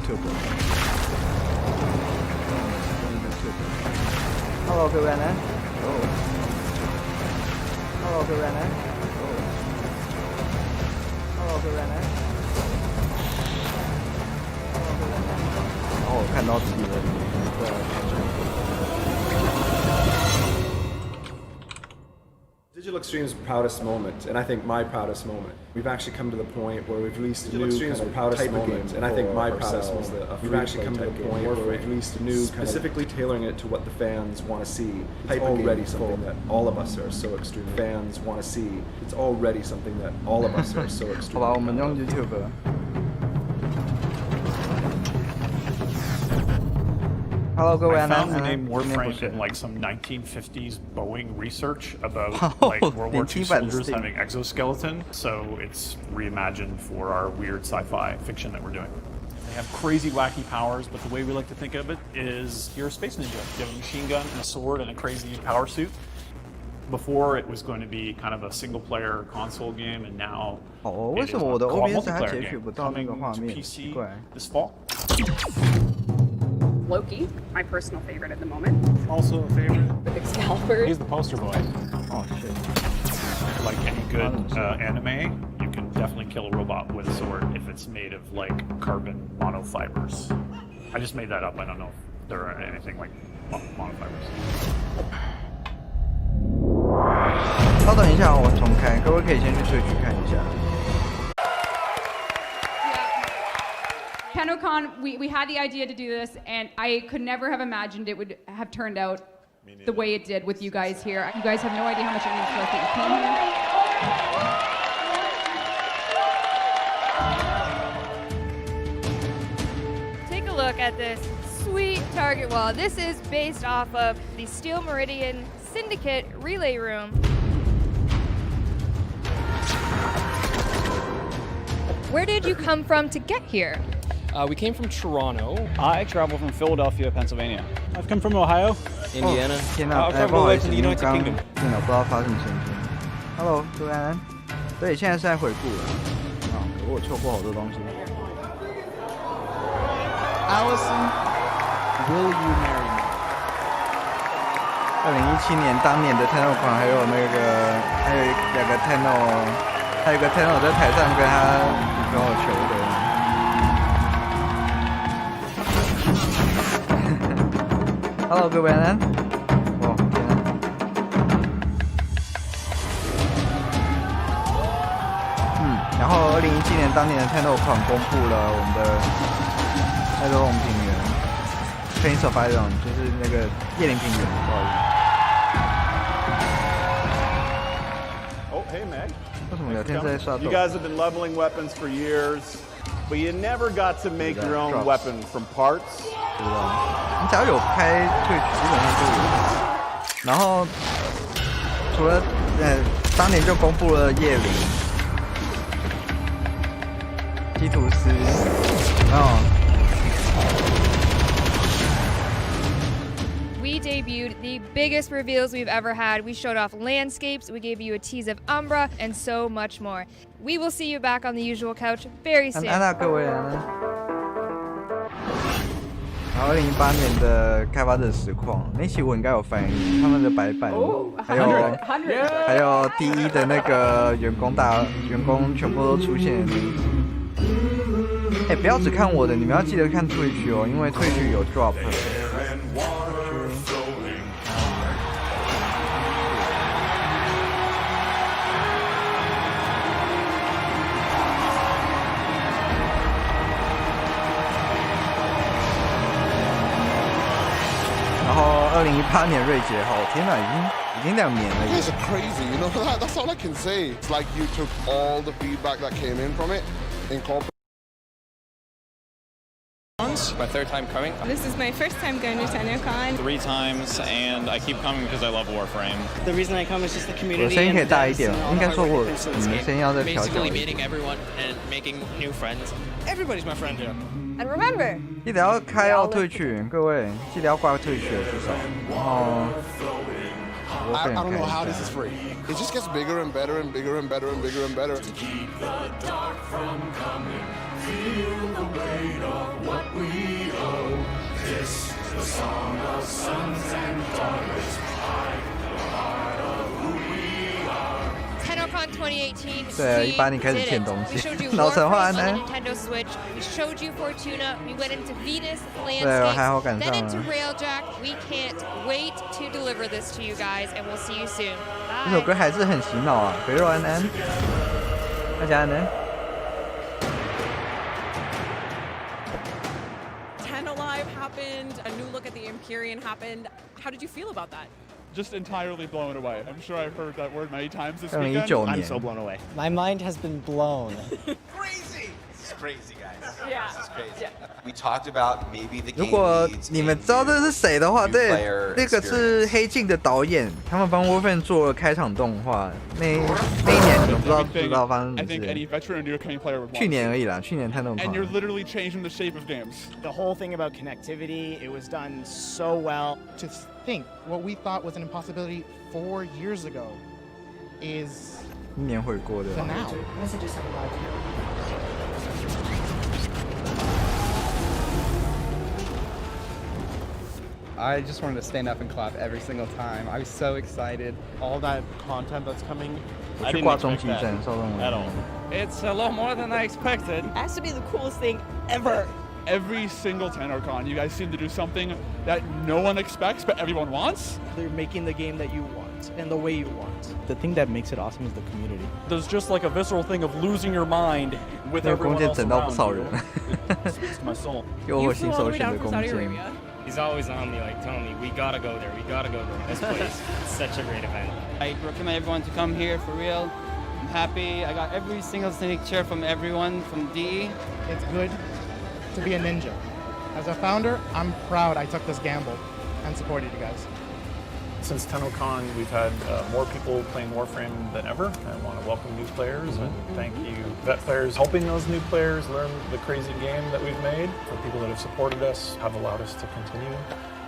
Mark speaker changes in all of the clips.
Speaker 1: YouTube。Hello， 各位呢？哦。Hello， 各位呢？哦。Hello， 各位呢？ 然后我看到自己的
Speaker 2: Digital Extreme's proudest moment, and I think my proudest moment. We've actually come to the point where we've released a new kind of proudest moment, and I think my proudest was we've actually come to the point where we've released a new, specifically tailoring it to what the fans want to see. It's already something that all of us are so extreme fans want to see. It's already something that all of us are so extreme.
Speaker 1: 好吧，我们用 YouTube。 Hello， 各位
Speaker 3: I found the name Warframe in like some 1950s Boeing research about like World War II soldiers having exoskeleton. So it's reimagined for our weird sci-fi fiction that we're doing. They have crazy, wacky powers, but the way we like to think of it is you're a space ninja. You have a machine gun and a sword and a crazy power suit. Before it was going to be kind of a single-player console game, and now it is a multiplayer game coming to PC this fall.
Speaker 4: Loki, my personal favorite at the moment.
Speaker 3: Also a favorite.
Speaker 4: Excalibur.
Speaker 3: He's the poster boy.
Speaker 1: Oh shit.
Speaker 3: Like any good anime, you can definitely kill a robot with a sword if it's made of like carbon monofibers. I just made that up. I don't know if there are anything like monofibers.
Speaker 1: 稍等一下，我重开，各位可以先去退去看一下。
Speaker 5: TennoCon, we had the idea to do this, and I could never have imagined it would have turned out the way it did with you guys here. You guys have no idea how much it means to us that
Speaker 6: you came here. Take a look at this sweet target wall. This is based off of the Steel Meridian Syndicate Relay Room. Where did you come from to get here?
Speaker 7: We came from Toronto. I traveled from Philadelphia, Pennsylvania.
Speaker 8: I've come from Ohio,
Speaker 7: Indiana.
Speaker 1: 天哪，
Speaker 7: I've
Speaker 1: 不好
Speaker 7: traveled
Speaker 1: 意
Speaker 7: away
Speaker 1: 思，
Speaker 7: from
Speaker 1: 因
Speaker 7: the
Speaker 1: 为
Speaker 7: United
Speaker 1: 刚
Speaker 7: Kingdom.
Speaker 1: 电脑不知道发生什么情形。Hello， 各位安安。对，现在是在回顾了。啊，可我错过好多东西。Allison，Will you marry me？ 2017年当年的 TennoCon， 还有那个，还有两个 Tenno， 还有一个 Tenno 在台上跟他女朋友求婚。Hello， 各位安安。哦，天哪！然后2017年当年的 TennoCon 公布了我们的爱德隆平原 Plains of Iron， 就是那个叶林平原，不好意思。
Speaker 9: Oh, hey, Meg.
Speaker 1: 为什么聊天在刷抖
Speaker 9: You guys have been leveling weapons for years, but you never got to make your own weapon from parts.
Speaker 1: 知道，你只要有开退基本上就有。然后除了当年就公布了叶林、基图斯，We
Speaker 6: debuted the biggest reveals we've ever had. We showed off landscapes, we gave you a tease of Umbra, and so much more. We will see you back on the usual couch very soon.
Speaker 1: 安娜各位啊。然后2018年的开发者实况，那期我应该有翻译他们的白板，还有第一的那个员工全部都出现的那一集。哎，不要只看我的，你们要记得看退区哦，因为退区有 drop。然后2018年瑞杰号，天哪，已经2年了。
Speaker 10: It's crazy, you know. That's all I can say. It's like you took all the feedback that came in from it, incorporated.
Speaker 7: My third time coming.
Speaker 11: This is my first time going to TennoCon.
Speaker 7: 3 times, and I keep coming because I love Warframe.
Speaker 11: The reason I come is just the
Speaker 1: 我
Speaker 11: community.
Speaker 1: 声音可以大一点，应该说我你们声音要再调小
Speaker 7: Basically
Speaker 1: 一点。
Speaker 7: meeting everyone and making new friends. Everybody's my friend here.
Speaker 6: And remember,
Speaker 1: 记得要开奥退去，各位记得要挂退去至少。然后
Speaker 10: I don't know how this is free. It just gets bigger and better and bigger and better and bigger and better. To keep the dark from coming, feel the weight of what we
Speaker 6: 2018.
Speaker 1: 对，18年开始欠东
Speaker 6: We
Speaker 1: 西
Speaker 6: showed you。
Speaker 1: 老陈话
Speaker 6: Warframe
Speaker 1: 呢
Speaker 6: on the Nintendo Switch. We showed you Fortuna. We went into Venus
Speaker 1: 对，我还好
Speaker 6: landscapes.
Speaker 1: 赶
Speaker 6: Then
Speaker 1: 上
Speaker 6: into
Speaker 1: 了。
Speaker 6: Railjack. We can't wait to deliver this to you guys, and we'll see you soon.
Speaker 1: 这首
Speaker 6: Bye.
Speaker 1: 歌还是很洗脑啊，肥肉安安，大家呢？
Speaker 8: Tenno Live happened, a new look at the Empyrean happened. How did you feel about that?
Speaker 12: Just entirely blown away. I'm sure I've heard that word many times this
Speaker 1: 2019
Speaker 12: weekend.
Speaker 1: 年
Speaker 7: I'm so blown away. My mind has been blown.
Speaker 13: Crazy! This is crazy, guys.
Speaker 8: Yeah.
Speaker 13: This is crazy. We talked about maybe the
Speaker 1: 如
Speaker 13: game
Speaker 1: 果
Speaker 13: needs
Speaker 1: 你们知道这是谁的话，
Speaker 13: new
Speaker 1: 对
Speaker 13: player，
Speaker 1: 那个是
Speaker 13: experience
Speaker 1: 黑镜的导演，他们帮 Warframe 做了开场动画。那一年你们不知道发生
Speaker 12: I
Speaker 1: 什么
Speaker 12: think any
Speaker 1: 事？
Speaker 12: veteran New player would want.
Speaker 1: 去年而已啦，去年太弄
Speaker 12: And you're
Speaker 1: 狂。
Speaker 12: literally changing the shape of games.
Speaker 7: The whole thing about connectivity, it was done so well.
Speaker 14: To think what we thought was an impossibility 4 years ago is
Speaker 1: 一年回过的。
Speaker 14: the now.
Speaker 15: I just wanted to stand up and clap every single time. I was so excited.
Speaker 16: All that content that's coming,
Speaker 1: 我去挂终极战，稍等我。
Speaker 16: at all.
Speaker 7: It's a lot more than I expected.
Speaker 8: It has to be the coolest thing ever.
Speaker 12: Every single TennoCon, you guys seem to do something that no one expects but everyone wants.
Speaker 7: They're making the game that you want and the way you want.
Speaker 16: The thing that makes it awesome is the community.
Speaker 7: There's just like a visceral thing of losing your mind with
Speaker 1: 那个弓
Speaker 7: everyone
Speaker 1: 箭
Speaker 7: else
Speaker 1: 整到不
Speaker 7: around
Speaker 1: 少
Speaker 7: you.
Speaker 1: 人，
Speaker 7: It speaks to my soul.
Speaker 1: 诱惑
Speaker 8: You
Speaker 1: 新
Speaker 8: flew all
Speaker 1: 手
Speaker 8: the way
Speaker 1: 型
Speaker 8: down
Speaker 1: 的
Speaker 8: from
Speaker 1: 弓
Speaker 8: Saudi
Speaker 1: 箭。
Speaker 8: Arabia.
Speaker 17: He's always on me, like telling me, we gotta go there, we gotta go there. This place, it's such a great event.
Speaker 18: I recommend everyone to come here for real. I'm happy. I got every single signature from everyone from DE.
Speaker 14: It's good to be a ninja. As a founder, I'm proud I took this gamble and supported you guys.
Speaker 3: Since TennoCon, we've had more people playing Warframe than ever. I want to welcome new players and thank you, vet players, helping those new players learn the crazy game that we've made. For people that have supported us, have allowed us to continue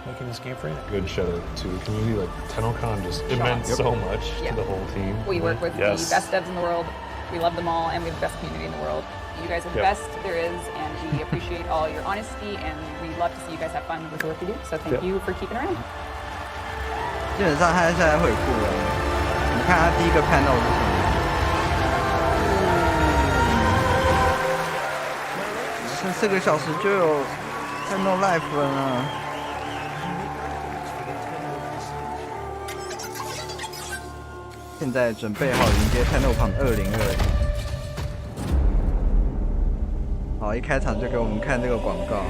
Speaker 3: making this game for you.
Speaker 19: Good shout out to the community. Like TennoCon it meant so much to the whole team.
Speaker 4: We work with
Speaker 3: Yes.
Speaker 4: the best devs in the world. We love them all, and we have the best community in the world. You guys are the best there is, and we appreciate all your honesty, and we love to see you guys have fun with the work you do. So thank you for keeping around.
Speaker 1: 基本上他现在回顾了，你看他第一个 panel 是什么？剩4个小时就有 panel live 了呢。现在准备好迎接 TennoCon 2020。好，一开场就给我们看这个广告。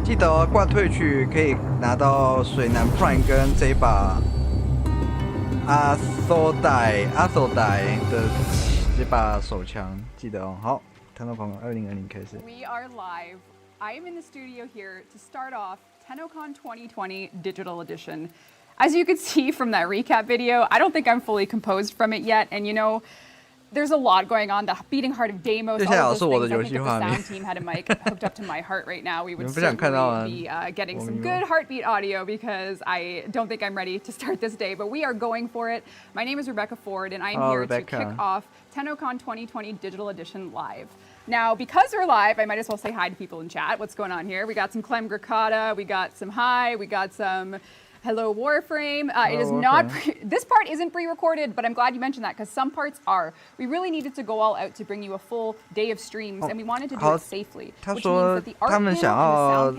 Speaker 1: 记得哦，灌退去可以拿到水南 Prime 跟这把阿索代的这把手枪，记得哦。好，TennoCon 2020开始。
Speaker 5: We are live. I am in the studio here to start off TennoCon 2020 Digital Edition. As you could see from that recap video, I don't think I'm fully composed from it yet, and you know, there's a lot going on. The beating heart of Deimos, all of those things. I think if the sound team had a mic hooked up to my heart right now, we would certainly be getting some good heartbeat audio because I don't think I'm ready to start this day, but we are going for it. My name is Rebecca Ford, and I'm here to kick off TennoCon 2020 Digital Edition Live. Now, because we're live, I might as well say hi to people in chat. What's going on here? We got some Clem Gricata, we got some hi, we got some hello Warframe. It is not, this part isn't pre-recorded, but I'm glad you mentioned that because some parts are. We really needed to go all out to bring you a full day of streams, and we wanted to do it safely.
Speaker 1: 他说他们想要，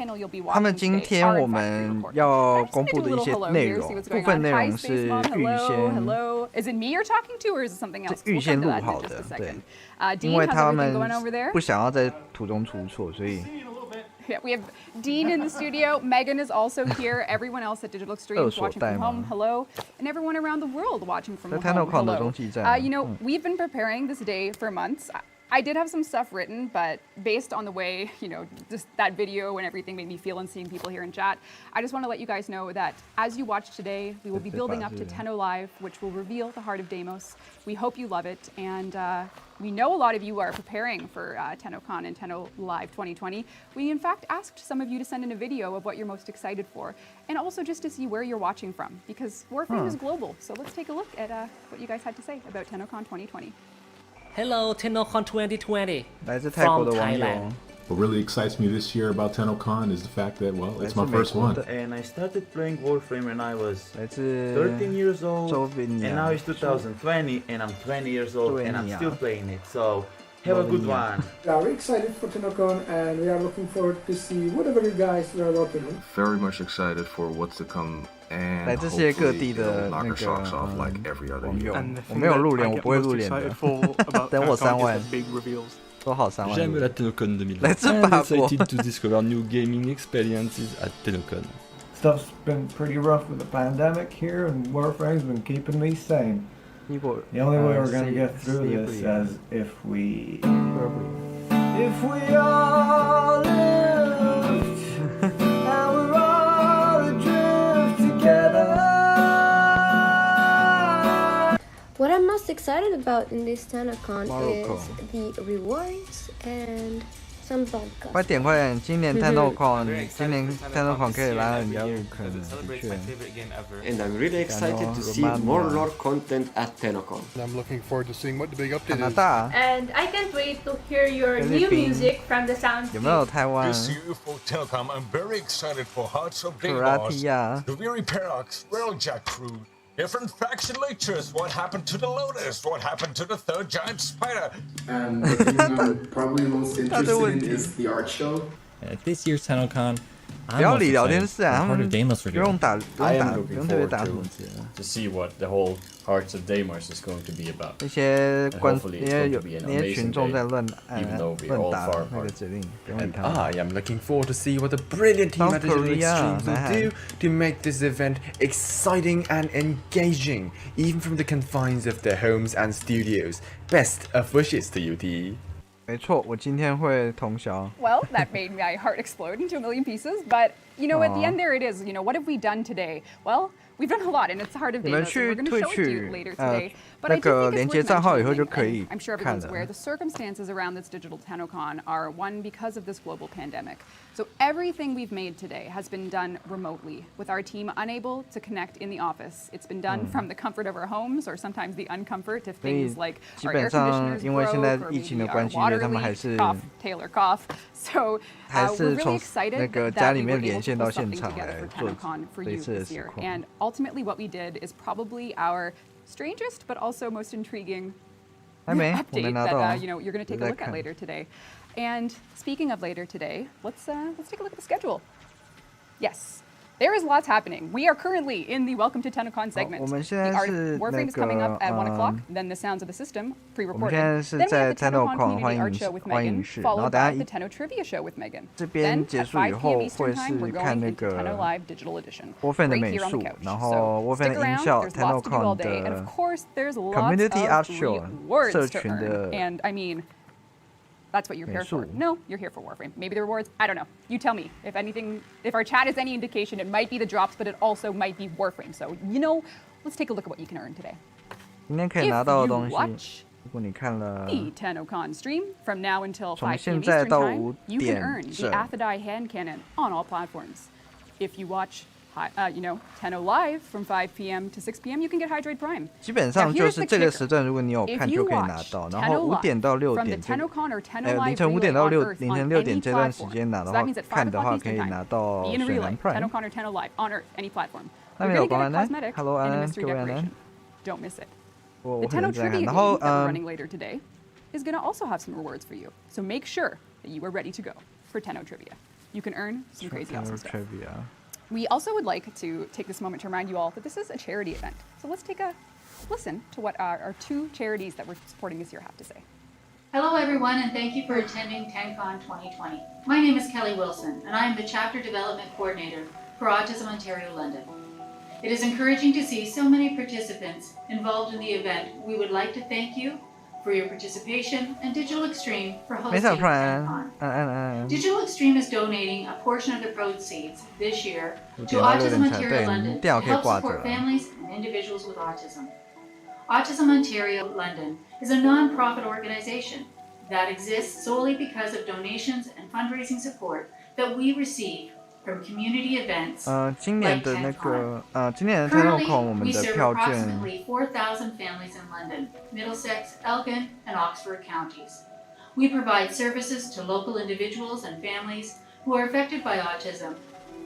Speaker 1: 他们今天我们要公布的一些内容，部分内容是预先。
Speaker 5: Hello, is it me you're talking to, or is it something else?
Speaker 1: 预先录好的，对，因为他们不想要在途中出错，所以。
Speaker 5: Yeah, we have Dean in the studio. Megan is also here. Everyone else at Digital Extremes watching from home, hello. And everyone around the world watching from home, hello. You know, we've been preparing this day for months. I did have some stuff written, but based on the way, just that video and everything made me feel and seeing people here in chat, I just want to let you guys know that as you watch today, we will be building up to Tenno Live, which will reveal the heart of Deimos. We hope you love it, and we know a lot of you are preparing for TennoCon and Tenno Live 2020. We, in fact, asked some of you to send in a video of what you're most excited for, and also just to see where you're watching from, because Warframe is global. So let's take a look at what you guys had to say about TennoCon 2020.
Speaker 20: Hello, TennoCon 2020
Speaker 1: from Thailand.
Speaker 21: What really excites me this year about TennoCon is the fact that, well, it's my first one.
Speaker 22: And I started playing Warframe when I was 13 years old, and now it's 2020, and I'm 20 years old, and I'm still playing it, so have a good one.
Speaker 23: We're excited for TennoCon, and we are looking forward to see whatever you guys are working on.
Speaker 24: Very much excited for what's to come. And
Speaker 1: 来自世界各地的那个网友，我没有入联，我不会入联的。等我3万，多好3万。
Speaker 25: J'aime la TennoCon 2020.
Speaker 1: 来自法国。
Speaker 25: I'm excited to discover new gaming experiences at TennoCon.
Speaker 23: Stuff's been pretty rough with the pandemic here, and Warframe's been keeping me sane. The only way we're gonna get through this is if we all lift, and we're all adrift together.
Speaker 26: What I'm most excited about in this TennoCon is the rewards and some vodka.
Speaker 1: 快点！今年 TennoCon 可以拉人家入坑的，的确。
Speaker 27: And I'm really excited to see more lore content at TennoCon.
Speaker 28: I'm looking forward to seeing what the big update is.
Speaker 29: And I can't wait to hear your new music from the sound.
Speaker 1: 有没有台湾
Speaker 30: This year for TennoCon, I'm very excited for Hearts of Deimos, the Weary Paradox, Railjack Crew. Different faction lectures. What happened to the Lotus? What happened to the third giant spider?
Speaker 31: And the thing I'm probably most interested in is the art show.
Speaker 32: At this year's TennoCon,
Speaker 1: 不要理聊天室啊，他们不用特别打什么字。
Speaker 32: To see what the whole Hearts of Deimos is going to be about.
Speaker 1: 那些群众在乱打那个指令，不用理他们。
Speaker 33: I am looking forward to see what the brilliant team at Digital Extremes will do to make this event exciting and engaging, even from the confines of their homes and studios. Best of wishes to you, T.
Speaker 1: 没错，我今天会通宵。
Speaker 5: Well, that made my heart explode into a million pieces, but at the end there it is. What have we done today? Well, we've done a lot, and it's the heart of Deimos, and we're going to show it to you later today. But I do think it's worth mentioning, and I'm sure everyone's aware, the circumstances around this digital TennoCon are one because of this global pandemic. So everything we've made today has been done remotely, with our team unable to connect in the office. It's been done from the comfort of our homes, or sometimes the uncomfort of things like our air conditioners broke, or maybe our water leaked, cough, Taylor cough. So we're really excited that we were able to put something together for TennoCon for you this year. And ultimately what we did is probably our strangest but also most intriguing update that you're going to take a look at later today. And speaking of later today, let's take a look at the schedule. Yes, there is lots happening. We are currently in the Welcome to TennoCon segment. The art of Warframe is coming up at 1 o'clock, then the Sounds of the System, pre-recorded. Then we have the TennoCon Community Art Show with Megan, followed by the Tenno Trivia Show with Megan. Then at 5 p.m. Eastern Time, we're going into Tenno Live Digital Edition, right here on the couch. So stick around, there's lots to do all day, and of course there's lots of rewards to earn. And I mean, that's what you're here for. No, you're here for Warframe. Maybe the rewards, I don't know. You tell me. If our chat is any indication, it might be the drops, but it also might be Warframe. So, let's take a look at what you can earn today. If you watch the TennoCon stream from now until 5 p.m. Eastern Time, you can earn the Athadai hand cannon on all platforms. If you watch Tenno Live from 5 p.m. to 6 p.m. you can get Hydrate Prime.
Speaker 1: 基本上就是这个时段，如果你有看就可以拿到。然后5点到6点，凌晨5点到凌晨6点这段时间拿的话，看的话可以拿到水蓝 Prime。TennoCon
Speaker 5: or Tenno Live on Earth any platform.
Speaker 1: 那边有光安安 ，Hello 安安，各位安安。
Speaker 5: Don't miss it.
Speaker 1: 我
Speaker 5: The
Speaker 1: 很
Speaker 5: Tenno
Speaker 1: 认真看。
Speaker 5: Trivia
Speaker 1: 然
Speaker 5: game
Speaker 1: 后
Speaker 5: that we're running later today is going to also have some rewards for you. So make sure that you are ready to go for Tenno Trivia. You can earn some crazy awesome stuff. We also would like to take this moment to remind you all that this is a charity event. So let's take a listen to what our two charities that we're supporting this year have to say.
Speaker 34: Hello everyone, and thank you for attending TennoCon 2020. My name is Kelly Wilson, and I am the Chapter Development Coordinator for Autism Ontario London. It is encouraging to see so many participants involved in the event. We would like to thank you for your participation and Digital Extreme for hosting TennoCon. Digital Extreme is donating a portion of the proceeds this year to Autism Ontario London to help support families and individuals with autism. Autism Ontario London is a non-profit organization that exists solely because of donations and fundraising support that we receive from community events like TennoCon. Currently, we serve approximately 4,000 families in London, Middlesex, Elgin, and Oxford counties. We provide services to local individuals and families who are affected by autism.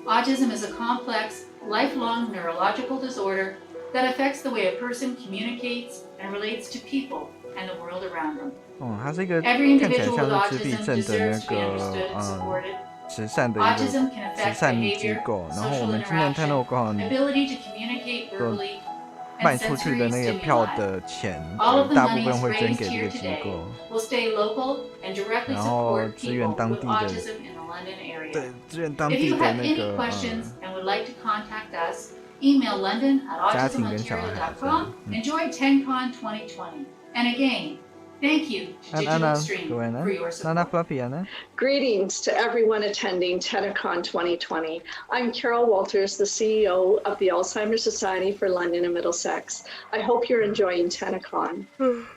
Speaker 34: Autism is a complex, lifelong neurological disorder that affects the way a person communicates and relates to people and the world around them.
Speaker 1: 它是一个看起来像是自闭症的那个慈善的一个慈善机构，然后我们今年 TennoCon 卖出去的那个票的钱，大部分会捐给这个机构，然后支援当地的，对，支援当地的那个
Speaker 34: Email london@autismontario.com. Enjoy TennoCon 2020. And again, thank you to Digital Extreme for your support.
Speaker 2: Greetings to everyone attending TennoCon 2020. I'm Carol Walters, the CEO of the Alzheimer's Society for London and Middlesex. I hope you're enjoying TennoCon.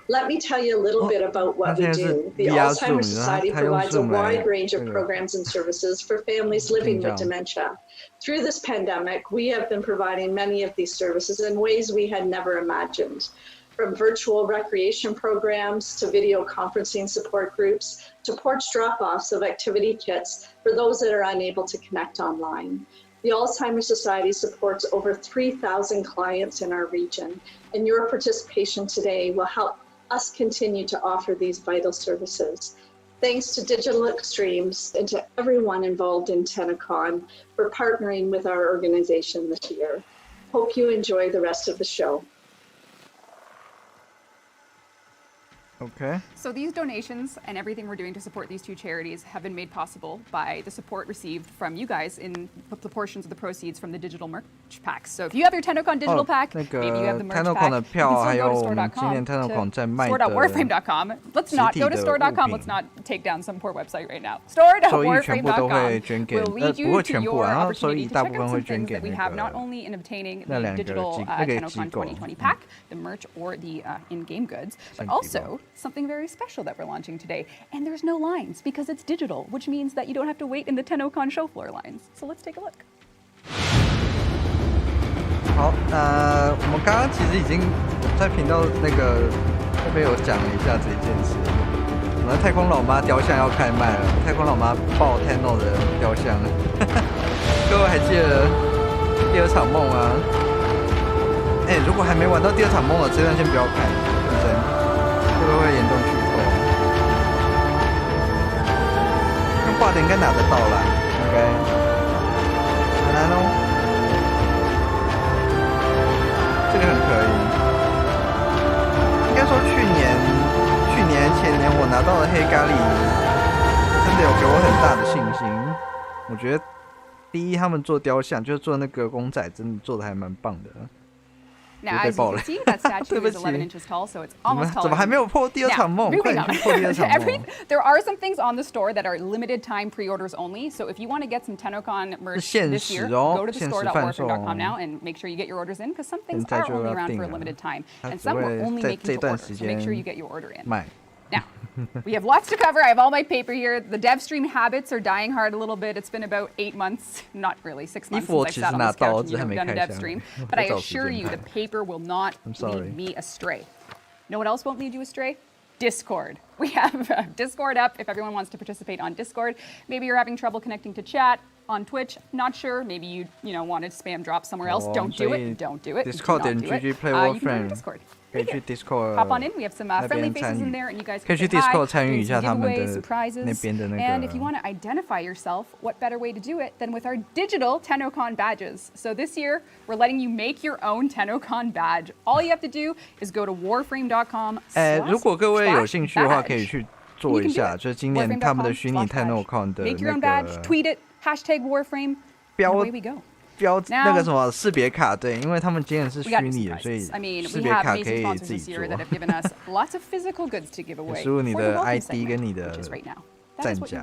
Speaker 2: Let me tell you a little bit about what we do. The Alzheimer's Society provides a wide range of programs and services for families living with dementia. Through this pandemic, we have been providing many of these services in ways we had never imagined. From virtual recreation programs to video conferencing support groups to porch drop-offs of activity kits for those that are unable to connect online. The Alzheimer's Society supports over 3,000 clients in our region, and your participation today will help us continue to offer these vital services. Thanks to Digital Extremes and to everyone involved in TennoCon for partnering with our organization this year. Hope you enjoy the rest of the show.
Speaker 1: Okay.
Speaker 5: So these donations and everything we're doing to support these two charities have been made possible by the support received from you guys in the portions of the proceeds from the digital merch packs. So if you have your TennoCon digital pack, maybe you have the merch pack, you can still go to store.com to store.warframe.com. Let's not go to store.com. Let's not take down some poor website right now. Store.warframe.com will lead you to your opportunity to check out some things that we have, not only in obtaining the digital TennoCon 2020 pack, the merch, or the in-game goods, but also something very special that we're launching today. And there's no lines because it's digital, which means that you don't have to wait in the TennoCon show floor lines. So let's take a look.
Speaker 1: 好，我们刚刚其实已经在频道那边有讲了一下这一件事。我们的太空老妈雕像要开卖了，太空老妈抱 Tenno 的雕像。各位还记得第二场梦啊？如果还没玩到第二场梦了，这段先不要看，认真。会不会严重剧透？用画的应该拿得到啦，应该很难哦。这个很可以。应该说去年前年我拿到的黑咖喱，真的有给我很大的信心。我觉得第一，他们做雕像，就是做那个公仔，真的做的还蛮棒的。
Speaker 5: Now, as you can see, that statue is 11 inches tall, so it's almost tall.
Speaker 1: 怎么还没有破第二场梦？快点去破第二场梦。
Speaker 5: There are some things on the store that are limited time pre-orders only. So if you want to get some TennoCon merch this year, go to the store.warframe.com now and make sure you get your orders in, because some things are only around for a limited time, and some we're only making to order. So make sure you get your order in. Now, we have lots to cover. I have all my paper here. The dev stream habits are dying hard a little bit. It's been about 8 months, not really 6 months since I've sat on this couch and done a dev stream. But I assure you, the paper will not lead me astray. Know what else won't lead you astray? Discord. We have Discord up if everyone wants to participate on Discord. Maybe you're having trouble connecting to chat on Twitch. Not sure. Maybe you wanted spam drop somewhere else. Don't do it. Don't do it.
Speaker 1: Discord and GG play Warframe. You can go to Discord. 可以去 Discord
Speaker 5: hop on in. We have some friendly faces in there, and you guys can say hi, giveaways, surprises. And if you want to identify yourself, what better way to do it than with our digital TennoCon badges? So this year, we're letting you make your own TennoCon badge. All you have to do is go to warframe.com.
Speaker 1: 如果各位有兴趣的话，可以去做一下，就是今年他们的虚拟 TennoCon 的
Speaker 5: Make your own badge, tweet it, #Warframe. Away we go.
Speaker 1: 那个什么识别卡，对，因为他们今天是虚拟的，所以识别卡可以自己做。输入你的 ID 跟你的战甲。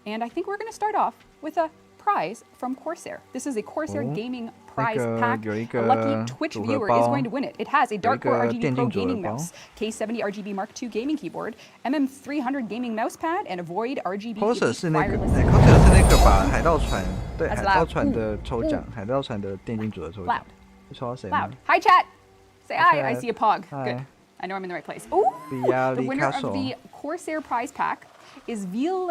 Speaker 5: And I think we're going to start off with a prize from Corsair. This is a Corsair gaming prize pack. A lucky Twitch viewer is going to win it. It has a Darkcore RGB Pro gaming mouse, K70 RGB Mark II gaming keyboard, MM300 gaming mousepad, and a Void RGB
Speaker 1: Corsair 是那个 Corsair 是那个把海盗船对海盗船的抽奖，海盗船的电竞组的抽奖。抽到谁
Speaker 5: Loud. Hi chat. Say hi. I see a pog. Good. I know I'm in the right place. Oh, the winner of the Corsair prize pack is Vil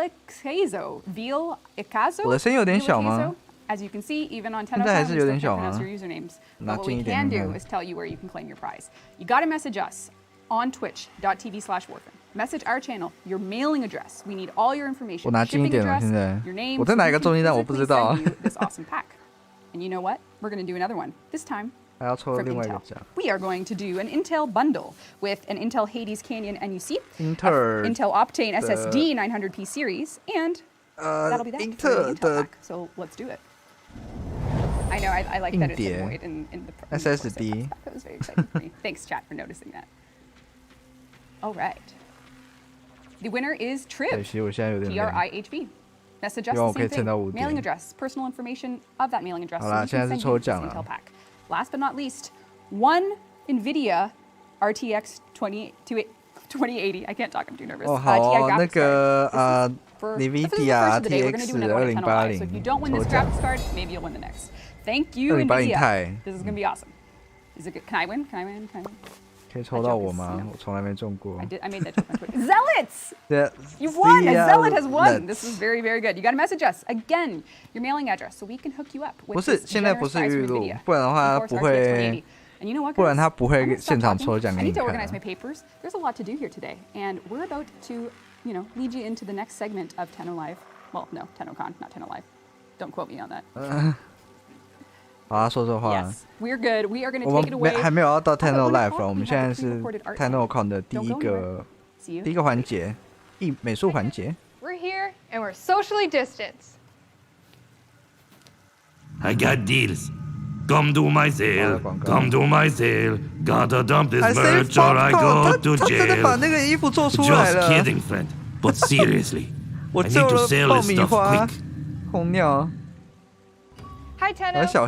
Speaker 5: Icazo.
Speaker 1: 我的声音有点小吗？
Speaker 5: As you can see, even on TennoCon, we still can't pronounce your usernames. But what we can do is tell you where you can claim your prize. You gotta message us on twitch.tv/Warframe. Message our channel, your mailing address. We need all your information. Shipping address, your name.
Speaker 1: 我在哪个中间站我不知道。
Speaker 5: This awesome pack. And you know what? We're gonna do another one. This time. From Intel. We are going to do an Intel bundle with an Intel Hades Canyon NUC, Intel Optane SSD 900p series, and that'll be that for the Intel pack. So let's do it. I know, I like that it's a void in the
Speaker 1: SSD.
Speaker 5: That was very exciting for me. Thanks, chat, for noticing that. All right. The winner is Trib. TRIHB. Message us the same thing. Mailing address, personal information of that mailing address. So you can send you this Intel pack. Last but not least, one NVIDIA RTX 2080. I can't talk, I'm too nervous.
Speaker 1: 哦，好哦，那个NVIDIA RTX 2080。So
Speaker 5: if you don't win this graphics card, maybe you'll win the next. Thank you, NVIDIA. This is gonna be awesome. Is it good? Can I win? Can I win? Can I win?
Speaker 1: 可以抽到我吗？我从来没中过。
Speaker 5: I made that joke on Twitter. Zealots! You've won! A Zealot has won! This is very, very good. You gotta message us. Again, your mailing address, so we can hook you up with
Speaker 1: 不是，现在不是预录，不然的话不会。不然他不会现场抽奖给你看。
Speaker 5: I need to organize my papers. There's a lot to do here today, and we're about to, lead you into the next segment of Tenno Live. Well, no, TennoCon, not Tenno Live. Don't quote me on that.
Speaker 1: 好啊，说话。
Speaker 5: Yes, we're good. We are going to take it away.
Speaker 1: 还没有要到 Tenno Live 了，我们现在是 TennoCon 的第一个环节，美术环节。
Speaker 29: We're here and we're socially distanced.
Speaker 6: I got deals. Come to my sale. Come to my sale. Gotta dump this merch or I go to jail. Just kidding, friend. But seriously, I need to sell this stuff quick.
Speaker 1: 红鸟。
Speaker 29: Hi Tenno, this is your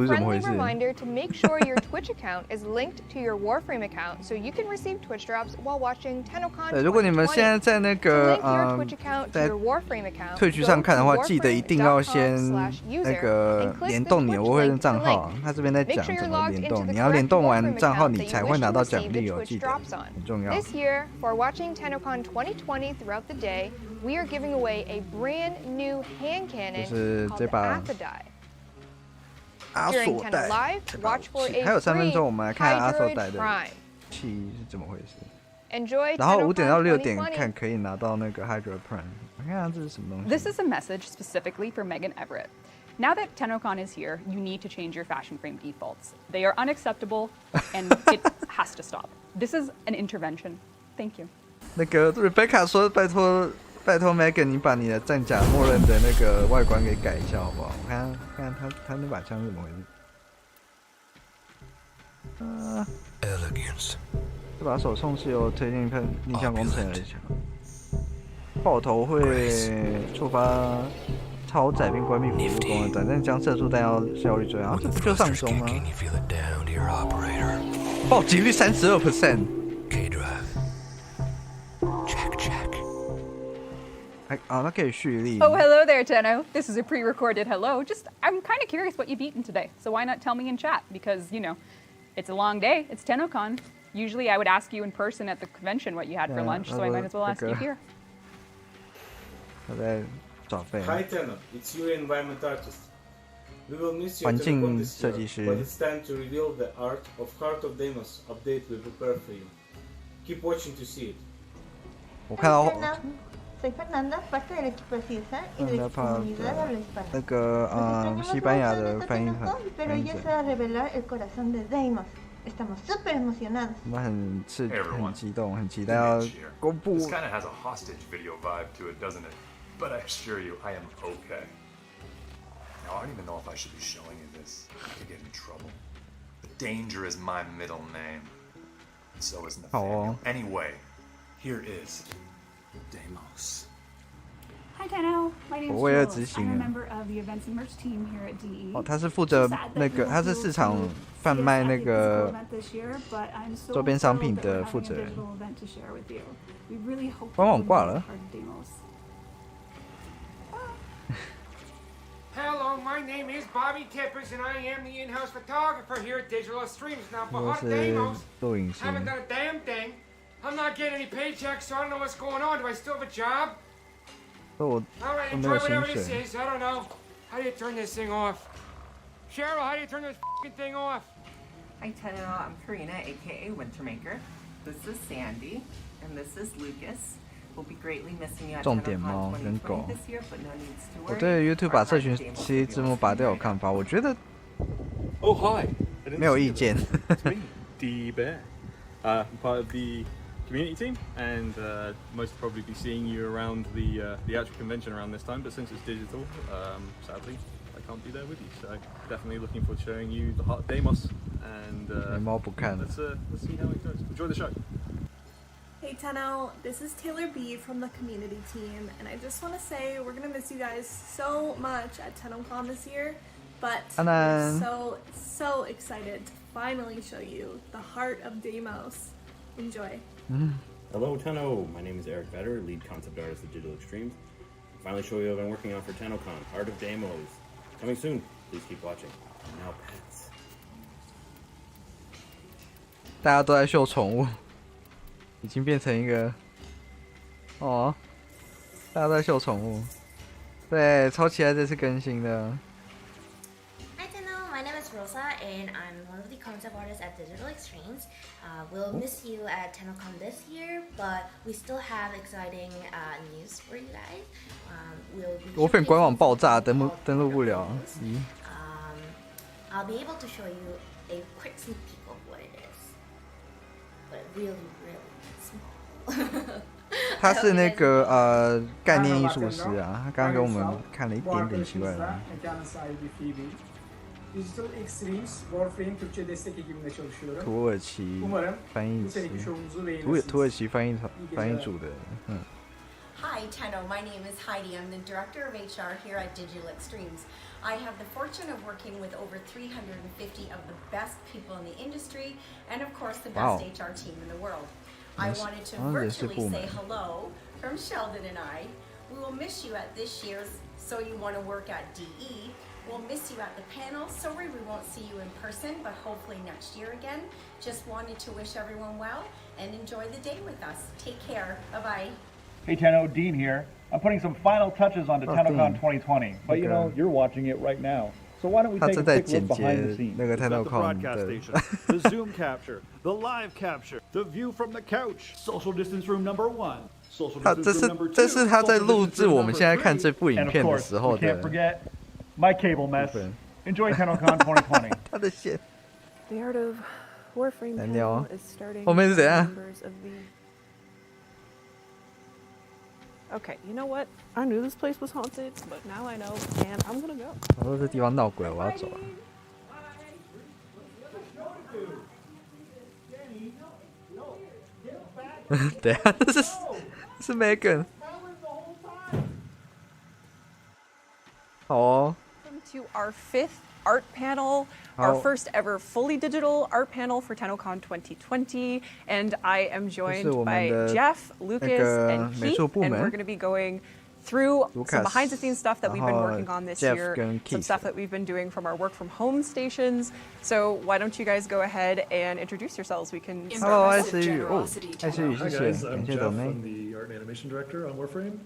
Speaker 29: friendly reminder to make sure your Twitch account is linked to your Warframe account so you can receive Twitch drops while watching TennoCon 2020.
Speaker 1: 如果你们现在在那个在Twitch上看的话，记得一定要先那个联动你的Warframe账号。他这边在讲怎么联动，你要联动完账号，你才会拿到奖励哦，记得很重要。
Speaker 29: This year, for watching TennoCon 2020 throughout the day, we are giving away a brand new hand cannon called the Aphrodite.
Speaker 1: 阿索代，还有3分钟，我们来看阿索代的气是怎么回事。然后5点到6点看可以拿到那个 Hydra Prime。我看看这是什么东西。
Speaker 5: This is a message specifically for Megan Everett. Now that TennoCon is here, you need to change your fashion frame defaults. They are unacceptable, and it has to stop. This is an intervention. Thank you.
Speaker 1: 那个 Rebecca 说，拜托 Megan， 你把你的战甲默认的那个外观给改一下好不好？我看看他那把枪是怎么回事。
Speaker 6: Elegance。
Speaker 1: 这把手冲是由推进片逆向工程而成，爆头会触发超载并关闭辅助功能，短暂将射速弹药效率追好，这不就上中吗？暴击率32%。那可以蓄力。
Speaker 5: Oh, hello there, Tenno. This is a pre-recorded hello. I'm kind of curious what you've eaten today. So why not tell me in chat? Because, it's a long day. It's TennoCon. Usually I would ask you in person at the convention what you had for lunch, so I might as well ask you here.
Speaker 22: Hi, Tenno. It's your environment artist. We will miss you at TennoCon this year, but it's time to reveal the art of Heart of Deimos update we prepared for you. Keep watching to see it.
Speaker 1: 我看到。
Speaker 7: Soy Fernanda, parte del equipo de CISA y de la comunidad de habla hispana.
Speaker 1: 那个西班牙的翻译很，
Speaker 7: pero ya se va a revelar el corazón de Deimos. Estamos súper emocionados.
Speaker 1: 我们很激动，很期待要公布。
Speaker 8: This kind of has a hostage video vibe to it, doesn't it? But I assure you, I am okay.
Speaker 3: know, I don't even know if I should be showing you this. I could get in trouble. But Danger is my middle name. And so is Nathaniel. Anyway, here is Deimos.
Speaker 34: Hi Tenno, my name is Jules. I'm a member of the events and merch team here at DE.
Speaker 1: 哦，他是负责那个，他是市场贩卖那个周边商品的负责人。官网挂了。
Speaker 4: Hello, my name is Bobby Tippers, and I am the in-house photographer here at Digital Extremes. Now, for Hot Demos, haven't done a damn thing. I'm not getting any paychecks, so I don't know what's going on. Do I still have a job? All right, enjoy whatever this is. I don't know. How do you turn this thing off? Cheryl, how do you turn this f***ing thing off?
Speaker 8: Hi, Tenno. I'm Karina, aka Wintermaker. This is Sandy, and this is Lucas. We'll be greatly missing you at TennoCon 2020 this year, but no needs to worry.
Speaker 1: 我对 YouTube 把社群期字幕拔掉有看法，我觉得没有意见。
Speaker 9: It's me, D Bear. I'm part of the community team, and most probably be seeing you around the actual convention around this time. But since it's digital, sadly, I can't be there with you. So definitely looking forward to showing you the Heart of Deimos, and let's see how it goes. Enjoy the show.
Speaker 10: Hey Tenno, this is Taylor B from the community team, and I just want to say we're gonna miss you guys so much at TennoCon this year, but we're so excited to finally show you the Heart of Deimos. Enjoy.
Speaker 11: Hello Tenno, my name is Eric Vetter, lead concept artist at Digital Extremes. Finally show you what I've been working on for TennoCon, Heart of Deimos. Coming soon, please keep watching. Now pets.
Speaker 1: 大家都在秀宠物。已经变成一个哦，大家都在秀宠物，对，超期待这次更新的。
Speaker 12: Hi Tenno, my name is Rosa and I'm one of the concept artists at Digital Extremes. We'll miss you at TennoCon this year, but we still have exciting news for you guys.
Speaker 1: Warframe 官网爆炸，登录不了。
Speaker 12: I'll be able to show you a quick sneak peek of what it is, but really.
Speaker 1: 他是那个概念艺术师啊，他刚刚给我们看了一点点奇怪的。土耳其翻译师，土耳其翻译组的，Hi,
Speaker 13: Tenno. My name is Heidi. I'm the Director of HR here at Digital Extremes. I have the fortune of working with over 350 of the best people in the industry and, of course, the best HR team in the world. I wanted to virtually say hello from Sheldon and I. We will miss you at this year's So You Want to Work at DE. We'll miss you at the panel. Sorry we won't see you in person, but hopefully next year again. Just wanted to wish everyone well and enjoy the day with us. Take care. Bye-bye.
Speaker 14: Hey Tenno, Dean here. I'm putting some final touches onto TennoCon 2020. But you know, you're watching it right now. So why don't we take a quick look behind the scenes?
Speaker 1: We've got
Speaker 14: the broadcast station, the Zoom capture, the live capture, the view from the couch, social distance room number 1, social distance room number 2,
Speaker 1: 这是他在录制我们现在看这部影片的时候的。
Speaker 14: And of course, we can't forget my cable mess. Enjoy TennoCon 2020.
Speaker 1: 他的线。
Speaker 10: The Art of Warframe panel is starting.
Speaker 1: 后面是怎样？
Speaker 10: Okay, you know what? I knew this place was haunted, but now I know, and I'm gonna go.
Speaker 1: 我说这地方闹鬼，我要走了。等下，这是 Megan。好哦。
Speaker 5: Welcome to our 5th art panel, our first ever fully digital art panel for TennoCon 2020, and I am joined by Jeff, Lucas, and Keith, and we're going to be going through some behind-the-scenes stuff that we've been working on this year, some stuff that we've been doing from our work-from-home stations. So why don't you guys go ahead and introduce yourselves? We can.
Speaker 1: Hello, I see you. Oh, I see you.
Speaker 15: Hi guys, I'm Jeff. I'm the art and animation director on Warframe.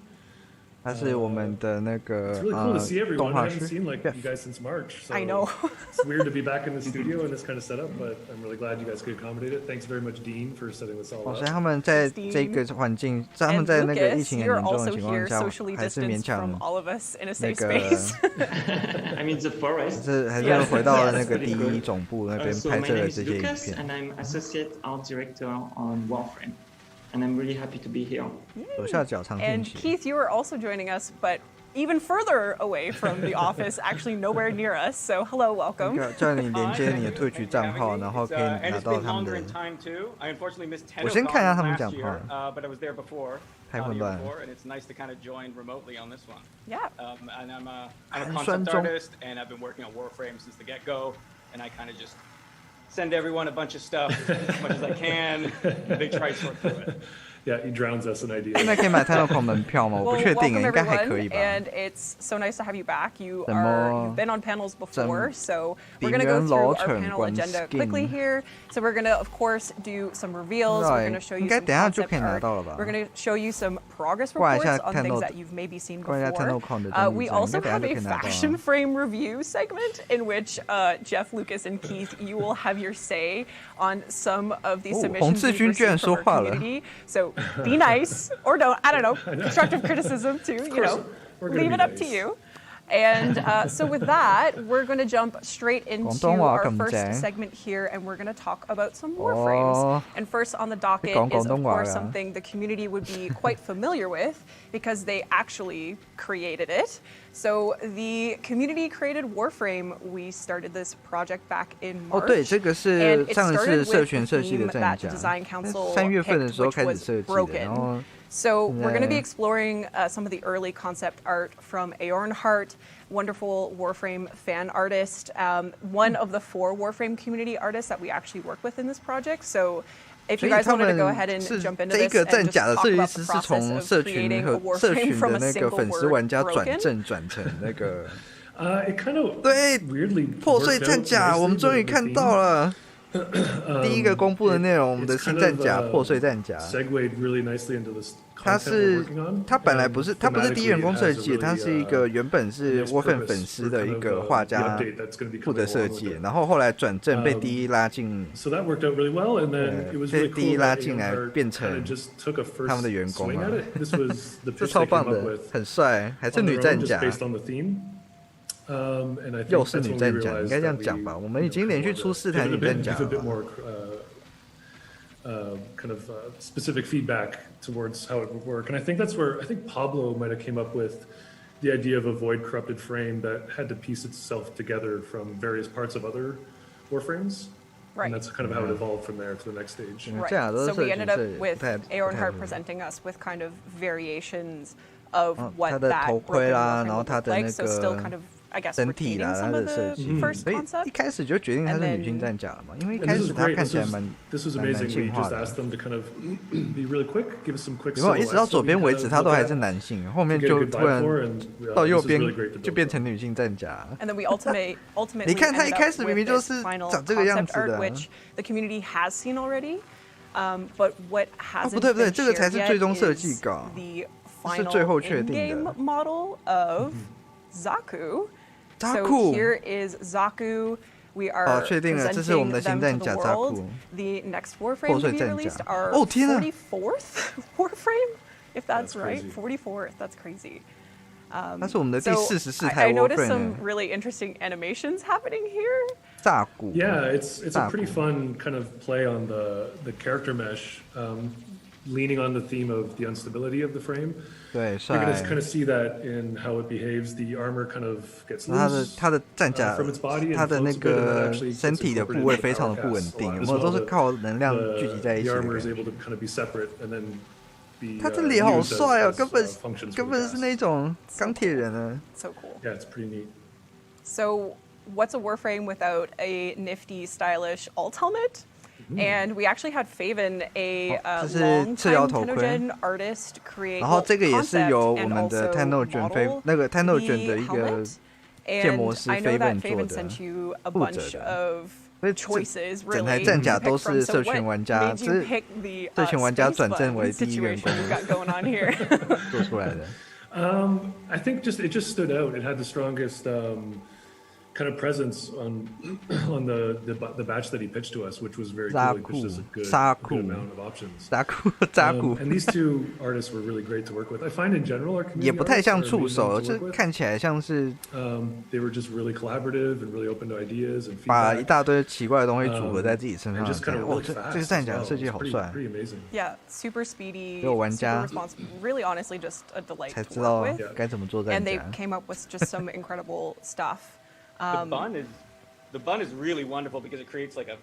Speaker 1: 他是我们的那个
Speaker 15: It's really cool to see everyone. I haven't
Speaker 1: 师
Speaker 15: seen like you guys since March. So
Speaker 5: I know.
Speaker 15: It's weird to be back in the studio in this kind of setup, but I'm really glad you guys could accommodate it. Thanks very much, Dean, for setting this all up.
Speaker 1: 所以他们在这个环境，他们在那个疫情很严重的情况下，还是勉强那个
Speaker 27: I'm in the forest.
Speaker 1: 还是回到了那个第一总部那边拍摄了这些影片。
Speaker 27: And I'm associate art director on Warframe. And I'm really happy to be here.
Speaker 5: And Keith, you are also joining us, but
Speaker 16: even further away from the office, actually nowhere near us. So hello, welcome.
Speaker 1: 叫你连接你的Twitch 账号，然后可以拿到他们的。我先看一下他们讲话。太混乱。
Speaker 17: And it's nice to kind of join remotely on this one.
Speaker 16: Yeah.
Speaker 17: And I'm a concept artist, and I've been working on Warframe since the get-go, and I kind of just send everyone a bunch of stuff as much as I can, and they try to sort through it.
Speaker 15: Yeah, he drowns us in ideas.
Speaker 1: 现在可以买 TennoCon 门票吗？我不确定，应该还可以吧。
Speaker 16: And it's so nice to have you back. You've been on panels before, so we're going to go through our panel agenda quickly here. So we're going to, of course, do some reveals. We're going to show you some concept art. We're going to show you some progress reports on things that you've maybe seen before. We also have a fashion frame review segment in which Jeff, Lucas, and Keith, you will have your say on some of the submissions we've received from our community. So be nice or don't. I don't know. Constructive criticism too. You know, leave it up to you. And so with that, we're going to jump straight into our first segment here, and we're going to talk about some Warframes. And first on the docket is, of course, something the community would be quite familiar with because they actually created it. So the community created Warframe. We started this project back in March.
Speaker 1: 对，这个是上次社群设计的战甲，3月份的时候开始设计的，然后。
Speaker 16: So we're going to be exploring some of the early concept art from Aorn Hart, wonderful Warframe fan artist, one of the 4 Warframe community artists that we actually work with in this project. So if you guys wanted to go ahead and jump into this and just talk about the process of creating a Warframe from a single word, broken.
Speaker 15: It kind of
Speaker 1: 对
Speaker 15: weirdly
Speaker 1: 破碎战甲，我们终于看到了。第一个公布的内容，我们的新战甲破碎战甲。它本来不是第一人工设计，它是一个原本是 Warframe 粉丝的一个画家负责设计，然后后来转正被第一拉进，被第一拉进来变成他们的员工了，这超棒的，很帅，还是女战甲。又是女战甲，应该这样讲吧。我们已经连续出4台女战甲了。
Speaker 15: Kind of specific feedback towards how it would work, and I think that's where I think Pablo might have came up with the idea of a void corrupted frame that had to piece itself together from various parts of other Warframes.
Speaker 16: Right.
Speaker 15: And that's kind of how it evolved from there to the next stage.
Speaker 16: Right. So we ended up with Aorn Hart presenting us with kind of variations of what that broken Warframe would look like. So still kind of I guess repeating some of the first concept.
Speaker 1: 一开始就决定它是女性战甲了嘛，因为一开始它看起来蛮男性化的。然后一直到左边为止，它都还是男性，后面就突然到右边就变成女性战甲。
Speaker 16: And then we ultimately
Speaker 1: 你看它一开始明明就是长这个样子的。
Speaker 16: Which the community has seen already, but what hasn't
Speaker 1: 不对，这个才是最终设计稿，是最后确定的。
Speaker 16: model of Zaku. So here is Zaku. We are presenting them to the world. The next Warframe to be released are 44th Warframe, if that's right. 44th. That's crazy.
Speaker 1: 那是我们的第44台
Speaker 16: I noticed some really interesting animations happening here.
Speaker 1: 炸鼓
Speaker 15: Yeah, it's a pretty fun kind of play on the character mesh, leaning on the theme of the instability of the frame.
Speaker 1: 对，
Speaker 15: You're going to kind of see that in how it behaves. The armor kind of gets loose
Speaker 1: 它的战甲
Speaker 15: from its body,
Speaker 1: 它的那个身体的部位非常的不稳定，有没有都是靠能量聚集在一起
Speaker 15: The armor is able to kind of be separate and then be
Speaker 1: 他这脸好帅哦，根本是那种钢铁人啊。
Speaker 16: So cool.
Speaker 15: Yeah, it's pretty neat.
Speaker 16: So what's a Warframe without a nifty, stylish alt helmet? And we actually had Faven, a long-time TennoGen artist, create
Speaker 1: 然后这个也是由我们的 TennoGen 那个 TennoGen 的一个建模师 Faven 做的，负责的。整台战甲都是社群玩家，社群玩家转正为第一员工做出来的。
Speaker 15: I think it just stood out. It had the strongest kind of presence on the batch that he pitched to us, which was very cool. He pitched us a good amount of options. And these two artists were really great to work with. I find in general our community
Speaker 1: 也不太像触手，就看起来像是
Speaker 15: they were just really collaborative and really open to ideas and feedback.
Speaker 1: 把一大堆奇怪的东西组合在自己身上。
Speaker 15: 哦，
Speaker 1: 这个战甲设计好帅。
Speaker 16: Yeah, super speedy.
Speaker 1: 给我玩家
Speaker 16: super responsive. Really, honestly, just a delight
Speaker 1: 才
Speaker 16: to
Speaker 1: 知道
Speaker 16: work with.
Speaker 1: 该怎么做战甲。
Speaker 16: And they came up with just some incredible stuff.
Speaker 17: The bun is really wonderful because it creates like a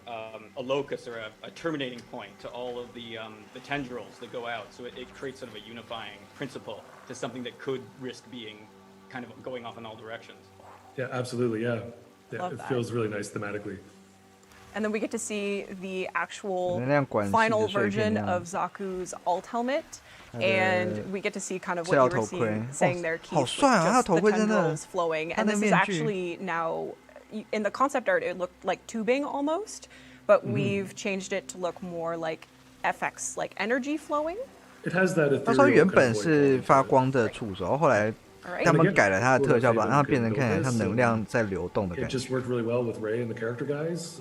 Speaker 17: locus or a terminating point to all of the tendrils that go out. So it creates sort of a unifying principle to something that could risk being kind of going off in all directions.
Speaker 15: Yeah, absolutely. Yeah, it feels really nice thematically.
Speaker 16: And then we get to see the actual final version of Zaku's alt helmet. And we get to see kind of what you were saying there, Keith, with just the tendrils flowing. And this is actually now, in the concept art, it looked like tubing almost, but we've changed it to look more like FX, like energy flowing.
Speaker 15: It has that ethereal
Speaker 1: 他说原本是发光的触手，后来他们改了它的特效，把让它变成看起来像能量在流动的感觉。
Speaker 15: It just worked really well with Ray and the character guys.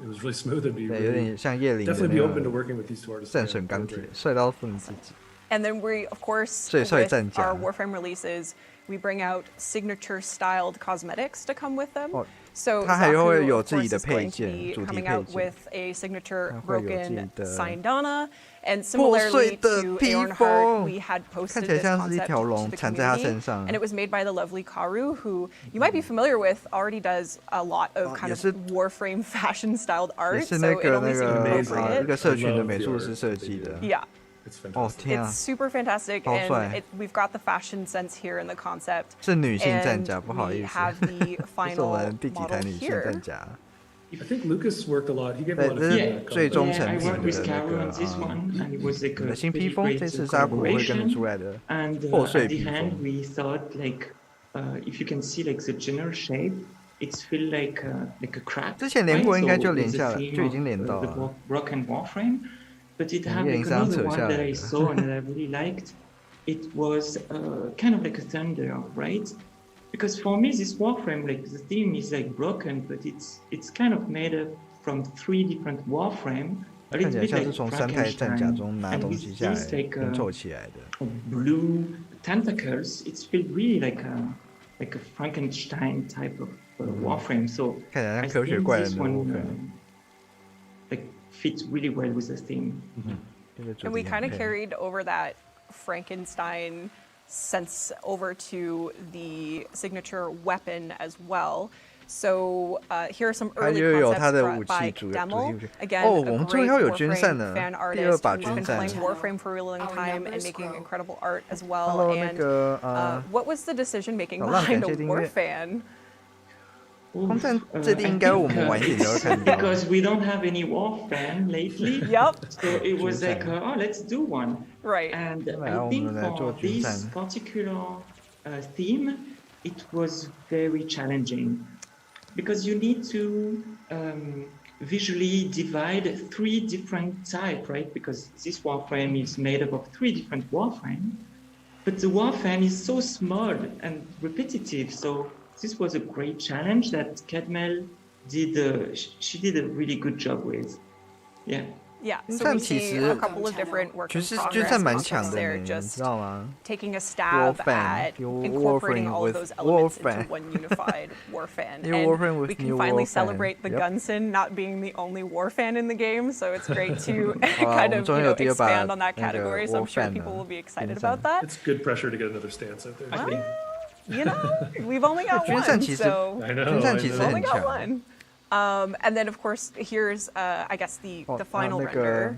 Speaker 15: It was really smooth and be
Speaker 1: 对，有点像叶灵的
Speaker 15: definitely be open to working with these two artists.
Speaker 1: 战神钢铁，帅到不能自己。
Speaker 16: And then we, of course, with our Warframe releases, we bring out signature-styled cosmetics to come with them. So Zaku, of course, is going to be coming out with a signature broken Sindana. And similarly to Aeonheart, we had posted this concept to the community. And it was made by the lovely Karu, who you might be familiar with, already does a lot of kind of Warframe fashion-styled art. So it only seemed appropriate.
Speaker 1: 一个社群的美术师设计的。
Speaker 16: Yeah.
Speaker 15: It's fantastic.
Speaker 16: It's super fantastic, and we've got the fashion sense here in the concept.
Speaker 1: 是女性战甲，不好意思。
Speaker 16: We have the final model here.
Speaker 15: I think Lucas worked a lot. He gave a lot of feedback.
Speaker 1: 最终成品的那个
Speaker 2: 你的
Speaker 1: 新披风，这次沙古会跟得出来的破碎披风。
Speaker 2: We thought like, if you can see like the general shape, it's feel like a crack.
Speaker 1: 之前连过应该就连下了，就已经连到了。
Speaker 2: Broken Warframe. But it had like another one that I saw and that I really liked. It was kind of like a thunder, right? Because for me, this Warframe, like the theme is like broken, but it's kind of made up from 3 different Warframe. A little bit like Frankenstein. And with this like blue tentacles, it feels really like a Frankenstein type of Warframe. So I think this one fits really well with the theme.
Speaker 16: And we kind of carried over that Frankenstein sense over to the signature weapon as well. So here are some early concepts by Demel. Again, a great Warframe fan artist who's been playing Warframe for a really long time and making incredible art as well. And what was the decision making behind a Warfan?
Speaker 2: Because we don't have any Warfan lately.
Speaker 16: Yep.
Speaker 2: So it was like, oh, let's do one.
Speaker 16: Right.
Speaker 2: And I think for this particular theme, it was very challenging because you need to visually divide 3 different types, right? Because this Warframe is made up of 3 different Warframes, but the Warframe is so small and repetitive. So this was a great challenge that Cadmel did. She did a really good job with. Yeah.
Speaker 16: Yeah, so we see a couple of different work in progress there, just taking a stab at incorporating all of those elements into one unified Warfan. And we can finally celebrate the Gunson not being the only Warfan in the game, so it's great to kind of expand on that category, so I'm sure people will be excited about that.
Speaker 15: It's good pressure to get another stance out there.
Speaker 16: Well, you know, we've only got one, so we've only got one. And then, of course, here's, I guess, the final render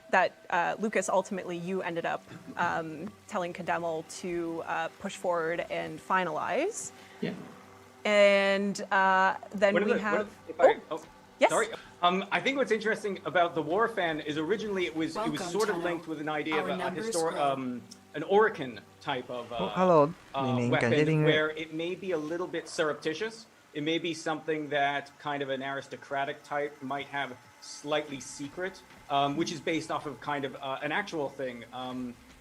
Speaker 16: that Lucas, ultimately, you ended up telling Cademel to push forward and finalize.
Speaker 2: Yeah.
Speaker 16: And then we have... Yes?
Speaker 17: Sorry. I think what's interesting about the Warfan is originally it was sort of linked with an idea of an Orican type of weapon where it may be a little bit surreptitious. It may be something that kind of an aristocratic type might have slightly secret, which is based off of kind of an actual thing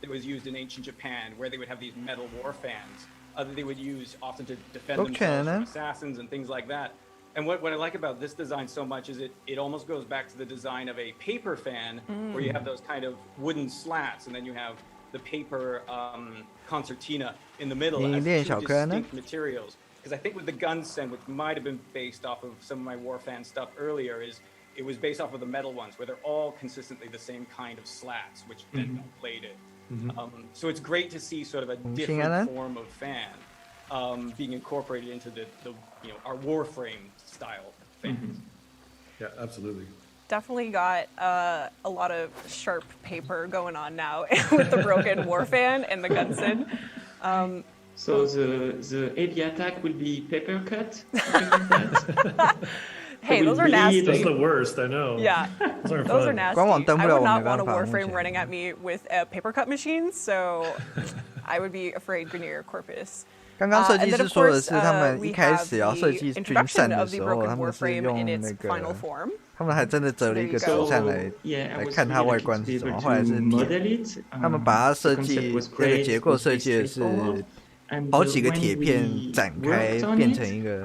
Speaker 17: that was used in ancient Japan, where they would have these metal war fans. that they would use often to defend themselves from assassins and things like that. And what I like about this design so much is it almost goes back to the design of a paper fan, where you have those kind of wooden slats, and then you have the paper concertina in the middle as two distinct materials. Because I think with the Gunsen, which might have been based off of some of my Warfan stuff earlier, it was based off of the metal ones, where they're all consistently the same kind of slats, which then plated. So it's great to see sort of a different form of fan being incorporated into the our Warframe style fans.
Speaker 15: Yeah, absolutely.
Speaker 16: Definitely got a lot of sharp paper going on now with the broken Warfan and the Gunsen.
Speaker 2: So the heavy attack will be paper cut?
Speaker 16: Hey, those are nasty.
Speaker 15: That's the worst, I know.
Speaker 16: Yeah, those are nasty. I would not want a Warframe running at me with a paper cut machine, so I would be afraid Grenier Corpus.
Speaker 1: 刚刚设计师说的是，他们一开始要设计群扇的时候，他们是用那个，他们还真的折了一个群扇来看它外观是什么。后来是他们把它设计那个结构设计的是好几个铁片展开变成一个，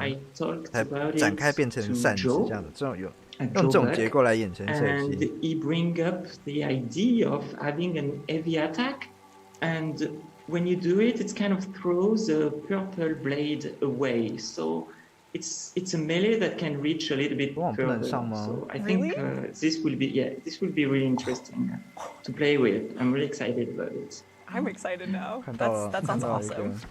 Speaker 1: 才展开变成扇子这样的，这种用这种结构来衍生设计。
Speaker 2: And he bring up the idea of having an heavy attack, and when you do it, it kind of throws the purple blade away. So it's a melee that can reach a little bit further. So I think this will be really interesting to play with. I'm really excited about it.
Speaker 16: I'm excited now. That sounds awesome.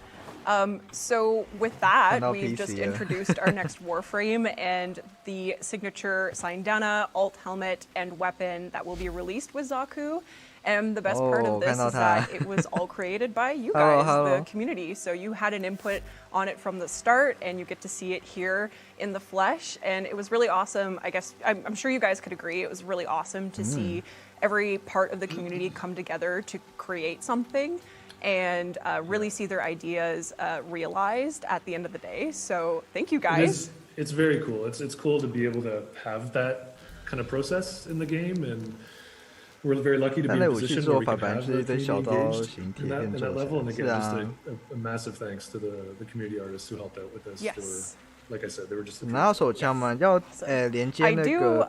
Speaker 16: So with that, we've just introduced our next Warframe and the signature Saindana, alt helmet, and weapon that will be released with Zaku. And the best part of this is that it was all created by you guys, the community. So you had an input on it from the start, and you get to see it here in the flesh. And it was really awesome. I guess I'm sure you guys could agree. It was really awesome to see every part of the community come together to create something and really see their ideas realized at the end of the day. So thank you guys.
Speaker 15: It's very cool. It's cool to be able to have that kind of process in the game, and we're very lucky to be in a position where we can have the community engaged in that level. And again, just a massive thanks to the community artists who helped out with this.
Speaker 16: Yes.
Speaker 15: They were, like I said, they were just.
Speaker 1: 拿到手枪嘛，要连接那个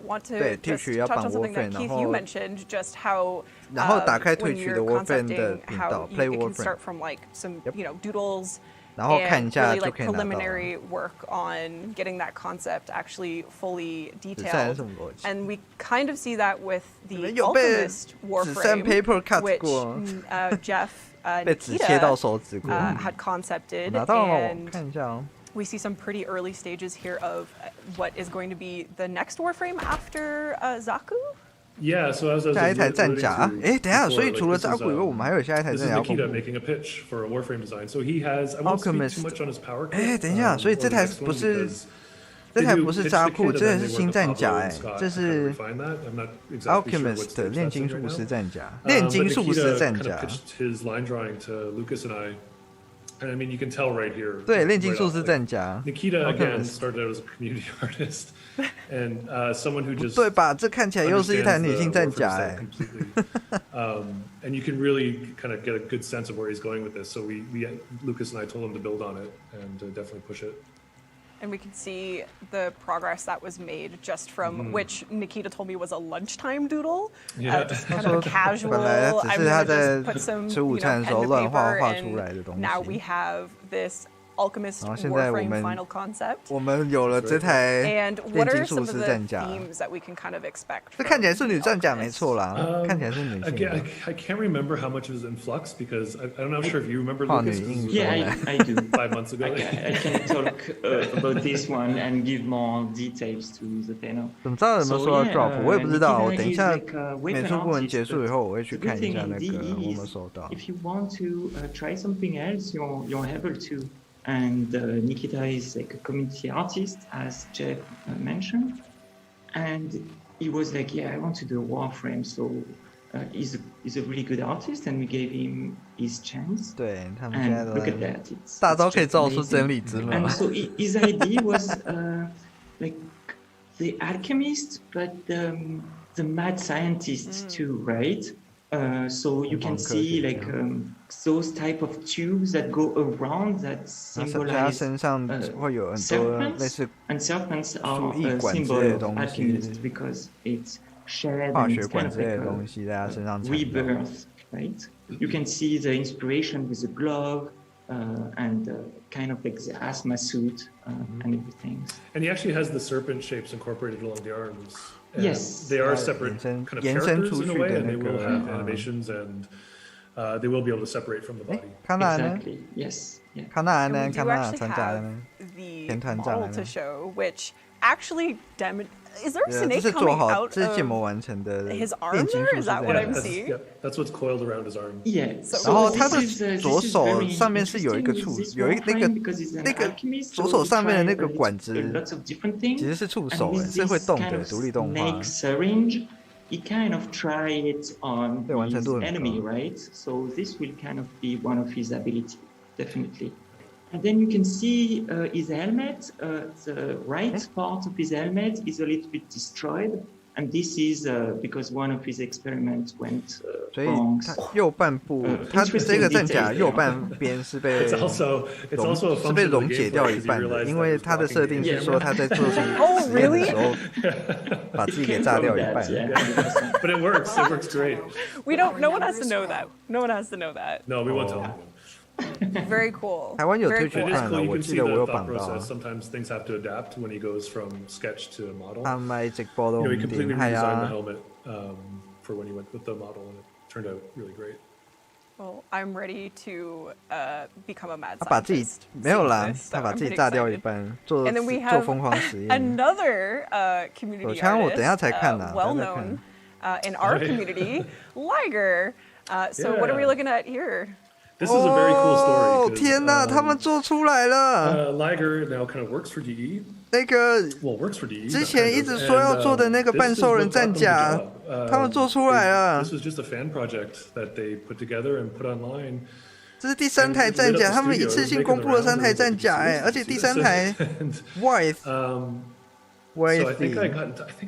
Speaker 16: want to
Speaker 1: 对退取要绑
Speaker 16: Warframe， 然后 mentioned just how
Speaker 1: 然后打开退取的 Warframe 的频道 Play Warframe。
Speaker 16: start from like some doodles.
Speaker 1: 然后看一下
Speaker 16: really
Speaker 1: 就
Speaker 16: like
Speaker 1: 可以拿到。
Speaker 16: preliminary work on getting that concept actually fully detailed. And we kind of see that with the Alchemist Warframe, which Jeff Nikita had concepted. And we see some pretty early stages here of what is going to be the next Warframe after Zaku.
Speaker 15: Yeah, so as I was
Speaker 1: 下一台战甲，哎，等一下，所以除了扎古以外，我们还有下一台战甲要公布。
Speaker 15: making a pitch for a Warframe design, so he has. I won't speak too much on his power.
Speaker 1: 哎，等一下，所以这台不是扎库，这台是新战甲，哎，这是 Alchemist 的炼金术师战甲，炼金术师战甲。
Speaker 15: His line drawing to Lucas and I. And I mean, you can tell right here.
Speaker 1: 对，炼金术师战甲。
Speaker 15: Nikita again started out as a community artist, and someone who just
Speaker 1: 对吧？这看起来又是一台女性战甲哎。
Speaker 15: And you can really kind of get a good sense of where he's going with this. So we Lucas and I told him to build on it and definitely push it.
Speaker 16: And we can see the progress that was made just from which Nikita told me was a lunchtime doodle.
Speaker 15: Yeah.
Speaker 16: Just kind of casual. I'm gonna just put some pen to paper, and now we have this Alchemist Warframe final concept.
Speaker 1: 我们有了这台
Speaker 16: And what are some of the themes that we can kind of expect?
Speaker 1: 这看起来是女战甲没错啦，看起来是女性。
Speaker 15: Again, I can't remember how much was in flux because I'm not sure if you remember Lucas.
Speaker 2: Yeah, I do.
Speaker 15: 5 months ago.
Speaker 2: I can talk about this one and give more details to the panel.
Speaker 1: 怎么知道有没有收到 drop？ 我也不知道。我等一下美术部门结束以后，我会去看一下那个有没有收到。
Speaker 2: If you want to try something else, you're able to. And Nikita is like a community artist, as Jeff mentioned. And he was like, yeah, I want to do a Warframe. So he's a really good artist, and we gave him his chance.
Speaker 1: 对，他们现在都
Speaker 2: look at that.
Speaker 1: 大招可以造出真理之门。
Speaker 2: And so his idea was like the alchemist, but the mad scientist too, right? So you can see like those type of tubes that go around that symbolize serpents, and serpents are a symbol of alchemists because it's shed and it's kind of like a rebirth, right? You can see the inspiration with the glove and kind of like the asthma suit and everything.
Speaker 15: And he actually has the serpent shapes incorporated along the arms. And
Speaker 2: yes,
Speaker 15: they are separate kind of characters in a way, and they will have animations, and they will be able to separate from the body.
Speaker 2: Exactly. Yes. Yeah.
Speaker 16: And we do actually have the model to show, which actually is there a snake coming out of his arm there? Is that what I'm seeing?
Speaker 15: Yeah, that's what's coiled around his arm.
Speaker 2: Yeah.
Speaker 1: 然后他的左手上面是有一个触，有一那个左手上面的那个管子，其实是触手，是会动的，独立动画。
Speaker 2: He kind of try it on his enemy, right? So this will kind of be one of his ability, definitely. And then you can see his helmet. The right part of his helmet is a little bit destroyed, and this is because one of his experiments went wrong.
Speaker 1: 所以他右半部，他这个战甲右半边是被是被溶解掉一半的，因为他的设定是说他在做实验的时候把自己给炸掉一半。
Speaker 15: But it works. It works great.
Speaker 16: No one has to know that. No one has to know that.
Speaker 15: No, we won't tell.
Speaker 16: Very cool.
Speaker 1: 台湾有推出看了，我记得我有绑到。
Speaker 15: Sometimes things have to adapt when he goes from sketch to model.
Speaker 1: 他賣直播都唔掂，係啊。
Speaker 15: For when he went with the model, and it turned out really great.
Speaker 16: Well, I'm ready to become a mad scientist.
Speaker 1: 他把自己没有啦，他把自己炸掉一半，做疯狂实验。
Speaker 16: Another community artist.
Speaker 1: 手枪我等一下才看啦。
Speaker 16: Well known in our community, Liger. So what are we looking at here?
Speaker 15: This is a very cool story.
Speaker 1: 哦天哪，他们做出来了。
Speaker 15: Liger now kind of works for DE.
Speaker 1: 那个之前一直说要做的那个半兽人战甲，他们做出来了。
Speaker 15: This was just a fan project that they put together and put online.
Speaker 1: 这是第3台战甲，他们一次性公布了3台战甲，而且第3台 White。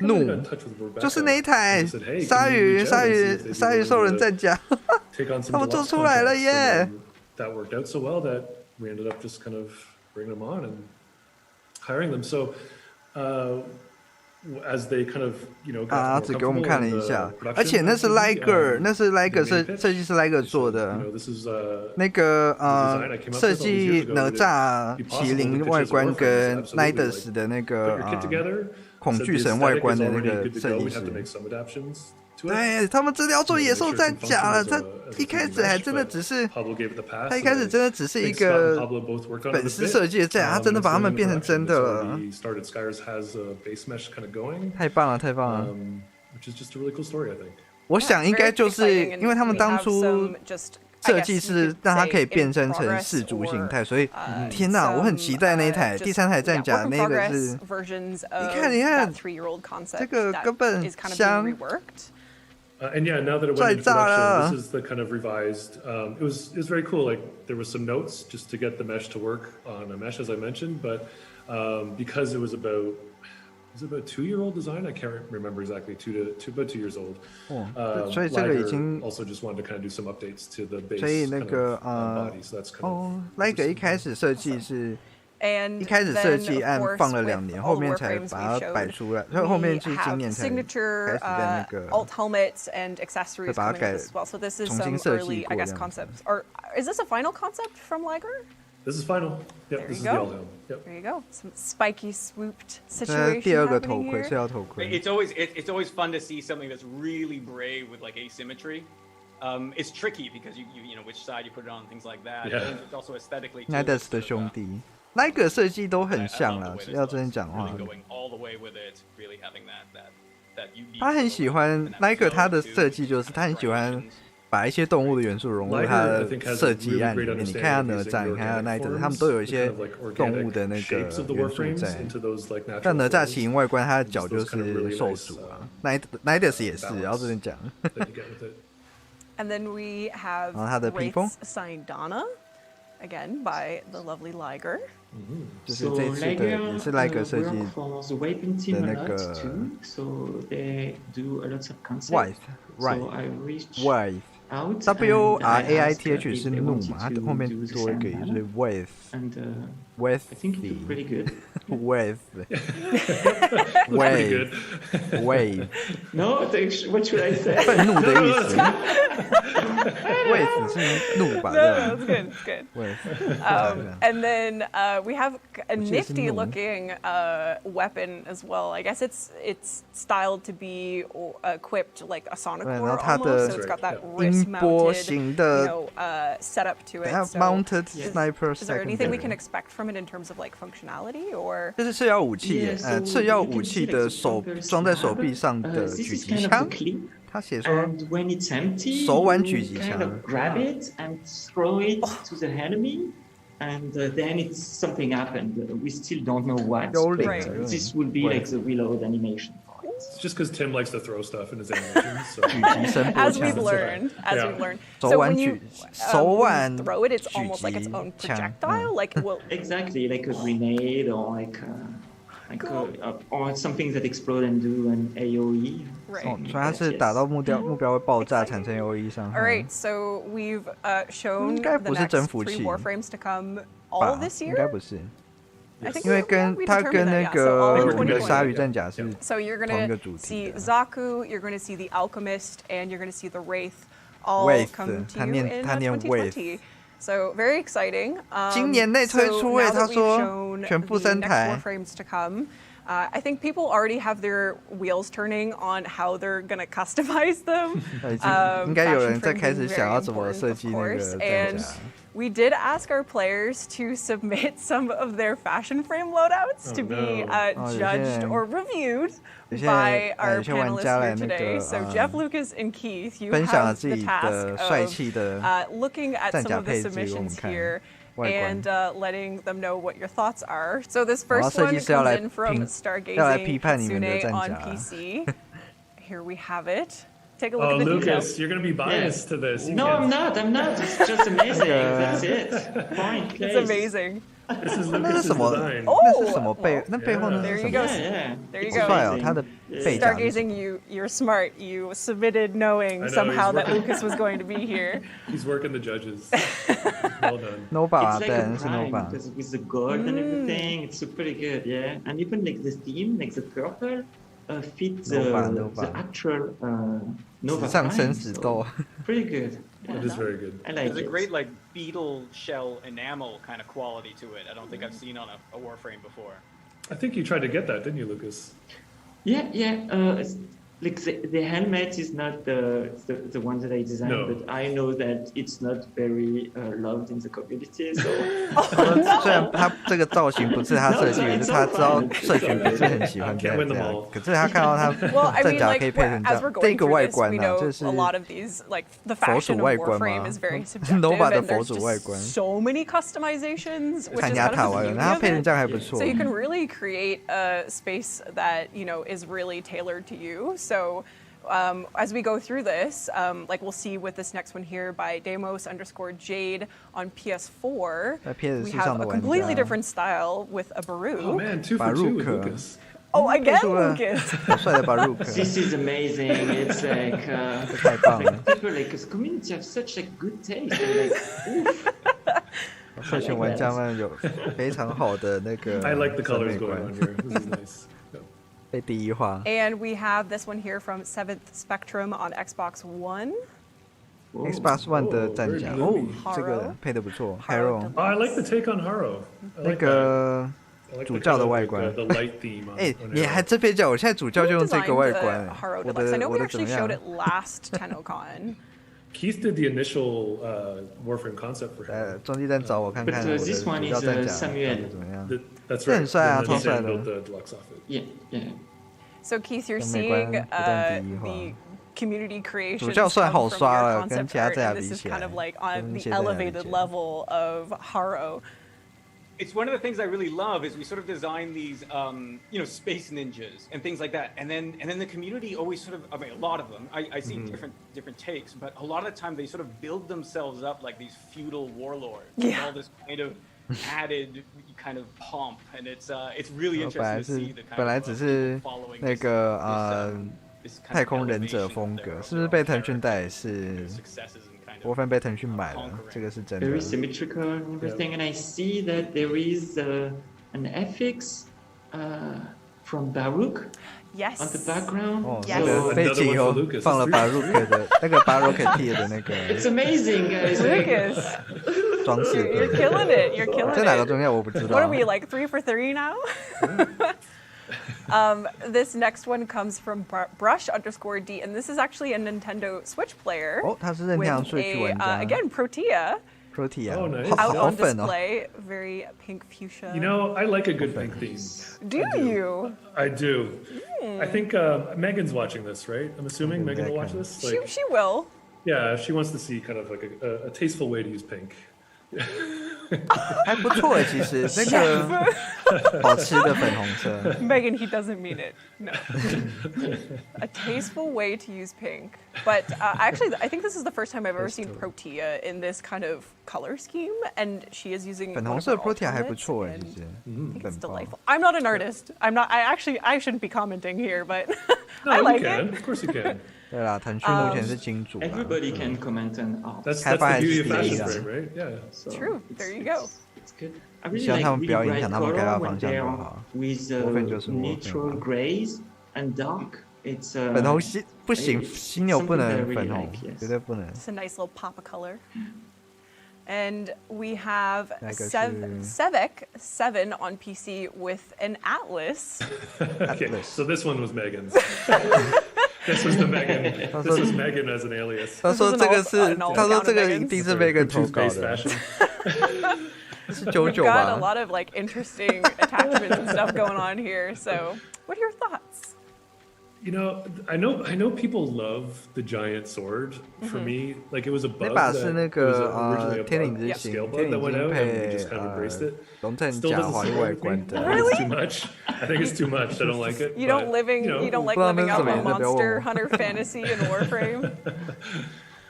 Speaker 1: 怒，就是那一台鲨鱼兽人战甲，他们做出来了耶
Speaker 15: ！That worked out so well that we ended up just kind of bringing them on and hiring them. So, as they kind of got
Speaker 1: 只给我们看了一下，而且那是 Liger， 那是 Liger 设计师 Liger 做的。那个设计哪吒麒麟外观跟 Nidus 的那个恐惧神外观的那个设计师。对，他们真的要做野兽战甲了。他一开始还真的只是，他一开始真的只是一个粉丝设计的战甲，他真的把他们变成真的了。太棒了，太棒了！我想应该就是因为他们当初设计是让它可以变身成4足形态，所以天哪，我很期待那一台第3台战甲，那个是，你看，这个根本香。
Speaker 15: And yeah, now that it went into production, this is the kind of revised. It was very cool. Like there was some notes just to get the mesh to work on a mesh, as I mentioned, but because it was about 2-year-old design, I can't remember exactly. About 2 years old.
Speaker 1: 所以这个已经
Speaker 15: also just wanted to kind of do some updates to the base.
Speaker 1: 所以那个
Speaker 15: body, so that's kind of.
Speaker 1: Liger 一开始设计是。一开始设计案放了2年，后面才把它摆出来，后面是今年才开始在那个
Speaker 16: alt helmets and accessories
Speaker 1: 把它改
Speaker 16: so this is some early, I guess, concepts. Or is this a final concept from Liger?
Speaker 15: This is final. Yep, this is the alt helm.
Speaker 16: Yep. There you go. Some spiky swooped situation happening here.
Speaker 17: It's always fun to see something that's really brave with like asymmetry. It's tricky because you know which side you put it on, things like that.
Speaker 15: Yeah.
Speaker 17: And it's also aesthetically.
Speaker 1: Nidus 的兄弟。那个设计都很像了，要真讲话。他很喜欢那个他的设计，就是他很喜欢把一些动物的元素融入他的设计案里面。你看他哪吒，你看他那他们都有一些动物的那个元素在。像哪吒麒麟外观，他的脚就是兽族啊 ，Nidus 也是，要真讲。
Speaker 16: And then we have
Speaker 1: 他的披风
Speaker 16: Sindana. again by the lovely Liger.
Speaker 1: 就是这次的也是 Liger 设计的那个 Wraith WRAITH 是怒嘛，它后面多一个也是 Wraith Wave
Speaker 2: No, what should I say?
Speaker 1: 愤怒的意思。Wave 是怒吧？
Speaker 16: No, that's good. It's good. And then we have a nifty looking weapon as well. I guess it's styled to be equipped like a sonic core almost, so it's got that wrist mounted, setup to it. So
Speaker 1: mounted sniper.
Speaker 16: Is there anything we can expect from it in terms of like functionality, or?
Speaker 1: 这是次要武器，次要武器的装在手臂上的狙击枪。他写说，手腕狙击枪。
Speaker 2: Grab it and throw it to the enemy, and then it's something happened. We still don't know what. This will be like the reload animation.
Speaker 15: It's just because Tim likes to throw stuff in his animations. So.
Speaker 16: As we've learned. So when you throw it, it's almost like its own projectile. Like it will
Speaker 2: exactly like a grenade or or something that explode and do an AOE.
Speaker 1: Right. 所以它是打到目标会爆炸，产生 AOE 伤害。
Speaker 16: All right, so we've shown the next 3 Warframes to come all this year.
Speaker 1: 应该不是。因为它跟那个鲨鱼战甲是
Speaker 16: So you're gonna see Zaku, you're gonna see the Alchemist, and you're gonna see the Wraith all come to you in 2020. So very exciting.
Speaker 1: 今年内推出他说全部3台
Speaker 16: Warframes to come. I think people already have their wheels turning on how they're gonna customize them.
Speaker 1: 应该有人在开始想要怎么设计那个战甲。
Speaker 16: We did ask our players to submit some of their fashion frame loadouts to be judged or reviewed by our panelists here today. So Jeff, Lucas, and Keith, you have the task of looking at some of the submissions here and letting them know what your thoughts are. So this first one comes in from Stargazing Kitsune on PC. Here we have it. Take a look at the
Speaker 15: Lucas,
Speaker 16: details.
Speaker 15: You're going to be biased to this.
Speaker 2: No, I'm not. It's just amazing. That's it. Fine,
Speaker 16: it's amazing.
Speaker 15: This is Lucas's design.
Speaker 1: 那是什么背？那背后呢？
Speaker 16: There you go. There you go.
Speaker 1: 它的背甲。
Speaker 16: Stargazing, you're smart. You submitted knowing somehow that Lucas was going to be here.
Speaker 15: He's working the judges. Well done.
Speaker 1: Nova,
Speaker 2: it's like a prime with the gold and everything. It's pretty good, yeah. And even like the theme, like the purple. Fit the actual Nova Prime. Pretty good.
Speaker 15: Yeah, it is very good.
Speaker 2: I like
Speaker 17: There's a great like beetle shell enamel kind of quality to it. I don't think I've seen on a Warframe before.
Speaker 15: I think you tried to get that, didn't you, Lucas?
Speaker 2: Yeah. Like the helmet is not the one that I designed, but I know that it's not very loved in the community. So
Speaker 1: 虽然他这个造型不是他设计，可是他知道社群不是很喜欢这样。可是他看到他战甲可以配成这样，这个外观呢，就是佛祖外观嘛 ，Nova 的佛祖外观。
Speaker 16: So many customizations, which is
Speaker 1: kind of beautiful. 它配成这样还不错。
Speaker 16: So you can really create a space that is really tailored to you. So as we go through this, like we'll see with this next one here by Deimos_Jade on PS4, we have a completely different style with a Baruch.
Speaker 15: Oh man, 2 for 2 with Lucas.
Speaker 16: Oh, again, Lucas.
Speaker 2: This is amazing. It's like people like this community have such like good taste. Like,
Speaker 1: 社群玩家们有非常好的那个。
Speaker 15: I like the colors going on here. This is nice.
Speaker 1: 被第一化。
Speaker 16: And we have this one here from 7th Spectrum on Xbox One.
Speaker 1: Xbox One 的战甲这个配得不错 ，Haro。I
Speaker 15: like the take on Haro.
Speaker 1: 那个主教的外观。你还真配教？我现在主教就用这个外观。
Speaker 16: 我的 I know we actually showed it last TennoCon.
Speaker 15: Keith did the initial Warframe concept for him.
Speaker 1: 中继站找我看看我的主教战甲怎么样。
Speaker 15: That's
Speaker 1: 这很帅啊，超帅的。
Speaker 2: Yeah.
Speaker 16: So Keith, you're seeing the community creation.
Speaker 1: 主教算好刷了，跟其他战甲比
Speaker 16: This is
Speaker 1: 起来。
Speaker 16: kind of like on the elevated level of Haro.
Speaker 17: it's one of the things I really love is we sort of design these, you know, space ninjas and things like that, and then the community always sort of, I mean, a lot of them, I see different takes, but a lot of the time they sort of build themselves up like these feudal warlords, and all this kind of added kind of pomp, and it's really interesting to see the kind of following
Speaker 1: 那个太空忍者风格，是不是被腾讯代理？是。Warframe 被腾讯买了，这个是真的。
Speaker 2: Very symmetrical and everything, and I see that there is an FX from Baruch
Speaker 16: yes.
Speaker 2: on the background.
Speaker 1: 哦，这个背景有放了 Baruch 的那个 Baruch T 的那个。
Speaker 2: It's amazing, guys.
Speaker 16: Lucas,
Speaker 1: 装饰。
Speaker 16: You're killing it. You're killing it.
Speaker 1: 这哪个重要？我不知道。
Speaker 16: What are we like 3 for 3 now? This next one comes from Brush_D, and this is actually a Nintendo Switch player.
Speaker 1: Oh, 他是任天堂 Switch 玩家。
Speaker 16: Again, Protea.
Speaker 15: Oh, nice.
Speaker 16: Out on display, very pink fuchsia.
Speaker 15: You know, I like a good pink theme.
Speaker 16: Do you?
Speaker 15: I do. I think Megan's watching this, right? I'm assuming Megan will watch this.
Speaker 16: Like, she will.
Speaker 15: Yeah, she wants to see kind of like a tasteful way to use pink.
Speaker 1: 还不错其实那个好吃的粉红色。
Speaker 16: Megan, he doesn't mean it. No. A tasteful way to use pink. But actually, I think this is the first time I've ever seen Protea in this kind of color scheme, and she is using
Speaker 1: 粉红色 Protea 还不错其实。
Speaker 16: It's delightful. I'm not an artist. I shouldn't be commenting here, but
Speaker 15: no,
Speaker 16: I like
Speaker 15: you can.
Speaker 16: it.
Speaker 15: Of course you can.
Speaker 1: 对啦，腾讯目前是金主。
Speaker 2: Everybody can comment on art.
Speaker 15: That's the beauty of fashion frame, right? Yeah.
Speaker 2: So
Speaker 16: True. There you go.
Speaker 2: It's good. I really like really bright color when they are with neutral grays and dark. It's
Speaker 1: 粉红不行，犀牛不能粉红，绝对不能。
Speaker 16: It's a nice little pop of color. And we have Civic 7 on PC with an Atlas.
Speaker 15: Okay, so this one was Megan's. This was the Megan. This is Megan as an alias.
Speaker 1: 他说这个是，他说这个一定是 Megan 投稿的。是99吧
Speaker 16: We've got a lot of like interesting attachments and stuff going on here. So, what are your thoughts?
Speaker 15: You know, I know people love the giant sword. For me, like it was a bug that was originally a scale bug that went out, and we just kind of embraced it. Still doesn't surprise me. It's too much. I think it's too much. I don't like it.
Speaker 16: You don't like living out a Monster Hunter fantasy in Warframe.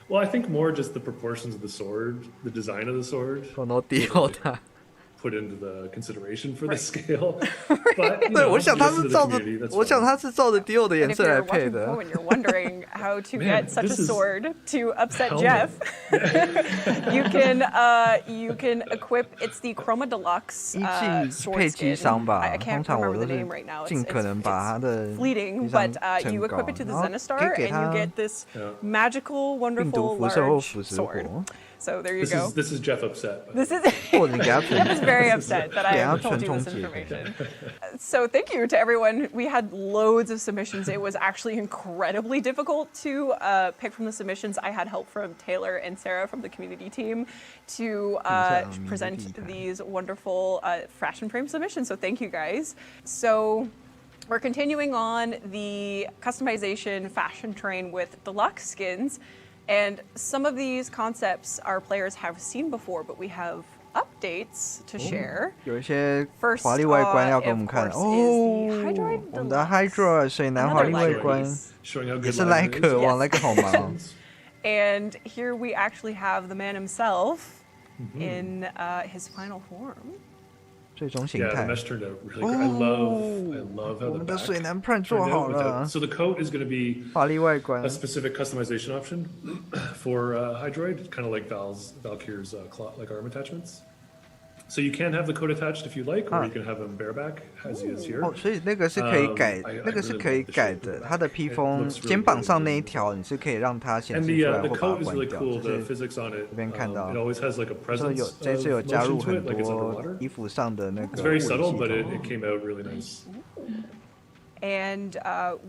Speaker 15: Well, I think more just the proportions of the sword, the design of the sword. Put into the consideration for the scale. But,
Speaker 1: 对，我想他是照着迪奥的颜色来配的。
Speaker 16: When you're wondering how to get such a sword to upset Jeff, you can equip. It's the Chroma Deluxe sword
Speaker 1: 配机商吧，
Speaker 16: I can't remember the name right now.
Speaker 1: 尽可能把它的
Speaker 16: fleeting, but you equip it to the Zenistar and you get this magical, wonderful large sword. So there you go.
Speaker 15: This is Jeff upset.
Speaker 16: This is He's very upset that I told you this information. So thank you to everyone. We had loads of submissions. It was actually incredibly difficult to pick from the submissions. I had help from Taylor and Sarah from the community team to present these wonderful fashion frame submissions. So thank you guys. So we're continuing on the customization fashion train with deluxe skins. And some of these concepts our players have seen before, but we have updates to share.
Speaker 1: 有一些华丽外观要给我们看哦，我们的 Hydra 水男华丽外观也是莱克，哇，莱克好忙。
Speaker 16: And here we actually have the man himself in his final form.
Speaker 1: 最终形态。
Speaker 15: Yeah, the mesh turned out really good. I love how the back
Speaker 1: 水男 print 做好了。
Speaker 15: So the coat is going to be
Speaker 1: 华丽外观
Speaker 15: a specific customization option for Hydroid, kind of like Valkyr's like arm attachments. So you can have the coat attached if you like, or you can have him bareback as he is here.
Speaker 1: 哦，所以那个是可以改，那个是可以改的。它的披风肩膀上那一条，你是可以让它显示出来或把它关掉。就是这边看到，这次有加入很多衣服上的那个。
Speaker 15: It's very subtle, but it came out really nice.
Speaker 16: And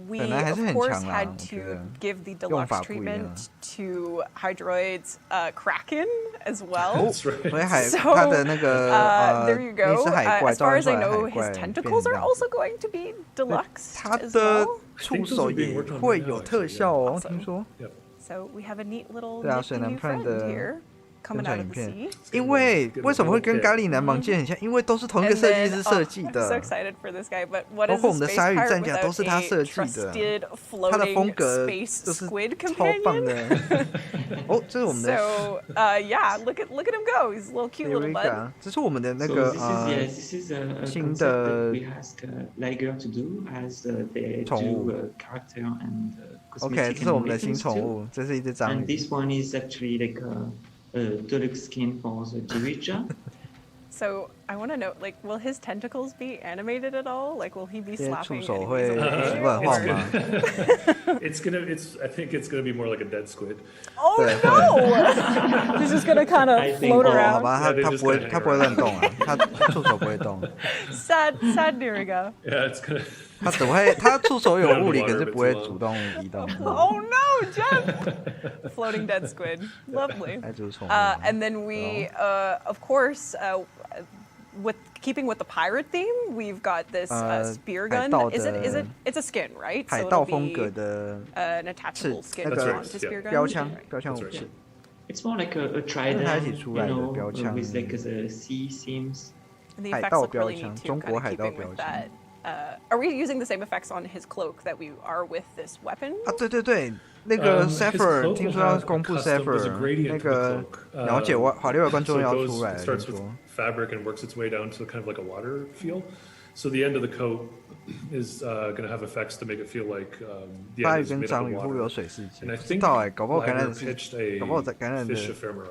Speaker 16: we, of course, had to give the deluxe treatment to Hydroid's Kraken as well.
Speaker 1: So,
Speaker 16: there you go. As far as I know, his tentacles are also going to be deluxe as well.
Speaker 1: 触手也会有特效哦，听说。
Speaker 16: So we have a neat little friend here. coming out of the sea.
Speaker 1: 因为为什么会跟咖喱男盲剑很像？因为都是同一个设计师设计的。
Speaker 16: I'm so excited for this guy, but what is
Speaker 1: 包括我们的
Speaker 16: space
Speaker 1: 鲨鱼
Speaker 16: pirate
Speaker 1: 战甲都
Speaker 16: without
Speaker 1: 是他
Speaker 16: a
Speaker 1: 设计的，
Speaker 16: trusted
Speaker 1: 他的风
Speaker 16: floating
Speaker 1: 格
Speaker 16: space
Speaker 1: 就是
Speaker 16: squid
Speaker 1: 超棒
Speaker 16: companion?
Speaker 1: 的。哦，这是我们的。
Speaker 16: So yeah, look at him go. He's a little cute little bud.
Speaker 1: 这是我们的那个
Speaker 2: this is a
Speaker 1: 新
Speaker 2: concept
Speaker 1: 的
Speaker 2: that we asked Liger to do as they
Speaker 1: 宠物
Speaker 2: do character and
Speaker 1: OK， 这
Speaker 2: cosmetic
Speaker 1: 是我们的
Speaker 2: and
Speaker 1: 新
Speaker 2: weapons
Speaker 1: 宠
Speaker 2: too.
Speaker 1: 物，这是一只章
Speaker 2: And
Speaker 1: 鱼。
Speaker 2: this one is actually like a deluxe skin for the Diricha.
Speaker 16: So I want to know, like, will his tentacles be animated at all? Like, will he be slapping
Speaker 1: 触手
Speaker 16: enemies
Speaker 1: 会
Speaker 16: away,
Speaker 1: 乱晃
Speaker 16: or-
Speaker 1: 吗？
Speaker 15: I think it's gonna be more like a dead squid.
Speaker 16: Oh no! He's just gonna kind of float
Speaker 1: 好
Speaker 16: around.
Speaker 1: 吧，它不会乱动啊，它触手不会动。
Speaker 16: Sad Diriga.
Speaker 15: Yeah, it's gonna.
Speaker 1: 它只会，它触手有物理，可是不会主动移动。
Speaker 16: Oh no, Jeff! Floating dead squid. Lovely.
Speaker 1: 还就是宠物。
Speaker 16: And then we, of course, with keeping with the pirate theme, we've got this spear gun.
Speaker 1: 海盗的
Speaker 16: Is it? It's a skin, right?
Speaker 1: 海
Speaker 16: So
Speaker 1: 盗
Speaker 16: it'll
Speaker 1: 风
Speaker 16: be
Speaker 1: 格的
Speaker 16: an attachable
Speaker 1: 刺，
Speaker 16: skin
Speaker 1: 那个
Speaker 16: onto spear gun.
Speaker 1: 标枪武器。
Speaker 2: It's more like a trident,
Speaker 1: 它一起出来的
Speaker 2: you
Speaker 1: 标
Speaker 2: know,
Speaker 1: 枪。
Speaker 2: with like the sea seams.
Speaker 16: And the
Speaker 1: 海
Speaker 16: effects
Speaker 1: 盗
Speaker 16: look
Speaker 1: 标
Speaker 16: really
Speaker 1: 枪，
Speaker 16: neat too,
Speaker 1: 中
Speaker 16: kind
Speaker 1: 国
Speaker 16: of
Speaker 1: 海盗
Speaker 16: keeping
Speaker 1: 标
Speaker 16: with
Speaker 1: 枪。
Speaker 16: that. Are we using the same effects on his cloak that we are with this weapon?
Speaker 1: 啊，对对对，那个
Speaker 15: his
Speaker 1: Zephyr
Speaker 15: cloak
Speaker 1: 听说要
Speaker 15: will have
Speaker 1: 公布
Speaker 15: custom- there's a
Speaker 1: Zephyr，
Speaker 15: gradient
Speaker 1: 那
Speaker 15: to the
Speaker 1: 个
Speaker 15: cloak.
Speaker 1: 了解华丽外观终于
Speaker 15: So
Speaker 1: 要
Speaker 15: it
Speaker 1: 出来了。
Speaker 15: starts
Speaker 1: 听
Speaker 15: with
Speaker 1: 说
Speaker 15: fabric and works its way down to kind of like a water feel. So the end of the coat is going to have effects to make it feel like the
Speaker 1: 鲨
Speaker 15: end
Speaker 1: 鱼
Speaker 15: is
Speaker 1: 跟
Speaker 15: made up
Speaker 1: 章
Speaker 15: of
Speaker 1: 鱼会不会
Speaker 15: water.
Speaker 1: 有水世界？
Speaker 15: And I
Speaker 1: 不知
Speaker 15: think
Speaker 1: 道哎，搞不好感染
Speaker 15: Liger
Speaker 1: 是
Speaker 15: pitched a
Speaker 1: 搞不好在感染的
Speaker 15: fish ephemera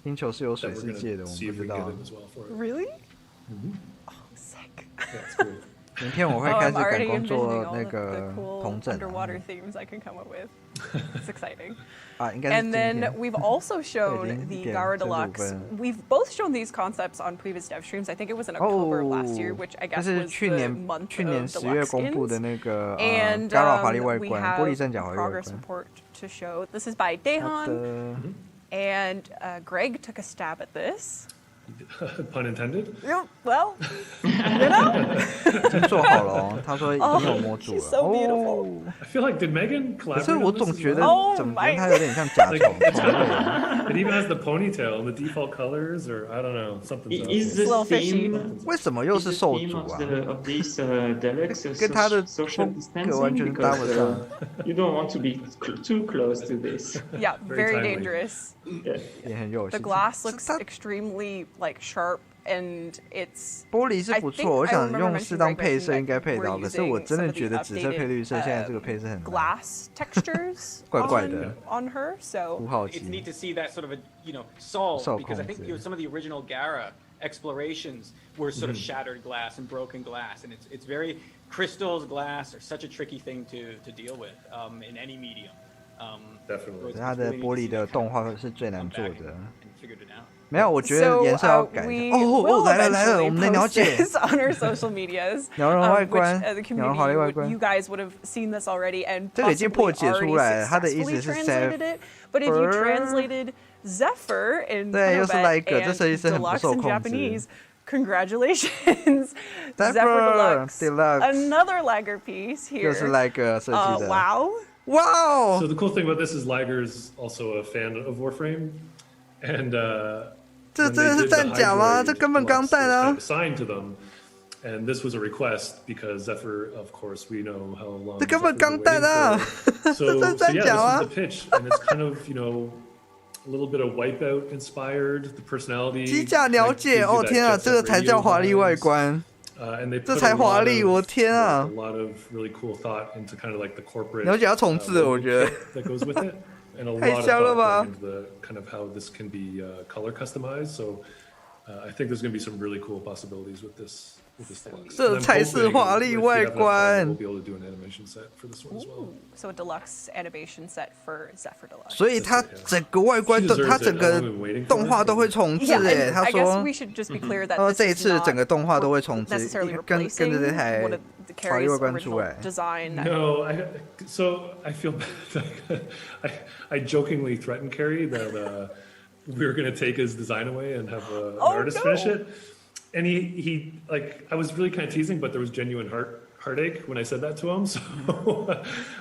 Speaker 1: 星球是有
Speaker 15: that
Speaker 1: 水
Speaker 15: we're
Speaker 1: 世
Speaker 15: going
Speaker 1: 界的，
Speaker 15: to
Speaker 1: 我
Speaker 15: see
Speaker 1: 们
Speaker 15: if
Speaker 1: 不
Speaker 15: we
Speaker 1: 知
Speaker 15: can
Speaker 1: 道
Speaker 15: get。in as well for it.
Speaker 16: Really?
Speaker 15: Mhm.
Speaker 16: Oh, sick.
Speaker 15: Yeah, it's cool.
Speaker 1: 明天我会
Speaker 16: Oh,
Speaker 1: 开
Speaker 16: I'm
Speaker 1: 始赶
Speaker 16: already
Speaker 1: 工
Speaker 16: envisioning
Speaker 1: 做
Speaker 16: all
Speaker 1: 那
Speaker 16: the
Speaker 1: 个
Speaker 16: cool
Speaker 1: 同整
Speaker 16: underwater themes I can come up with. It's exciting.
Speaker 1: 啊，应该是
Speaker 16: And
Speaker 1: 今
Speaker 16: then
Speaker 1: 天。
Speaker 16: we've also
Speaker 1: 对，
Speaker 16: shown
Speaker 1: 已经
Speaker 16: the
Speaker 1: 1
Speaker 16: Gara
Speaker 1: 点45
Speaker 16: Deluxe.
Speaker 1: 分。
Speaker 16: We've both shown these concepts on previous dev streams. I think it was in October of last year, which I
Speaker 1: 这
Speaker 16: guess
Speaker 1: 是
Speaker 16: was
Speaker 1: 去
Speaker 16: the
Speaker 1: 年
Speaker 16: month
Speaker 1: 去年
Speaker 16: of
Speaker 1: 10月
Speaker 16: deluxe
Speaker 1: 公布
Speaker 16: skins.
Speaker 1: 的那个
Speaker 16: And
Speaker 1: Gara 华丽外
Speaker 16: we
Speaker 1: 观，
Speaker 16: have
Speaker 1: 玻璃战甲华丽外
Speaker 16: progress
Speaker 1: 观。
Speaker 16: report to show. This is by
Speaker 1: 好
Speaker 16: Dehan,
Speaker 1: 的，
Speaker 16: and Greg took a stab at this.
Speaker 15: Pun intended.
Speaker 16: Yeah, well, you know.
Speaker 1: 已经做好了哦，他说已经有模组
Speaker 16: she's
Speaker 1: 了。
Speaker 16: so beautiful.
Speaker 1: 哦，
Speaker 15: I feel like did Megan
Speaker 1: 可
Speaker 15: collaborate
Speaker 1: 是我
Speaker 15: on
Speaker 1: 总
Speaker 15: this as
Speaker 1: 觉得
Speaker 15: well?
Speaker 1: 怎么觉得它有点像甲虫
Speaker 15: Like,
Speaker 1: 虫类。
Speaker 15: It even has the ponytail and the default colors, or I don't know, something's up.
Speaker 2: Is the
Speaker 16: Little fishy.
Speaker 2: theme
Speaker 1: 为什么又
Speaker 2: is
Speaker 1: 是
Speaker 2: the
Speaker 1: 兽
Speaker 2: theme
Speaker 1: 主
Speaker 2: of
Speaker 1: 啊？
Speaker 2: of this deluxe
Speaker 1: 跟它的
Speaker 2: social
Speaker 1: 风格完
Speaker 2: distancing
Speaker 1: 全搭
Speaker 2: because
Speaker 1: 不上。
Speaker 2: you don't want to be too close to this.
Speaker 16: Yeah,
Speaker 15: Very
Speaker 16: very
Speaker 15: timely.
Speaker 16: dangerous.
Speaker 1: 也很有
Speaker 16: The
Speaker 1: 趣。
Speaker 16: glass looks extremely like sharp, and it's
Speaker 1: 玻璃是不
Speaker 16: I think
Speaker 1: 错，我
Speaker 16: I
Speaker 1: 想
Speaker 16: remember
Speaker 1: 用
Speaker 16: mentioning
Speaker 1: 适当
Speaker 16: Greg
Speaker 1: 配色
Speaker 16: mentioned
Speaker 1: 应该
Speaker 16: that
Speaker 1: 配
Speaker 16: we're
Speaker 1: 到，可是我
Speaker 16: using
Speaker 1: 真的
Speaker 16: some of
Speaker 1: 觉
Speaker 16: the
Speaker 1: 得紫色配绿色
Speaker 16: updated,
Speaker 1: 现在这个配色很难。
Speaker 16: glass textures
Speaker 1: 怪怪的。
Speaker 16: on her.
Speaker 1: 胡
Speaker 16: So
Speaker 1: 好
Speaker 17: It's
Speaker 1: 奇。
Speaker 17: neat to see that sort of a solved
Speaker 1: Solve
Speaker 17: because I think
Speaker 1: concept.
Speaker 17: some of the original Gara explorations were sort of shattered glass and broken glass, and it's very crystals, glass are such a tricky thing to deal with in any medium.
Speaker 15: Definitely.
Speaker 1: 它的玻璃的动画是最难做的。
Speaker 17: And figured it out.
Speaker 1: 没有，我觉得颜色要改。
Speaker 16: we
Speaker 1: 哦
Speaker 16: will
Speaker 1: 来了来了，
Speaker 16: eventually
Speaker 1: 我们的鸟
Speaker 16: post
Speaker 1: 姐。
Speaker 16: this on our social medias,
Speaker 1: 鸟人外
Speaker 16: which
Speaker 1: 观，
Speaker 16: the
Speaker 1: 鸟人华丽
Speaker 16: community
Speaker 1: 外
Speaker 16: would,
Speaker 1: 观
Speaker 16: you。guys would have seen this already and
Speaker 1: 这个已经
Speaker 16: possibly
Speaker 1: 破解出
Speaker 16: already
Speaker 1: 来了，它的意思
Speaker 16: successfully
Speaker 1: 是
Speaker 16: translated it. But if you translated Zephyr in
Speaker 1: 对，又是
Speaker 16: Tenobet
Speaker 1: Liger，这设计
Speaker 16: and
Speaker 1: 师很不
Speaker 16: Deluxe
Speaker 1: 受
Speaker 16: in
Speaker 1: 控制。
Speaker 16: Japanese, congratulations,
Speaker 1: Zephyr
Speaker 16: Deluxe.
Speaker 1: Deluxe
Speaker 16: Another Liger piece here.
Speaker 1: 又是 Liger 设计的。
Speaker 16: Wow.
Speaker 1: 哇哦
Speaker 15: So the cool thing about this is Liger's also a fan of Warframe, and
Speaker 1: 这
Speaker 15: when
Speaker 1: 真的
Speaker 15: they
Speaker 1: 是
Speaker 15: did the
Speaker 1: 战甲吗？
Speaker 15: hybrid
Speaker 1: 这根本钢
Speaker 15: deluxe,
Speaker 1: 弹
Speaker 15: it was
Speaker 1: 啊
Speaker 15: kind of！assigned to them, and this was a request because Zephyr, of course, we know how long.
Speaker 1: 这根本
Speaker 15: Zephyr's
Speaker 1: 钢
Speaker 15: been
Speaker 1: 弹
Speaker 15: waiting
Speaker 1: 啊！
Speaker 15: for.
Speaker 1: 这
Speaker 15: So
Speaker 1: 是战
Speaker 15: yeah,
Speaker 1: 甲
Speaker 15: this
Speaker 1: 吗
Speaker 15: is the pitch, and it's kind of a little bit of Wipeout inspired. The personality.
Speaker 1: 机甲鸟姐，哦天啊，这个才叫华丽外观。
Speaker 15: And they
Speaker 1: 这
Speaker 15: put
Speaker 1: 才
Speaker 15: a
Speaker 1: 华
Speaker 15: lot
Speaker 1: 丽，
Speaker 15: of,
Speaker 1: 我天啊！
Speaker 15: a lot of really cool thought into kind of like the corporate
Speaker 1: 了解要重置了，我觉得。
Speaker 15: that goes with it, and a
Speaker 1: 太
Speaker 15: lot of
Speaker 1: 香了
Speaker 15: thought
Speaker 1: 吧
Speaker 15: going into the kind of how this can be color customized. So I think there's going to be some really cool possibilities with this deluxe.
Speaker 1: 这
Speaker 15: And I'm
Speaker 1: 才是
Speaker 15: hoping
Speaker 1: 华丽
Speaker 15: if we
Speaker 1: 外
Speaker 15: have enough time,
Speaker 1: 观
Speaker 15: we'll be able to do an animation set for this one as well.
Speaker 16: So a deluxe animation set for Zephyr Deluxe.
Speaker 1: 所以它整个外观都，它整个动画都会重置
Speaker 16: Yeah,
Speaker 1: 耶。
Speaker 16: and
Speaker 1: 他
Speaker 16: I guess
Speaker 1: 说
Speaker 16: we should just be clear that
Speaker 1: 他说
Speaker 16: this
Speaker 1: 这一
Speaker 16: is
Speaker 1: 次
Speaker 16: not
Speaker 1: 整个动画都会重置，
Speaker 16: necessarily
Speaker 1: 跟着
Speaker 16: replacing
Speaker 1: 这台
Speaker 16: one of the
Speaker 1: 华丽
Speaker 16: Carrie's
Speaker 1: 外观出
Speaker 16: original
Speaker 1: 来。
Speaker 16: design.
Speaker 15: No, so I feel bad. I jokingly threatened Carrie that we were going to take his design away and have an artist finish it. And he like I was really kind of teasing, but there was genuine heart heartache when I said that to him. So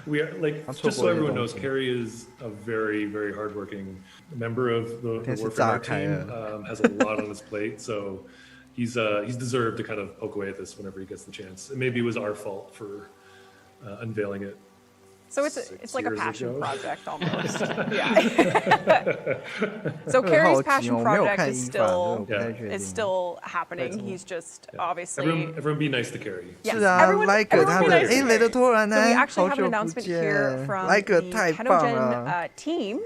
Speaker 15: we are like, just so everyone knows, Carrie is a very, very hardworking member of the Warframe team. Has a lot on his plate, so he's deserved to kind of poke away at this whenever he gets the chance. And maybe it was our fault for unveiling it.
Speaker 16: So it's like a passion project almost. Yeah. So Carrie's passion project is still happening. He's just obviously.
Speaker 15: Everyone be nice to Carrie.
Speaker 16: Yes. Everyone be nice to Carrie. So we actually have an announcement here from the TennoGen team.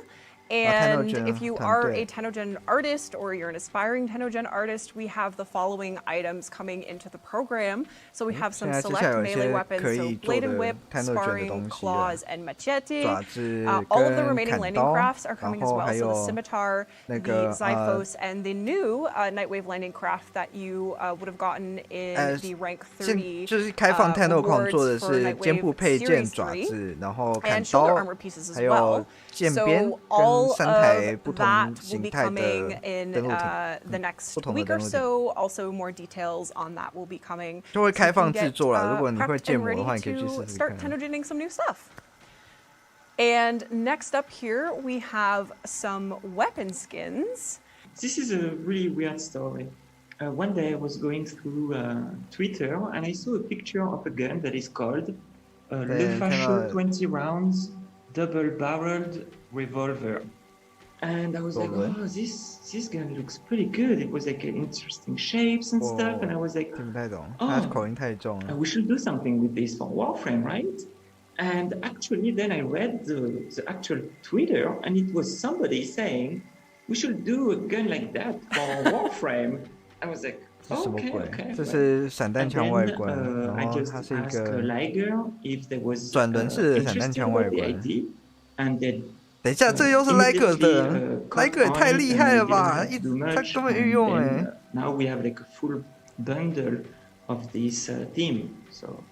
Speaker 16: And if you are a TennoGen artist or you're an aspiring TennoGen artist, we have the following items coming into the program. So we have some select melee weapons, so blade and whip, sparring, claws, and machete. All of the remaining landing crafts are coming as well. So the scimitar, the Xiphos, and the new Nightwave landing craft that you would have gotten in the rank 30 awards for Nightwave Series 3, and shoulder armor pieces as well. So all of that will be coming in the next week or so. Also, more details on that will be coming. So you can get prepped and ready to start TennoGening some new stuff. And next up here, we have some weapon skins.
Speaker 2: This is a really weird story. One day I was going through Twitter and I saw a picture of a gun that is called Le Facho 20 rounds double-barreled revolver. And I was like, oh, this gun looks pretty good. It was like interesting shapes and stuff. And I was like, oh, we should do something with this for Warframe, right? And actually, then I read the actual Twitter, and it was somebody saying, we should do a gun like that for Warframe. I was like, okay.
Speaker 1: 这是散弹枪外观，然后它是一个转轮式的散弹枪外观。等一下，这又是 Liger 的 ，Liger 也太厉害了吧！他根本运用哎。
Speaker 2: Now we have like a full bundle of this theme, so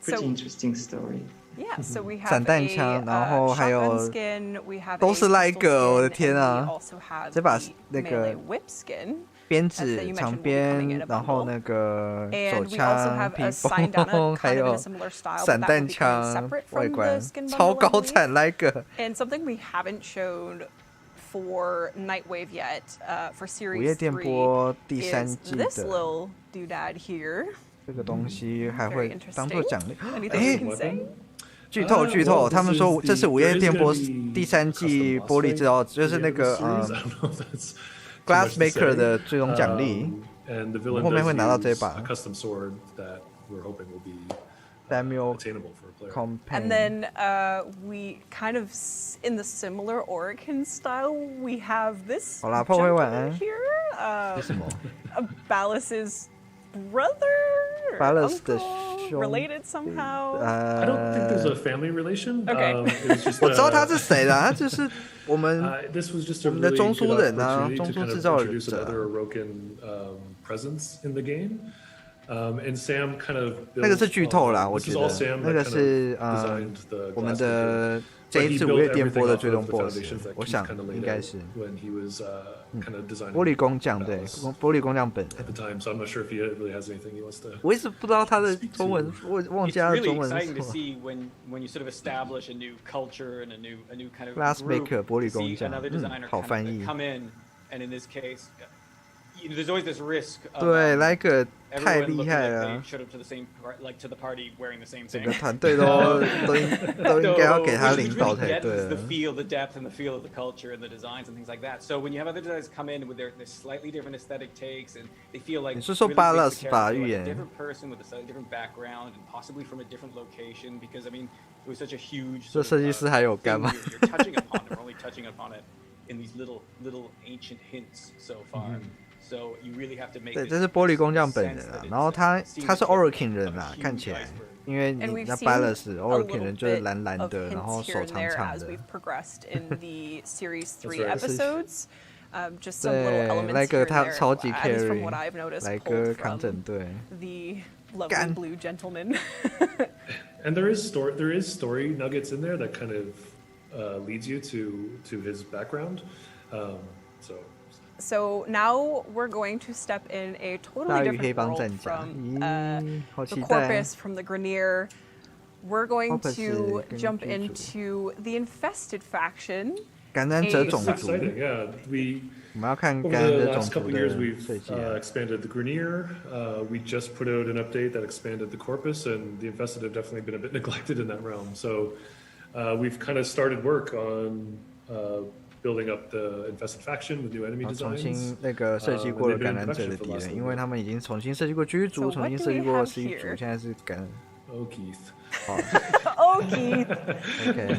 Speaker 2: pretty interesting story.
Speaker 16: Yeah, so we have
Speaker 1: 散弹枪，然后还有
Speaker 16: skin, we have
Speaker 1: 都是 Liger， 我的天啊！这把那个
Speaker 16: whip skin。
Speaker 1: 鞭子、长鞭，然后那个手枪、披风，还有散弹枪外观，超高产来个。
Speaker 16: And something we haven't shown for Nightwave yet, for Series 3,
Speaker 1: 午夜电波第3季的
Speaker 16: this little doodad here.
Speaker 1: 这个东西还会当做奖励。剧透，他们说这是午夜电波第3季玻璃制造，就是那个Glassmaker 的最终奖励，后面会拿到这把。Samuel Companion.
Speaker 16: And then we kind of in the similar Oracle style, we have this gentleman here. Ballas's brother, uncle, related somehow.
Speaker 15: I don't think there's a family relation.
Speaker 16: Okay.
Speaker 15: It was just
Speaker 1: 我知道他是谁了，他就是我们
Speaker 15: this was just a
Speaker 1: 我们的
Speaker 15: really
Speaker 1: 中
Speaker 15: good
Speaker 1: 苏人啊，
Speaker 15: opportunity
Speaker 1: 中
Speaker 15: to
Speaker 1: 苏
Speaker 15: kind
Speaker 1: 制
Speaker 15: of
Speaker 1: 造
Speaker 15: introduce
Speaker 1: 者。
Speaker 15: another Orokin presence in the game. And Sam kind of
Speaker 1: 那个是剧透啦，我觉得那个是我们的这一次午夜电波的最终 BOSS， 我想应该是玻璃工匠，对，玻璃工匠本人。我一直不知道他的中文，我忘记他的中文是什么。Glassmaker 玻璃工匠，好翻译。
Speaker 17: There's always this risk.
Speaker 1: 对 ，Like 太厉害了。整个团队都应该要给他领导才对。
Speaker 17: The feel, the depth, and the feel of the culture, and the designs, and things like that. So when you have other designers come in with their slightly different aesthetic takes, and they feel like
Speaker 1: 你是说 Ballas 吧，预言
Speaker 17: different person with a slightly different background, and possibly from a different location, because I mean it was such a huge.
Speaker 1: 这设计师还有干吗
Speaker 17: ？You're touching upon it, or only touching upon it in these little ancient hints so far. So you really have to make
Speaker 1: 对，这是玻璃工匠本人啊，然后他是 Orokin 人啦，看起来，因为你那 Ballas Orokin 人就是蓝蓝的，然后手长长的。对，来个他超级 carry， 来个扛整队。
Speaker 16: Lovely blue gentleman.
Speaker 15: And there is story nuggets in there that kind of leads you to his background. So
Speaker 16: So now we're going to step in a totally different world from the Corpus, from the Grenier. We're going to jump into the Infested faction.
Speaker 1: 感染者种族
Speaker 15: exciting, yeah. Over the last couple of years, we've expanded the Grenier. We just put out an update that expanded the Corpus, and the Infested have definitely been a bit neglected in that realm. So we've kind of started work on building up the Infested faction with new enemy designs.
Speaker 1: 重新那个设计过了感染者的敌人，因为他们已经重新设计过居族，重新设计过 C 族，现在是感染。
Speaker 15: Oh Keith.
Speaker 16: Oh Keith.
Speaker 1: Okay.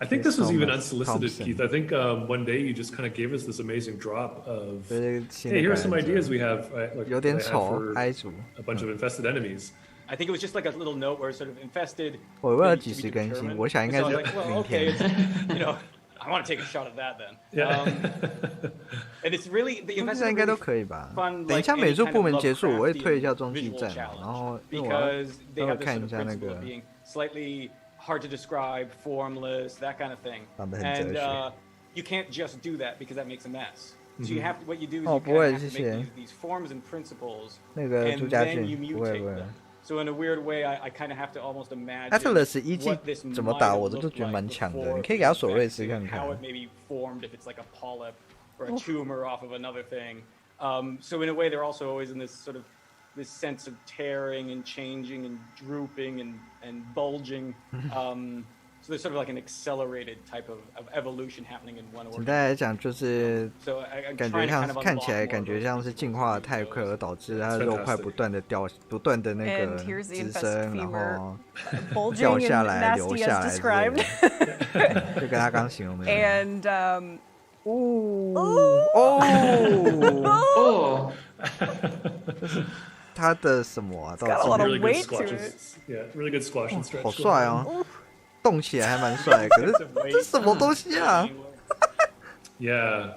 Speaker 15: I think this was even unsolicited, Keith. I think one day you just kind of gave us this amazing drop of, hey, here are some ideas we have, for a bunch of infested enemies.
Speaker 17: I think it was just like a little note where it's sort of infested.
Speaker 1: 我为了及时更新，我想应该是明天。
Speaker 17: I want to take a shot at that then.
Speaker 15: Yeah.
Speaker 17: And it's really the infested
Speaker 1: 应该都可以吧？等一下美术部门结束，我会推一下中继站，然后因为我要看一下那个。
Speaker 17: Slightly hard to describe, formless, that kind of thing. And you can't just do that because that makes a mess. So you have to, what you do is you kind of have to make these forms and principles, and then you mutate them. So in a weird way, I kind of have to almost imagine
Speaker 1: Atlas 一季
Speaker 17: what this
Speaker 1: 怎么打，我都觉得蛮强的。你可以给他索瑞斯看看。
Speaker 17: How it maybe formed if it's like a polyp or a tumor off of another thing. So in a way, they're also always in this sort of this sense of tearing and changing and drooping and bulging. So there's sort of like an accelerated type of evolution happening in one organism.
Speaker 1: 简单来讲，就是感觉像看起来感觉像是进化的太快，而导致它的肉块不断的那个滋生，然后掉下来、流下来之类的，就跟他刚形容的。
Speaker 16: And
Speaker 2: oh.
Speaker 1: 他的什么啊？
Speaker 16: Got a lot of weight to
Speaker 15: it. Yeah, really good squash and stretch.
Speaker 1: 好帅哦！动起来还蛮帅，可是这什么东西啊
Speaker 15: ？Yeah，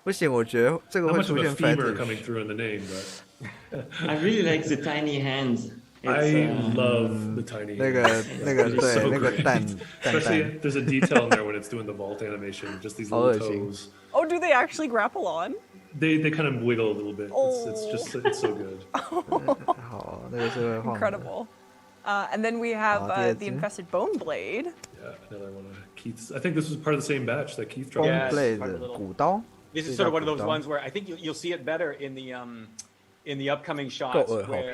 Speaker 1: 不行，我觉得这个会出现
Speaker 15: femur coming through in the name, but
Speaker 2: I really like the tiny hands.
Speaker 15: I love the tiny.
Speaker 1: 那个对，那个蛋。
Speaker 15: Especially there's a detail in there when it's doing the vault animation, just these little toes.
Speaker 16: Oh, do they actually grapple on?
Speaker 15: They kind of wiggle a little bit. It's so good.
Speaker 16: Incredible. And then we have the infested bone blade.
Speaker 15: Yeah, another one of Keith's. I think this was part of the same batch that Keith dropped.
Speaker 1: Bone blade, 骨刀。
Speaker 17: This is sort of one of those ones where I think you'll see it better in the upcoming shots where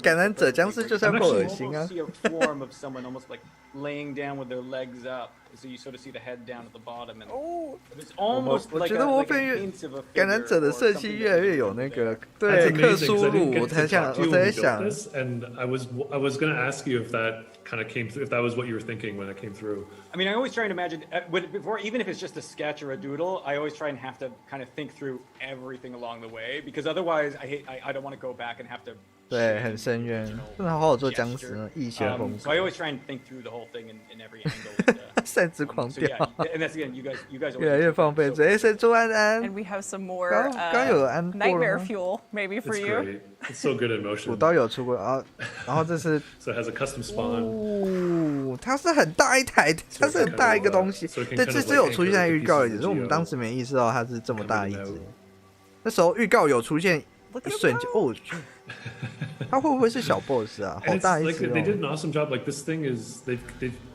Speaker 1: 感染者僵尸就是要够恶心啊。
Speaker 17: See a form of someone almost like laying down with their legs up, so you sort of see the head down at the bottom, and it's almost like a hint of a
Speaker 1: 感染者的设计越来越有那个对克苏鲁，我在想。
Speaker 15: And I was going to ask you if that kind of came through, if that was what you were thinking when it came through.
Speaker 17: I mean, I always try and imagine before, even if it's just a sketch or a doodle, I always try and have to kind of think through everything along the way, because otherwise I don't want to go back and have to
Speaker 1: 对，很深渊，真的好好做僵尸呢，异形风格。
Speaker 17: So I always try and think through the whole thing in every angle.
Speaker 1: 擅自狂掉。
Speaker 17: And that's again, you guys.
Speaker 1: 越来越放飞自己，神猪安安。
Speaker 16: And we have some more
Speaker 1: 刚有安
Speaker 16: nightmare fuel maybe for you.
Speaker 15: It's so good in motion.
Speaker 1: 骨刀有出过啊，然后这是
Speaker 15: So it has a custom spawn.
Speaker 1: 哦，它是很大一台，它是很大一个东西。对，这只有出现在预告里，只是我们当时没意识到它是这么大一只。那时候预告有出现一瞬间，哦。 它会不会是小 boss 啊？好大一只哦
Speaker 15: They did an awesome job. Like this thing is, they've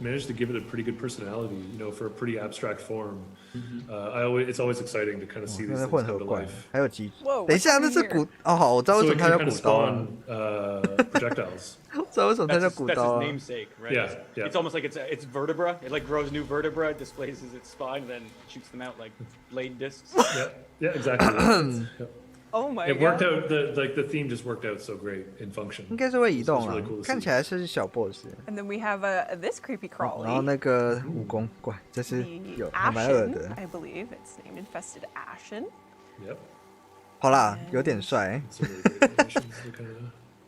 Speaker 15: managed to give it a pretty good personality, you know, for a pretty abstract form. It's always exciting to kind of see these things come to life.
Speaker 1: 还有鸡，等一下，那是骨哦，好，我知道为什么它叫骨刀了。
Speaker 15: Projectiles.
Speaker 1: 知道为什么它叫骨刀
Speaker 17: That's its namesake, right?
Speaker 15: Yeah.
Speaker 17: It's almost like it's vertebra. It like grows new vertebra, displaces its spine, and then shoots them out like blade discs.
Speaker 15: Yeah, exactly.
Speaker 16: Oh my
Speaker 15: god! It worked out. The theme just worked out so great in function.
Speaker 1: 应该是会移动啊，看起来是小 boss。
Speaker 16: And then we have this creepy crawly.
Speaker 1: 然后那个蜈蚣怪，这是有还蛮恶的。
Speaker 16: I believe it's named infested Ashen.
Speaker 15: Yep.
Speaker 1: 好啦，有点帅。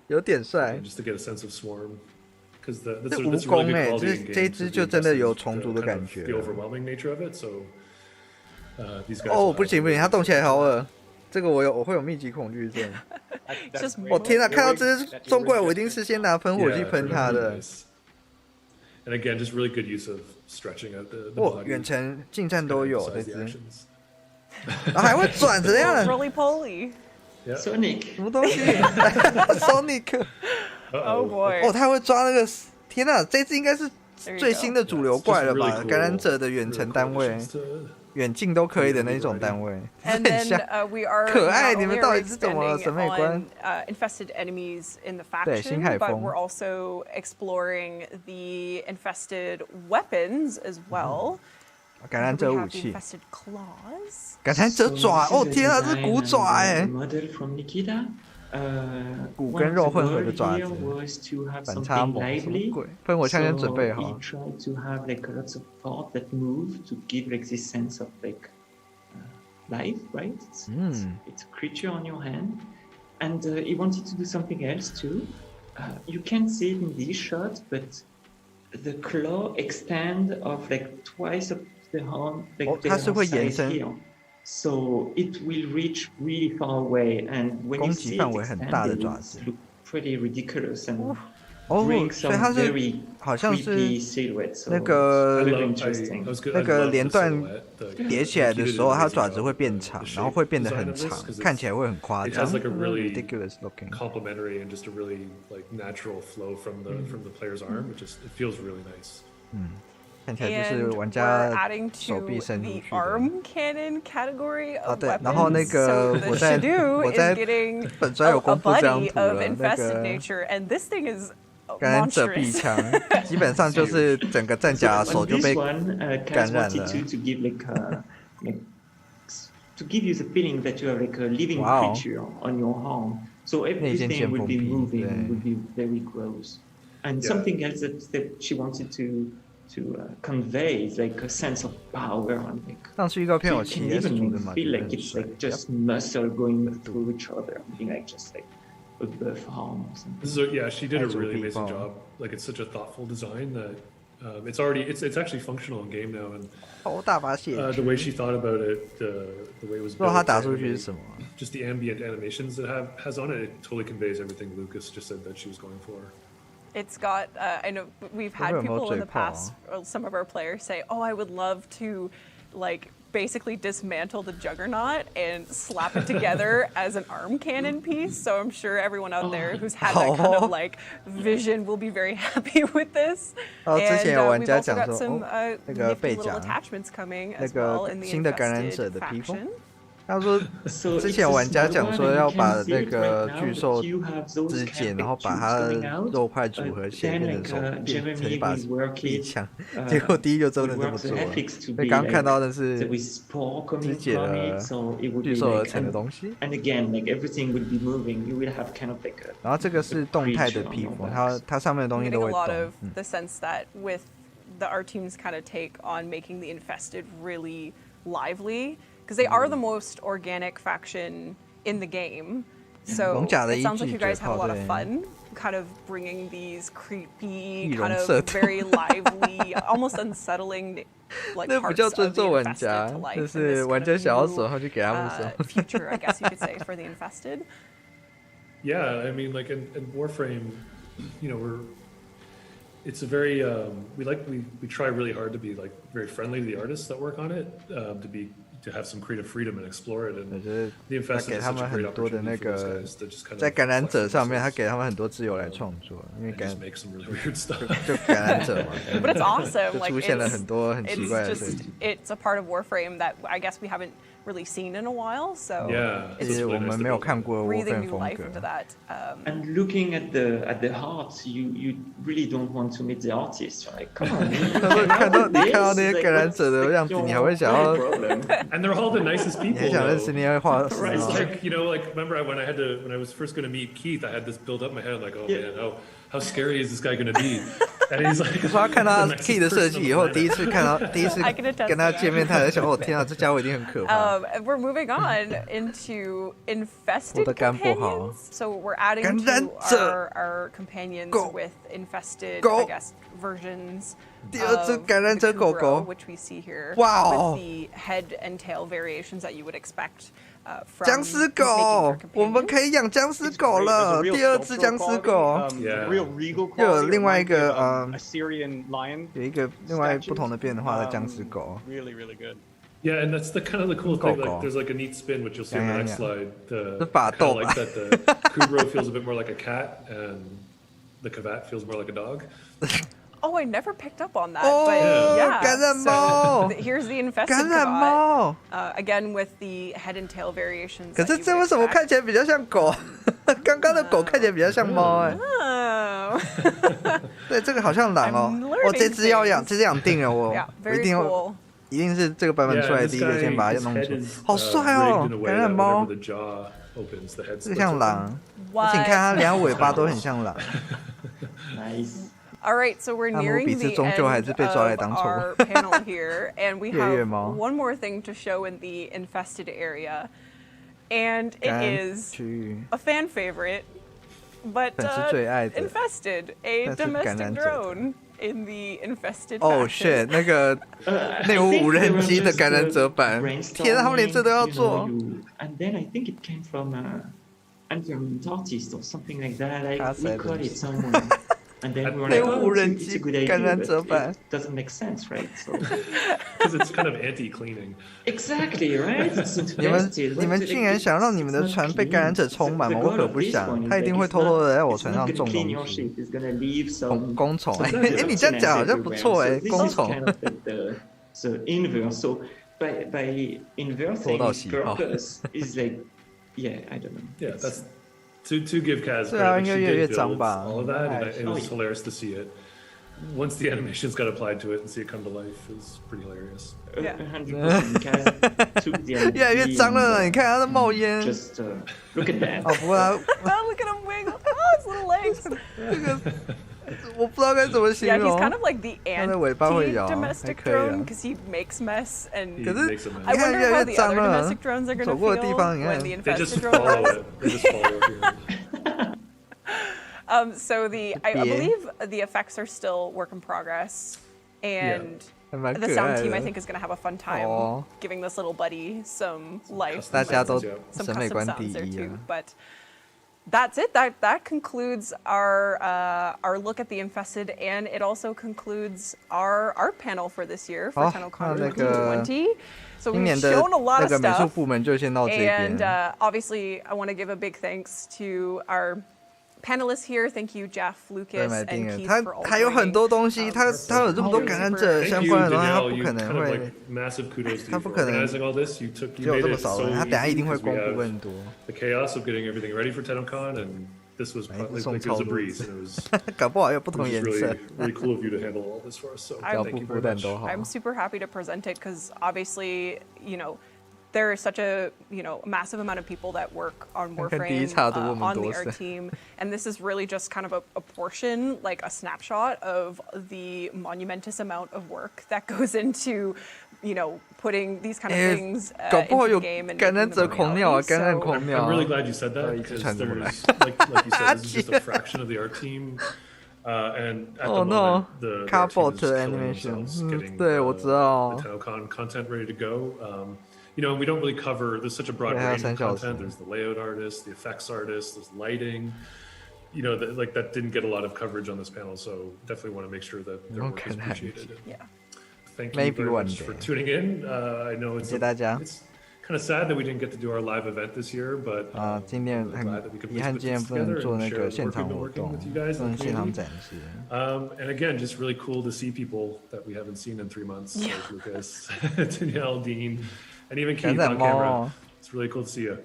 Speaker 1: 有点帅。
Speaker 15: Just to get a sense of swarm, because
Speaker 1: 这蜈蚣哎，这一只就真的有虫族的感觉。
Speaker 15: The overwhelming nature of it, so these guys.
Speaker 1: 哦，不行不行，它动起来好恶。 这个我会有密集恐惧症。我天哪！看到这只中怪，我一定是先拿喷火器喷它的。
Speaker 15: And again, just really good use of stretching out the.
Speaker 1: 远程近战都有这只。还会转怎样
Speaker 16: ？Roly poly.
Speaker 2: Sonic
Speaker 1: 什么东西 ？Sonic。Oh
Speaker 16: boy！
Speaker 1: 哦，他会抓那个，天哪，这只应该是最新的主流怪了吧？感染者的远程单位，远近都可以的那种单位，很像。可爱，你们到底是怎么审美观
Speaker 16: ？Infested enemies in the
Speaker 1: 对，新海
Speaker 16: faction, but
Speaker 1: 风。
Speaker 16: we're also exploring the infested weapons as well.
Speaker 1: 感染者
Speaker 16: We
Speaker 1: 武
Speaker 16: have the
Speaker 1: 器，
Speaker 16: infested claws.
Speaker 1: 感染者爪，哦天啊，这是骨爪哎，
Speaker 2: Model from Nikita.
Speaker 1: 骨跟肉混合的爪子，
Speaker 2: was to have
Speaker 1: 反差
Speaker 2: something
Speaker 1: 萌，什么
Speaker 2: lively.
Speaker 1: 鬼？喷火枪先准备
Speaker 2: So
Speaker 1: 好
Speaker 2: he。tried to have like lots of parts that move to give like this sense of like life, right? It's a creature on your hand, and he wanted to do something else too. You can't see it in this shot, but the claw extend of like twice of the horn, like the
Speaker 1: 它是会延
Speaker 2: size
Speaker 1: 伸
Speaker 2: here. So it will reach really far away, and when
Speaker 1: 攻
Speaker 2: you
Speaker 1: 击
Speaker 2: see
Speaker 1: 范
Speaker 2: it
Speaker 1: 围很大的
Speaker 2: extended,
Speaker 1: 爪
Speaker 2: it
Speaker 1: 子。
Speaker 2: look pretty ridiculous and
Speaker 1: 哦，
Speaker 2: bring
Speaker 1: 所以
Speaker 2: some
Speaker 1: 它是
Speaker 2: very
Speaker 1: 好像是
Speaker 2: creepy silhouettes. So
Speaker 1: 那个
Speaker 2: it's very interesting.
Speaker 1: 那个连段叠起来的时候，它爪子会变长，然后会变得很长，看起来会很夸
Speaker 15: It
Speaker 1: 张
Speaker 15: has like a really，ridiculous
Speaker 1: looking。
Speaker 15: complementary and just a really like natural flow from the player's arm. It feels really nice.
Speaker 1: 看起来就是
Speaker 16: And
Speaker 1: 玩
Speaker 16: we're
Speaker 1: 家
Speaker 16: adding
Speaker 1: 手
Speaker 16: to
Speaker 1: 臂伸出
Speaker 16: the
Speaker 1: 去的。
Speaker 16: arm cannon category
Speaker 1: 啊
Speaker 16: of
Speaker 1: 对，
Speaker 16: weapons.
Speaker 1: 然后那个
Speaker 16: So
Speaker 1: 我
Speaker 16: the
Speaker 1: 在
Speaker 16: Shadoo
Speaker 1: 我
Speaker 16: is
Speaker 1: 在
Speaker 16: getting
Speaker 1: 本专有
Speaker 16: a
Speaker 1: 公布这张
Speaker 16: buddy
Speaker 1: 图
Speaker 16: of
Speaker 1: 了，那
Speaker 16: infested
Speaker 1: 个
Speaker 16: nature, and this thing is
Speaker 1: 感染者臂
Speaker 16: monstrous.
Speaker 1: 枪，基本上就是整个战甲
Speaker 2: So
Speaker 1: 手
Speaker 2: on
Speaker 1: 就
Speaker 2: this
Speaker 1: 被
Speaker 2: one,
Speaker 1: 感
Speaker 2: Kaz
Speaker 1: 染
Speaker 2: wanted
Speaker 1: 了。
Speaker 2: to give like to give you the feeling that you have like a living
Speaker 1: Wow.
Speaker 2: creature on your arm. So
Speaker 1: 内建
Speaker 2: everything
Speaker 1: 剑
Speaker 2: would
Speaker 1: 锋
Speaker 2: be
Speaker 1: 臂，
Speaker 2: moving,
Speaker 1: 对
Speaker 2: would be very gross. And
Speaker 15: Yeah.
Speaker 2: something else that she wanted to convey is like a sense of power and like.
Speaker 1: 上次预告片
Speaker 2: So
Speaker 1: 有
Speaker 2: you
Speaker 1: 骑
Speaker 2: can
Speaker 1: S 组
Speaker 2: even
Speaker 1: 的嘛，
Speaker 2: feel
Speaker 1: 觉得
Speaker 2: like
Speaker 1: 很
Speaker 2: it's
Speaker 1: 帅。
Speaker 2: like just muscle going through each other, being like just like a buff arm or something.
Speaker 15: This is yeah, she did a
Speaker 1: That's
Speaker 15: really
Speaker 1: what
Speaker 15: amazing
Speaker 1: people-
Speaker 15: job. Like it's such a thoughtful design that it's actually functional in game now, and
Speaker 1: 头大把血
Speaker 15: the way she thought about it, the way it was
Speaker 1: 不知道他
Speaker 15: built,
Speaker 1: 打出去
Speaker 15: and
Speaker 1: 是什么。
Speaker 15: just the ambient animations that has on it, it totally conveys everything Lucas just said that she was going for.
Speaker 16: It's got, I know we've had people in the past, or some of our players say, oh, I would love to like basically dismantle the Juggernaut and slap it together as an arm cannon piece. So I'm sure everyone out there who's had that kind of like vision will be very happy with this.
Speaker 1: 之前有玩
Speaker 16: We've
Speaker 1: 家
Speaker 16: also
Speaker 1: 讲
Speaker 16: got
Speaker 1: 说，
Speaker 16: some
Speaker 1: 那个
Speaker 16: nifty
Speaker 1: 背
Speaker 16: little
Speaker 1: 甲，
Speaker 16: attachments coming
Speaker 1: 那
Speaker 16: as well
Speaker 1: 个
Speaker 16: in the
Speaker 1: 新的感染
Speaker 16: infested
Speaker 1: 者的披风。
Speaker 16: faction.
Speaker 1: 他说之前有玩家讲说要把那个巨兽肢解，然后把它肉块组合起来变成手，变成一把臂枪。结果第一就真的这么做了。所以刚刚看到的是肢解了巨兽而成的东西。然后这个是动态的披风，它上面的东西都会动。
Speaker 16: The sense that with the art team's kind of take on making the infested really lively. Because they are the most organic faction in the game. So it sounds like you guys have a lot of fun kind of bringing these creepy, kind of very lively, almost unsettling like parts of the infested to life.
Speaker 1: 就是玩家想要手，然后就给他们手。
Speaker 16: Future, I guess you could say, for the infested.
Speaker 15: Yeah, I mean, like in Warframe, you know, it's a very we try really hard to be like very friendly to the artists that work on it, to have some creative freedom and explore it. And the infested is such a great opportunity for those guys to just kind of
Speaker 1: 在感染者上面，他给他们很多自由来创作，因为
Speaker 15: just make some really weird stuff.
Speaker 1: 就感染者嘛。
Speaker 16: But it's awesome.
Speaker 1: 就
Speaker 16: Like
Speaker 1: 出现了很多很奇怪的设计。
Speaker 16: It's a part of Warframe that I guess we haven't really seen in a while. So
Speaker 15: yeah,
Speaker 1: 其实我们没有看过 Warframe 风格。
Speaker 2: And looking at the art, you really don't want to meet the artist, right? Come on.
Speaker 1: 看到那些感染者的样子，你还会想要
Speaker 15: And they're all the nicest people.
Speaker 1: 你还想认识，你还会画。
Speaker 15: It's like, you know, like remember when I was first going to meet Keith, I had this built up in my head, like, oh man, how scary is this guy going to be? And he's like,
Speaker 1: 他看到 Key 的设计以后，第一次跟他见面，他在想，哦天啊，这家伙一定很可怕。
Speaker 16: We're moving on into infested companions. So we're adding to our companions with infested, I guess, versions.
Speaker 1: 第二只感染者狗狗
Speaker 16: which we see here,
Speaker 1: Wow.
Speaker 16: with the head and tail variations that you would expect.
Speaker 1: 僵尸狗，我们可以养僵尸狗了。第二只僵尸狗，又有另外一个
Speaker 17: Assyrian lion，
Speaker 1: 有一个另外不同的变化的僵尸狗。
Speaker 17: Really, really good.
Speaker 15: Yeah, and that's the kind of the cool thing. Like, there's like a neat spin, which you'll see on the next slide. Kind of like that the Kubro feels a bit more like a cat, and the Kavat feels more like a dog.
Speaker 16: Oh, I never picked up on that. But yeah, so here's the infested Kavat. Again, with the head and tail variations.
Speaker 1: 可是这为什么看起来比较像狗？刚刚的狗看起来比较像猫哎。对，这个好像狼哦。我这只要养，这只养定了，我一定要。一定是这个版本出来第一个先把它弄出来，好帅哦！感染猫，这个像狼，而且你看它两尾巴都很像狼。
Speaker 2: Nice.
Speaker 16: All right, so we're nearing the end of our panel here, and we have one more thing to show in the infested area, and it is a fan favorite, but infested, a domestic drone. In the infested
Speaker 1: Oh shit! 那个内无人机的感染者版，天啊，他们连这都要做。
Speaker 2: And then I think it came from an artist or something like that. Like we caught it somewhere. And then we were like, oh, it's a good idea, but it doesn't make sense, right?
Speaker 15: Because it's kind of anti-cleaning.
Speaker 2: Exactly, right?
Speaker 1: 你们竟然想让你们的船被感染者充满吗？我可不想，他一定会偷偷的在我船上种东西。工虫，哎，你这样讲好像不错哎，工虫。
Speaker 2: So inverse, so by inversing purpose is like, yeah, I don't know.
Speaker 15: Yeah, that's. To give Kaz credit, she did build all of that, and it was hilarious to see it. Once the animations got applied to it and see it come to life, it was pretty hilarious.
Speaker 2: Yeah, 100% Kaz took the idea.
Speaker 1: 越来越脏了，你看它在冒烟。
Speaker 2: Just look at that.
Speaker 1: 哦，不过
Speaker 16: look at him wiggle. Oh, his little legs.
Speaker 1: 这个我不知道该怎么形容。
Speaker 16: Yeah, he's kind of like the anti-domestic drone because he makes mess and. I wonder how the other domestic drones are going to feel when the infested drone arrives.
Speaker 15: They just follow it.
Speaker 16: So I believe the effects are still work in progress, and the sound team I think is going to have a fun time giving this little buddy some life.
Speaker 1: 大家都
Speaker 16: 审美观第一啊。But that's it. That concludes our look at the infested, and it also concludes our art panel for this year for TennoCon 2020. So we've shown a lot of stuff. And obviously, I want to give a big thanks to our panelists here. Thank you, Jeff, Lucas, and Keith for all.
Speaker 1: 还有很多东西，他有这么多感染者相关的东西，他不可能会，他不可能只有这么少人，他等下一定会公布更多。
Speaker 15: The chaos of getting everything ready for TennoCon, and this was like it was a breeze, and it was.
Speaker 1: 搞不好有不同颜色。
Speaker 15: Really cool of you to handle all this for us. So thank you very much.
Speaker 16: I'm super happy to present it because obviously, there is such a massive amount of people that work on Warframe on the art team, and this is really just kind of a portion, like a snapshot of the monumentous amount of work that goes into putting these kind of things into the game and
Speaker 15: I'm really glad you said that because there's like you said, this is just a fraction of the art team. And at the moment, the art team is killing themselves getting the TennoCon content ready to go. And we don't really cover, there's such a broad range of content. There's the layout artists, the effects artists, there's lighting. That didn't get a lot of coverage on this panel, so definitely want to make sure that their work is appreciated.
Speaker 16: Yeah.
Speaker 15: Thank you very much for tuning in. I know it's kind of sad that we didn't get to do our live event this year, but
Speaker 1: 今年很遗憾，今年不能做那个现场活动，不能现场展示。
Speaker 15: And again, just really cool to see people that we haven't seen in 3 months, like Lucas, Danielle, Dean, and even Keith on camera. It's really cool to see you.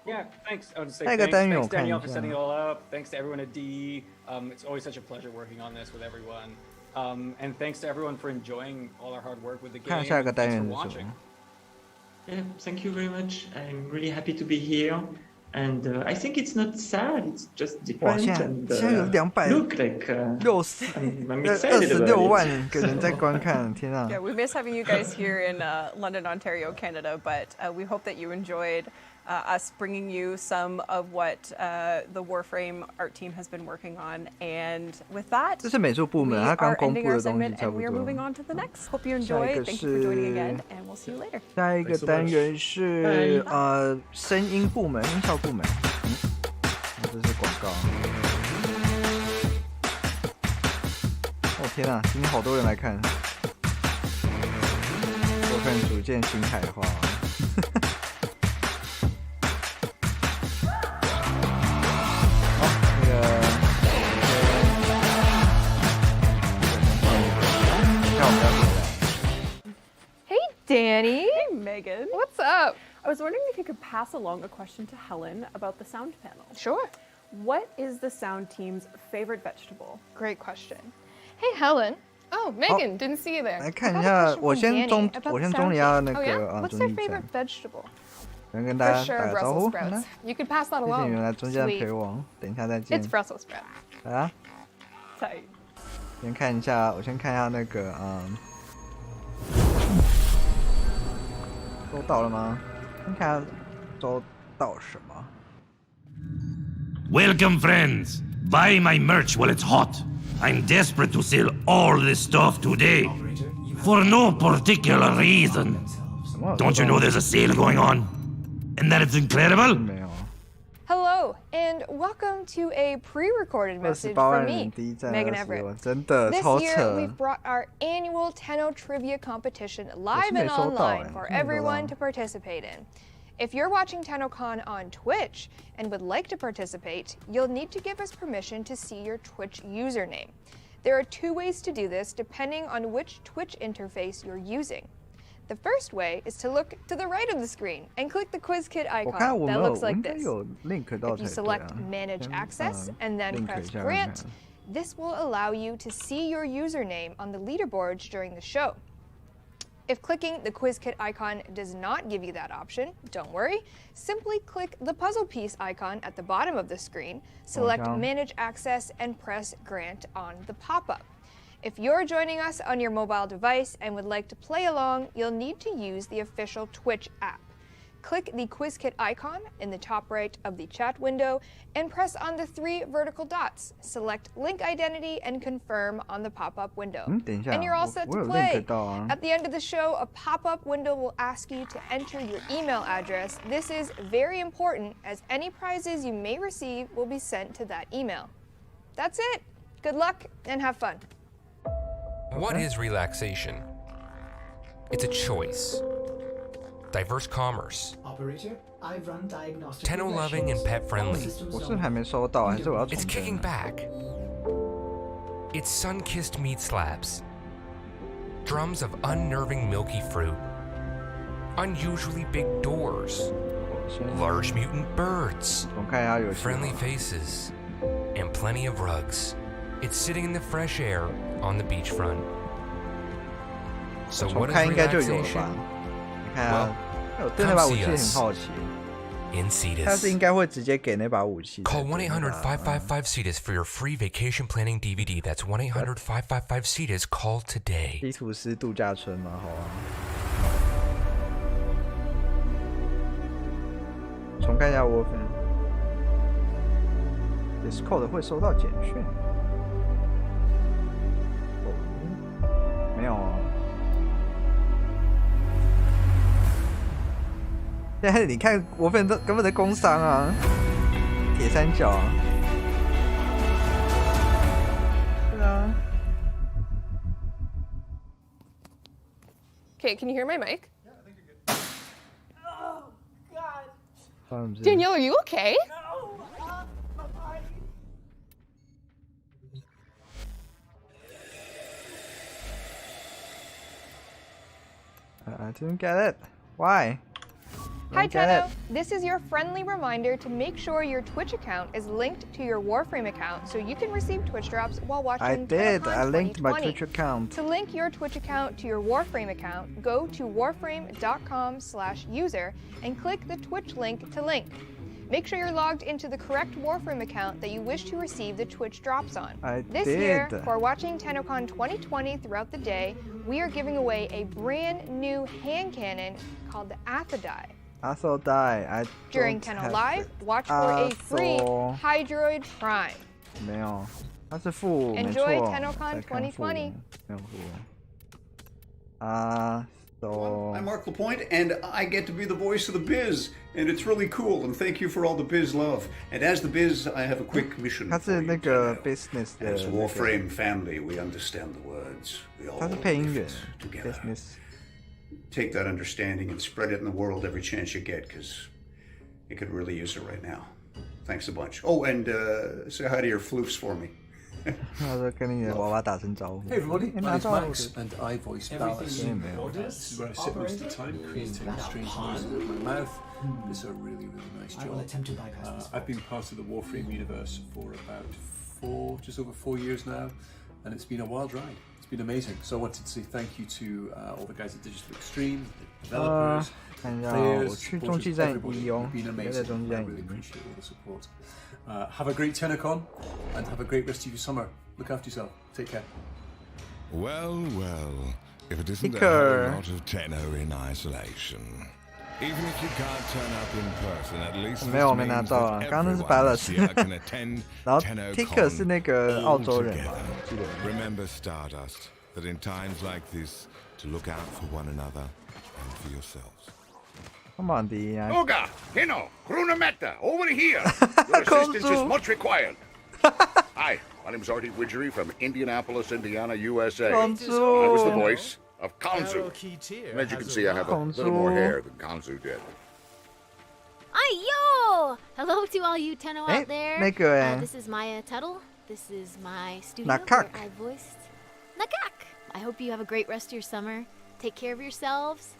Speaker 17: Yeah, thanks. I would say thanks Danielle for setting it all up. Thanks to everyone at D. It's always such a pleasure working on this with everyone. And thanks to everyone for enjoying all our hard work with the game. Thanks for watching.
Speaker 2: Yeah, thank you very much. I'm really happy to be here. And I think it's not sad, it's just different. And look, like, I'm excited about it.
Speaker 16: Yeah, we miss having you guys here in London, Ontario, Canada, but we hope that you enjoyed us bringing you some of what the Warframe art team has been working on. And with that,
Speaker 1: 这是美术部门，他刚公布的东西差不多。
Speaker 16: And we are moving on to the next. Hope you enjoy. Thank you for joining again, and we'll see you later.
Speaker 1: 下一个单元是声音部门、音效部门。这是广告。哦天哪，今天好多人来看。我可 Warframe 逐渐新海化。
Speaker 16: Danny. Hey, Megan. What's up? I was wondering if you could pass along a question to Helen about the sound panel.
Speaker 18: Sure.
Speaker 16: What is the sound team's favorite vegetable?
Speaker 18: Great question. Hey, Helen. Oh, Megan, didn't see you there.
Speaker 1: 来看一下，我先中理要那个
Speaker 18: What's their favorite vegetable?
Speaker 1: 先跟大家
Speaker 18: For sure,
Speaker 1: 打个招
Speaker 18: Brussels
Speaker 1: 呼。
Speaker 18: sprouts. You could pass that
Speaker 1: 谢谢
Speaker 18: along.
Speaker 1: 你们来中间
Speaker 18: Sweet.
Speaker 1: 陪我，等一下再见。
Speaker 18: It's Brussels sprouts.
Speaker 1: 来啊，
Speaker 16: Tight.
Speaker 1: 先看一下，我先看一下那个收到了吗？先看收到什么。
Speaker 6: Welcome, friends. Buy my merch while it's hot. I'm desperate to sell all this stuff today. For no particular reason. Don't you know there's a sale going on? And that it's incredible?
Speaker 18: Hello, and welcome to a pre-recorded message from me, Megan Everett. This year, we've brought our annual Tenno Trivia competition live and online for everyone to participate in. If you're watching TennoCon on Twitch and would like to participate, you'll need to give us permission to see your Twitch username. There are 2 ways to do this depending on which Twitch interface you're using. The first way is to look to the right of the screen and click the quiz kit icon that looks like this. If you select Manage Access and then press Grant, this will allow you to see your username on the leaderboards during the show. If clicking the quiz kit icon does not give you that option, don't worry. Simply click the puzzle piece icon at the bottom of the screen, select Manage Access, and press Grant on the pop-up. If you're joining us on your mobile device and would like to play along, you'll need to use the official Twitch app. Click the quiz kit icon in the top right of the chat window and press on the 3 vertical dots. Select link identity and confirm on the pop-up window. And you're all set to play. At the end of the show, a pop-up window will ask you to enter your email address. This is very important as any prizes you may receive will be sent to that email. That's it. Good luck and have fun.
Speaker 19: What is relaxation? It's a choice. Diverse commerce.
Speaker 20: Operator, I've run diagnostic.
Speaker 19: Tenno loving and pet friendly. It's kicking back. It's sun-kissed meat slabs. Drums of unnerving milky fruit. Unusually big doors. Large mutant birds. Friendly faces. And plenty of rugs. It's sitting in the fresh air on the beachfront. So what is relaxation? Well, come see us in Cetus. Call 1-800-555-CETUS for your free vacation planning DVD. That's 1-800-555-CETUS. Call today.
Speaker 1: 低图斯度假村嘛，好啊。重看一下Warframe。Discord 会收到简讯。没有哦。现在你看Warframe都根本在工商啊，铁三角啊。对啊。
Speaker 18: Okay, can you hear my mic?
Speaker 20: Yeah, I think you're good. Oh, God.
Speaker 18: Danielle, are you okay?
Speaker 20: No, my body.
Speaker 1: I didn't get it. Why?
Speaker 18: Hi Tenno, this is your friendly reminder to make sure your Twitch account is linked to your Warframe account so you can receive Twitch drops while watching
Speaker 1: I did.
Speaker 18: TennoCon
Speaker 1: I linked
Speaker 18: 2020.
Speaker 1: my Twitch account.
Speaker 18: To link your Twitch account to your Warframe account, go to warframe.com/user and click the Twitch link to link. Make sure you're logged into the correct Warframe account that you wish to receive the Twitch drops on. This year, for watching TennoCon 2020 throughout the day, we are giving away a brand new hand cannon called the Athodai.
Speaker 1: During
Speaker 18: Tenno Live, watch for a free Hydroid Prime.
Speaker 1: 没有，它是负，
Speaker 18: Enjoy TennoCon 2020.
Speaker 1: 没有负。
Speaker 21: I'm Mark LaPointe, and I get to be the voice of the biz, and it's really cool. And thank you for all the biz love. And as the biz, I have a quick mission.
Speaker 1: 它是那个 business 的。
Speaker 21: As Warframe family, we understand the words. We all
Speaker 1: 它是配音员 business。
Speaker 21: take that understanding and spread it in the world every chance you get, because you could really use it right now. Thanks a bunch. Oh, and say hi to your floofs for me.
Speaker 1: Hey
Speaker 3: everybody, my name's Max and I voice Dallas. This is where I sit most of the time, creating strange noises with my mouth. It's a really, really nice job. I've been part of the Warframe universe for about just over 4 years now, and it's been a wild ride. It's been amazing. So I wanted to say thank you to all the guys at Digital Extremes, the developers, players, supporters, everybody. You've been amazing. I really appreciate all the support. Have a great TennoCon and have a great rest of your summer. Look after yourself. Take care.
Speaker 7: Well, if it isn't a whole lot of Tenno in isolation. Even if you can't turn up in person, at least
Speaker 1: 没有没拿到啊，刚刚那是白老师，然后 Ticker 是那个澳洲人吧？
Speaker 7: Remember Stardust, that in times like this, to look out for one another and for yourselves.
Speaker 1: Come on, D.
Speaker 22: Oga, Hino, Krunametta, over here. Your assistance is much required. Hi, my name is Artie Widgery from Indianapolis, Indiana, USA. I was the voice of Kanzu. And as you can see, I have a little more hair than Kanzu did.
Speaker 23: Yo! Hello to all you Tenno out there. This is Maya Tuttle. This is my studio where I voiced Nakak. I hope you have a great rest of your summer. Take care of yourselves.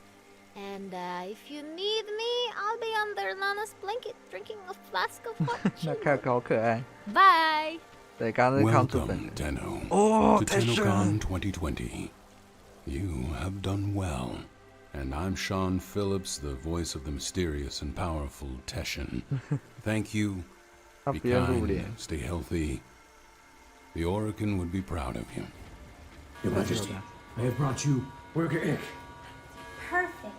Speaker 23: And if you need me, I'll be under Nana's blanket drinking a flask of hot
Speaker 1: Nakak 好可爱。
Speaker 23: Bye!
Speaker 1: 对，刚刚是康主本
Speaker 24: Welcome, Tenno,
Speaker 1: 哦
Speaker 24: to TennoCon 2020. You have done well. And I'm Sean Phillips, the voice of the mysterious and powerful Teshin. Thank you. Be kind, stay healthy. The Orokin would be proud of you.
Speaker 25: Your Majesty, I have brought you Burger Ick.
Speaker 26: Perfect.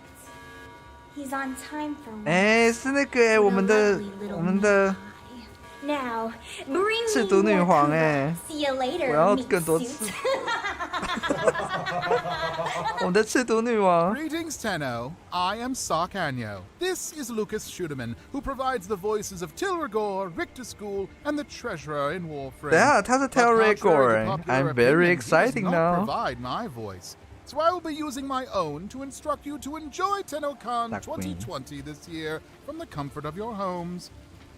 Speaker 26: He's on time for once.
Speaker 1: 哎，是那个哎，我们的
Speaker 26: Now, bring
Speaker 1: 赤毒女皇
Speaker 26: me
Speaker 1: 哎，
Speaker 26: See you later,
Speaker 1: 我要
Speaker 26: meat
Speaker 1: 更多
Speaker 26: suit.
Speaker 1: 次。我们的赤毒女王。
Speaker 28: Greetings, Tenno. I am Sarkanyo. This is Lucas Schudeman, who provides the voices of Tilragor, Richter School, and the Treasurer in Warframe.
Speaker 1: 等下，他是 Tilragor I'm very exciting now.
Speaker 28: Provide my voice. So I will be using my own to instruct you to enjoy TennoCon 2020 this year from the comfort of your homes.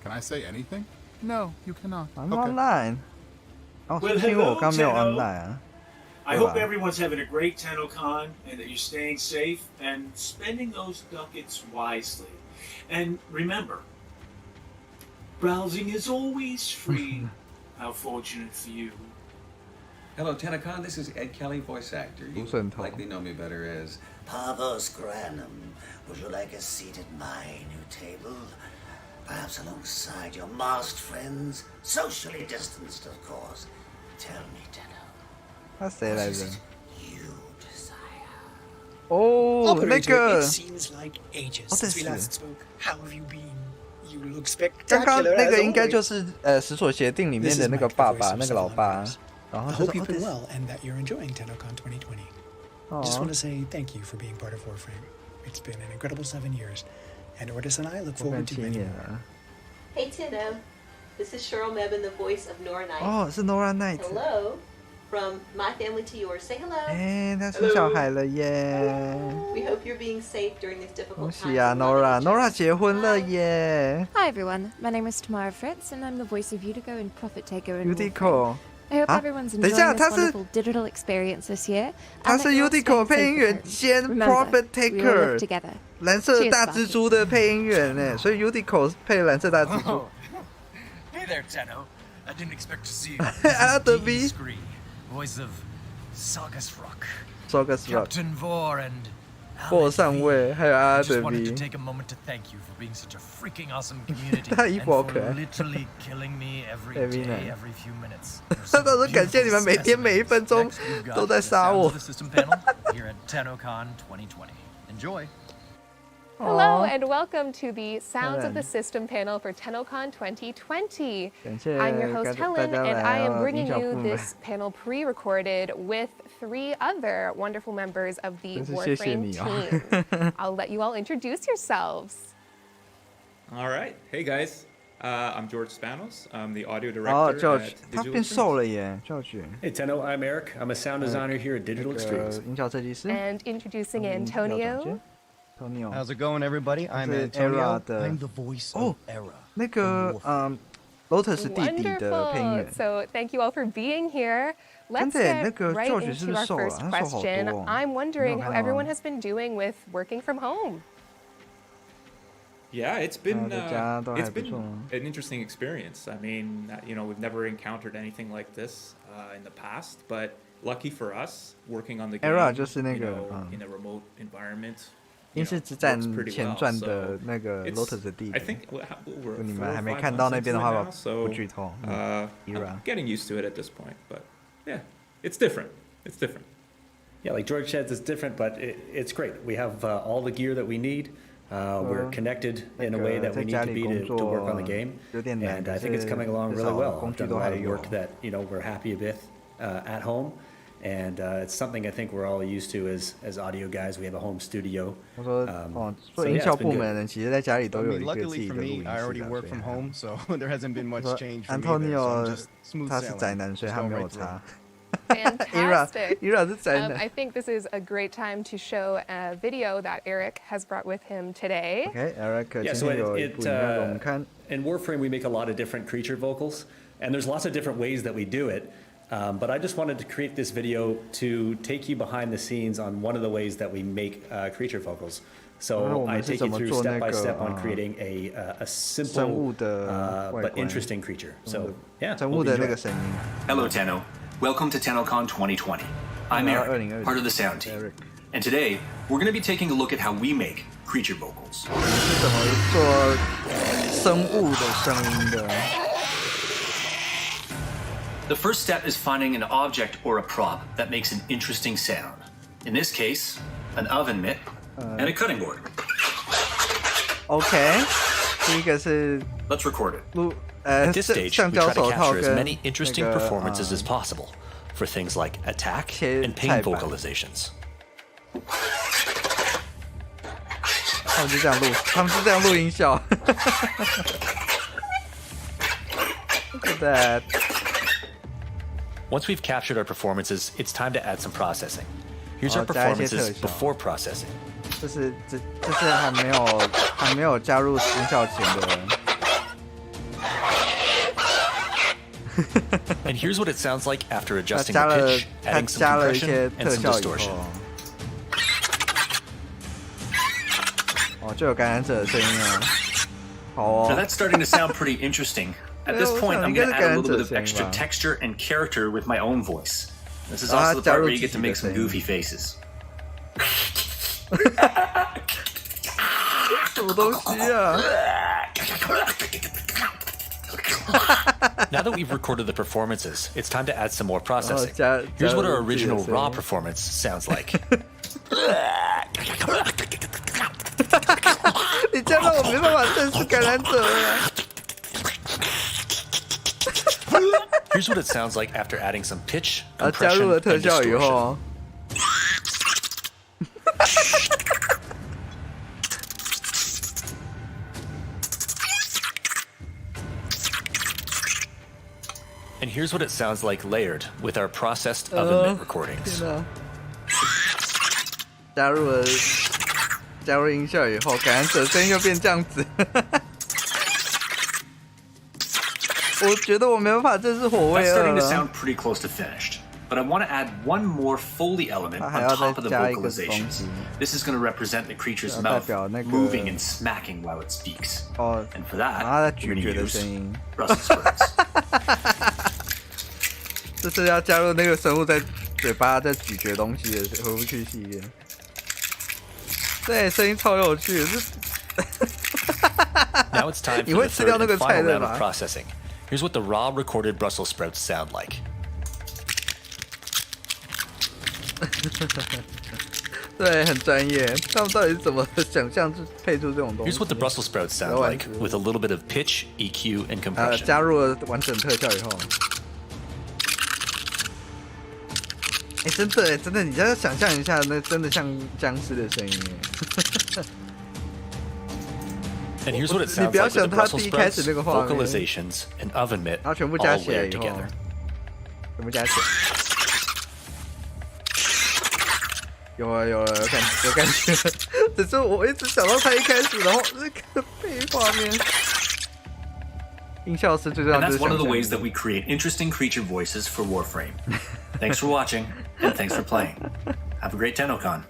Speaker 28: Can I say anything? No, you cannot.
Speaker 1: I'm online. 哦，
Speaker 29: Well,
Speaker 1: 是因为我
Speaker 29: hello,
Speaker 1: 刚没有
Speaker 29: Tenno.
Speaker 1: online 啊。
Speaker 29: I hope everyone's having a great TennoCon and that you're staying safe and spending those ducats wisely. And remember, browsing is always free. How fortunate for you.
Speaker 30: Hello, TennoCon. This is Ed Kelly, voice actor. You likely know me better as
Speaker 31: Parvos Granum. Would you like a seat at my new table? Perhaps alongside your masked friends, socially distanced, of course. Tell me, Tenno.
Speaker 1: 他谁来着？哦，那个。
Speaker 32: It seems like ages since we last spoke. How have you been? You look
Speaker 1: 刚刚
Speaker 32: spectacular.
Speaker 1: 那个应该就是使所协定里面的那个爸爸，那个老爸。然后
Speaker 32: I
Speaker 1: 就
Speaker 32: hope
Speaker 1: 说
Speaker 32: you've been well and that you're enjoying TennoCon 2020. I just want to say thank you for being part of Warframe. It's been an incredible 7 years, and Ordis and I look forward to many more. Hey Tenno, this is Cheryl Mebin, the voice of Nora Knight.
Speaker 1: 哦，是 Nora Knight。
Speaker 32: Hello, from my family to yours. Say hello.
Speaker 1: 哎，他生小孩了耶！
Speaker 32: We hope you're being safe during these
Speaker 1: 恭
Speaker 32: difficult
Speaker 1: 喜啊
Speaker 32: times.
Speaker 1: ，Nora 结婚了耶
Speaker 33: Hi everyone, my name is Tamara Fritz and I'm the voice of Yutiko and Profit Taker in Warframe.
Speaker 1: ！Yutiko，
Speaker 33: I hope
Speaker 1: 啊
Speaker 33: everyone's
Speaker 1: 等一下，
Speaker 33: enjoying
Speaker 1: 他
Speaker 33: this
Speaker 1: 是
Speaker 33: wonderful digital experience this year.
Speaker 1: 他
Speaker 33: and
Speaker 1: 是
Speaker 33: that you're all
Speaker 1: Yutiko
Speaker 33: staying
Speaker 1: 配音
Speaker 33: safe
Speaker 1: 员
Speaker 33: at home.
Speaker 1: 兼
Speaker 33: Remember,
Speaker 1: Profit
Speaker 33: we all live
Speaker 1: Taker
Speaker 33: together.
Speaker 1: 蓝色
Speaker 33: Cheers,
Speaker 1: 大
Speaker 33: Buffy.
Speaker 1: 蜘蛛的配音员呢，所以 Yutiko 配蓝色大蜘蛛
Speaker 34: Oh.。Hey there, Tenno. I didn't expect to see you.
Speaker 1: Adobe.
Speaker 34: Scree, voice of Saugus Rock.
Speaker 1: Saugus Rock
Speaker 34: Captain Vor and
Speaker 1: 霍上尉，还有
Speaker 34: I just wanted to
Speaker 1: Adobe。
Speaker 34: take a moment to thank you for being such a freaking awesome community
Speaker 1: 他衣
Speaker 34: and
Speaker 1: 服好
Speaker 34: for
Speaker 1: 可爱。
Speaker 34: literally killing me every
Speaker 1: Every
Speaker 34: day,
Speaker 1: night.
Speaker 34: every few minutes.
Speaker 1: 他都说感谢你们每天每一分钟
Speaker 34: Next, we've got
Speaker 1: 都在
Speaker 34: the
Speaker 1: 杀
Speaker 34: sounds
Speaker 1: 我
Speaker 34: of。the system panel here at TennoCon 2020. Enjoy.
Speaker 18: Hello and welcome to the Sounds of
Speaker 1: Helen.
Speaker 18: the System panel for TennoCon 2020.
Speaker 1: 感谢
Speaker 18: I'm your host
Speaker 1: 大
Speaker 18: Helen
Speaker 1: 家
Speaker 18: and I
Speaker 1: 来
Speaker 18: am
Speaker 1: 哦，
Speaker 18: bringing
Speaker 1: 音效
Speaker 18: you
Speaker 1: 部门。
Speaker 18: this panel pre-recorded with 3 other wonderful members of the
Speaker 1: 真是谢谢
Speaker 18: Warframe
Speaker 1: 你哦。
Speaker 18: team. I'll let you all introduce yourselves.
Speaker 35: All right. Hey, guys.
Speaker 2: I'm George Spanos. I'm the audio director
Speaker 1: George,
Speaker 2: at
Speaker 1: 他变瘦了耶 ，George.
Speaker 4: Hey Tenno, I'm Eric. I'm a sound designer here at Digital Extremes.
Speaker 1: 音效设计师
Speaker 18: And introducing Antonio.
Speaker 5: How's it going, everybody? I'm Antonio. I'm the voice of Era.
Speaker 1: 那个Lotus 弟弟的配音员。
Speaker 18: So thank you all for being here. Let's get right into our first question. I'm wondering how everyone has been doing with working from home.
Speaker 2: Yeah, it's been an interesting experience. I mean, we've never encountered anything like this in the past, but lucky for us, working on the game, in a remote environment.
Speaker 1: 因是之战前传的那个 Lotus 的弟弟。你们还没看到那边的话，不剧透。
Speaker 2: I'm getting used to it at this point, but yeah, it's different. It's different.
Speaker 4: Yeah, like George said, it's different, but it's great. We have all the gear that we need. We're connected in a way that we need to be to work on the game, and I think it's coming along really well. We've done a lot of work that we're happy with at home, and it's something I think we're all used to as audio guys. We have a home studio.
Speaker 1: 做音效部门的人其实在家里都有一个自己的录音室。
Speaker 5: I already work from home, so there hasn't been much change.
Speaker 1: Antonio 他是宅男，所以他没有差。
Speaker 18: Fantastic.
Speaker 1: I
Speaker 18: think this is a great time to show a video that Eric has brought with him today.
Speaker 1: Okay, Eric.
Speaker 4: Yeah, so in Warframe we make a lot of different creature vocals, and there's lots of different ways that we do it. But I just wanted to create this video to take you behind the scenes on one of the ways that we make creature vocals. So I take you through step by step on creating a simple but interesting creature. So yeah.
Speaker 8: Hello, Tenno. Welcome to TennoCon 2020. I'm Eric, part of the sound team. And today, we're going to be taking a look at how we make creature vocals. The first step is finding an object or a prop that makes an interesting sound. In this case, an oven mitt and a cutting board.
Speaker 1: Okay.
Speaker 8: Let's record it. At this stage, we try to capture as many interesting performances as possible for things like attack and pain vocalizations.
Speaker 1: 他们是这样录音效。Look at that.
Speaker 8: Once we've captured our performances, it's time to add some processing. Here's our performances before processing.
Speaker 1: 这是还没有加入音效前的。
Speaker 8: And here's what it sounds like after adjusting the pitch, adding some compression and some distortion.
Speaker 1: 就有感染者的声音了。好哦。
Speaker 8: Now that's starting to sound pretty interesting. At this point, I'm going to add a little bit of extra texture and character with my own voice. This is also the part where you get to make some goofy faces.
Speaker 1: 什么东西啊？
Speaker 8: Now that we've recorded the performances, it's time to add some more processing. Here's what our original raw performance sounds like.
Speaker 1: 你这样让我没办法正视感染者了。
Speaker 8: Here's what it sounds like after adding some pitch, compression, and distortion. And here's what it sounds like layered with our processed oven mitt recordings.
Speaker 1: 加入音效以后，感染者声音又变这样子。我觉得我没办法正视火味了。
Speaker 8: That's starting to sound pretty close to finished, but I want to add one more Foley element on top of the vocalizations. This is going to represent the creature's mouth moving and smacking while it speaks. And for that, we're going to use Brussels sprouts.
Speaker 1: 这是要加入那个生物在嘴巴在咀嚼东西的回不去系列。对，声音超有趣。
Speaker 8: Now it's time for the third and final round of processing. Here's what the raw recorded Brussels sprouts sound like.
Speaker 1: 对，很专业。他们到底是怎么想象配出这种东西
Speaker 8: ？Here's what the Brussels sprouts sound like with a little bit of pitch, EQ, and compression.
Speaker 1: 加入了完整特效以后，真的，你要想象一下，那真的像僵尸的声音
Speaker 4: And here's what it sounds like with the Brussels sprouts, vocalizations, and oven mitt all layered together.
Speaker 1: 全部加起来。有了，有感觉。只是我一直想到他一开始，然后那个配画面。音效是最重要的。
Speaker 8: And that's one of the ways that we create interesting creature voices for Warframe. Thanks for watching, and thanks for playing. Have a great TennoCon.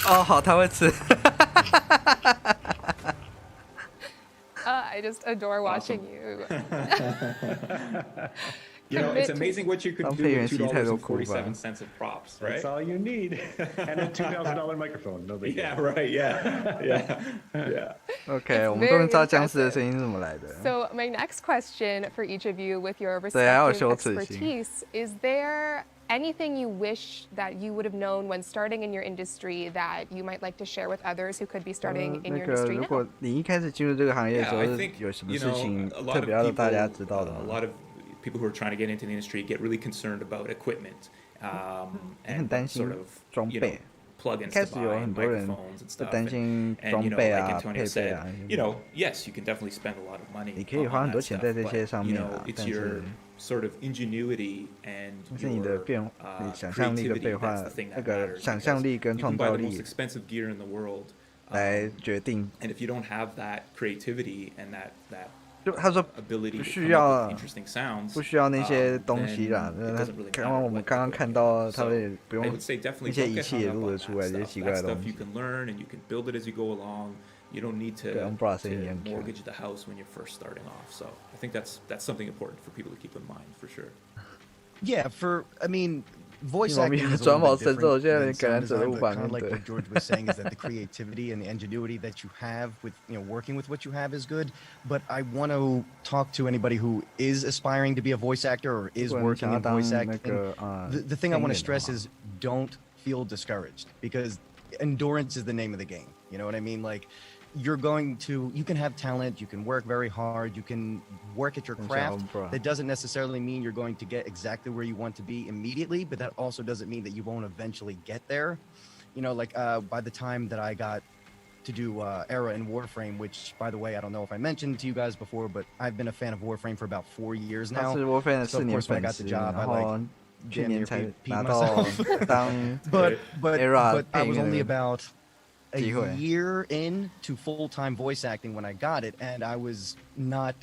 Speaker 1: 哦，好，他会吃。
Speaker 18: I just adore watching you.
Speaker 2: You know, it's amazing what you could do with $2.47 of props, right?
Speaker 4: That's all you need. And a $2,000 microphone. No big deal.
Speaker 2: Yeah, right. Yeah.
Speaker 1: Okay, 我们终于知道僵尸的声音是怎么来的。
Speaker 18: So my next question for each of you, with your respective expertise, is there anything you wish that you would have known when starting in your industry that you might like to share with others who could be starting in your industry now?
Speaker 1: 如果你一开始进入这个行业的时候，有什么事情特别要让大家知道的吗？
Speaker 2: A lot of people who are trying to get into the industry get really concerned about equipment, and sort of plugins to buy, microphones and stuff. And you know, like Antonio said, you know, yes, you can definitely spend a lot of money on that stuff, but you know, it's your sort of ingenuity and your creativity that's the thing that matters. You can buy the most expensive gear in the world, and if you don't have that creativity and that
Speaker 1: 他说不需要那些东西啦。我们刚刚看到他们也不用那些仪器也录得出来这些奇怪的东西。
Speaker 2: You don't need to mortgage the house when you're first starting off. So I think that's something important for people to keep in mind for sure.
Speaker 5: Yeah, I mean, voice acting is a little bit different than sound design, but kind of like what George was saying is that the creativity and the ingenuity that you have with, you know, working with what you have is good. But I want to talk to anybody who is aspiring to be a voice actor or is working in voice acting. The thing I want to stress is don't feel discouraged, because endurance is the name of the game. You know what I mean? Like, you can have talent, you can work very hard, you can work at your craft. That doesn't necessarily mean you're going to get exactly where you want to be immediately, but that also doesn't mean that you won't eventually get there. You know, like by the time that I got to do Era in Warframe, which, by the way, I don't know if I mentioned to you guys before, but I've been a fan of Warframe for about 4 years now. So of course when I got the job, I like damn near peed myself. but I was only about a year into full-time voice acting when I got it, and I was not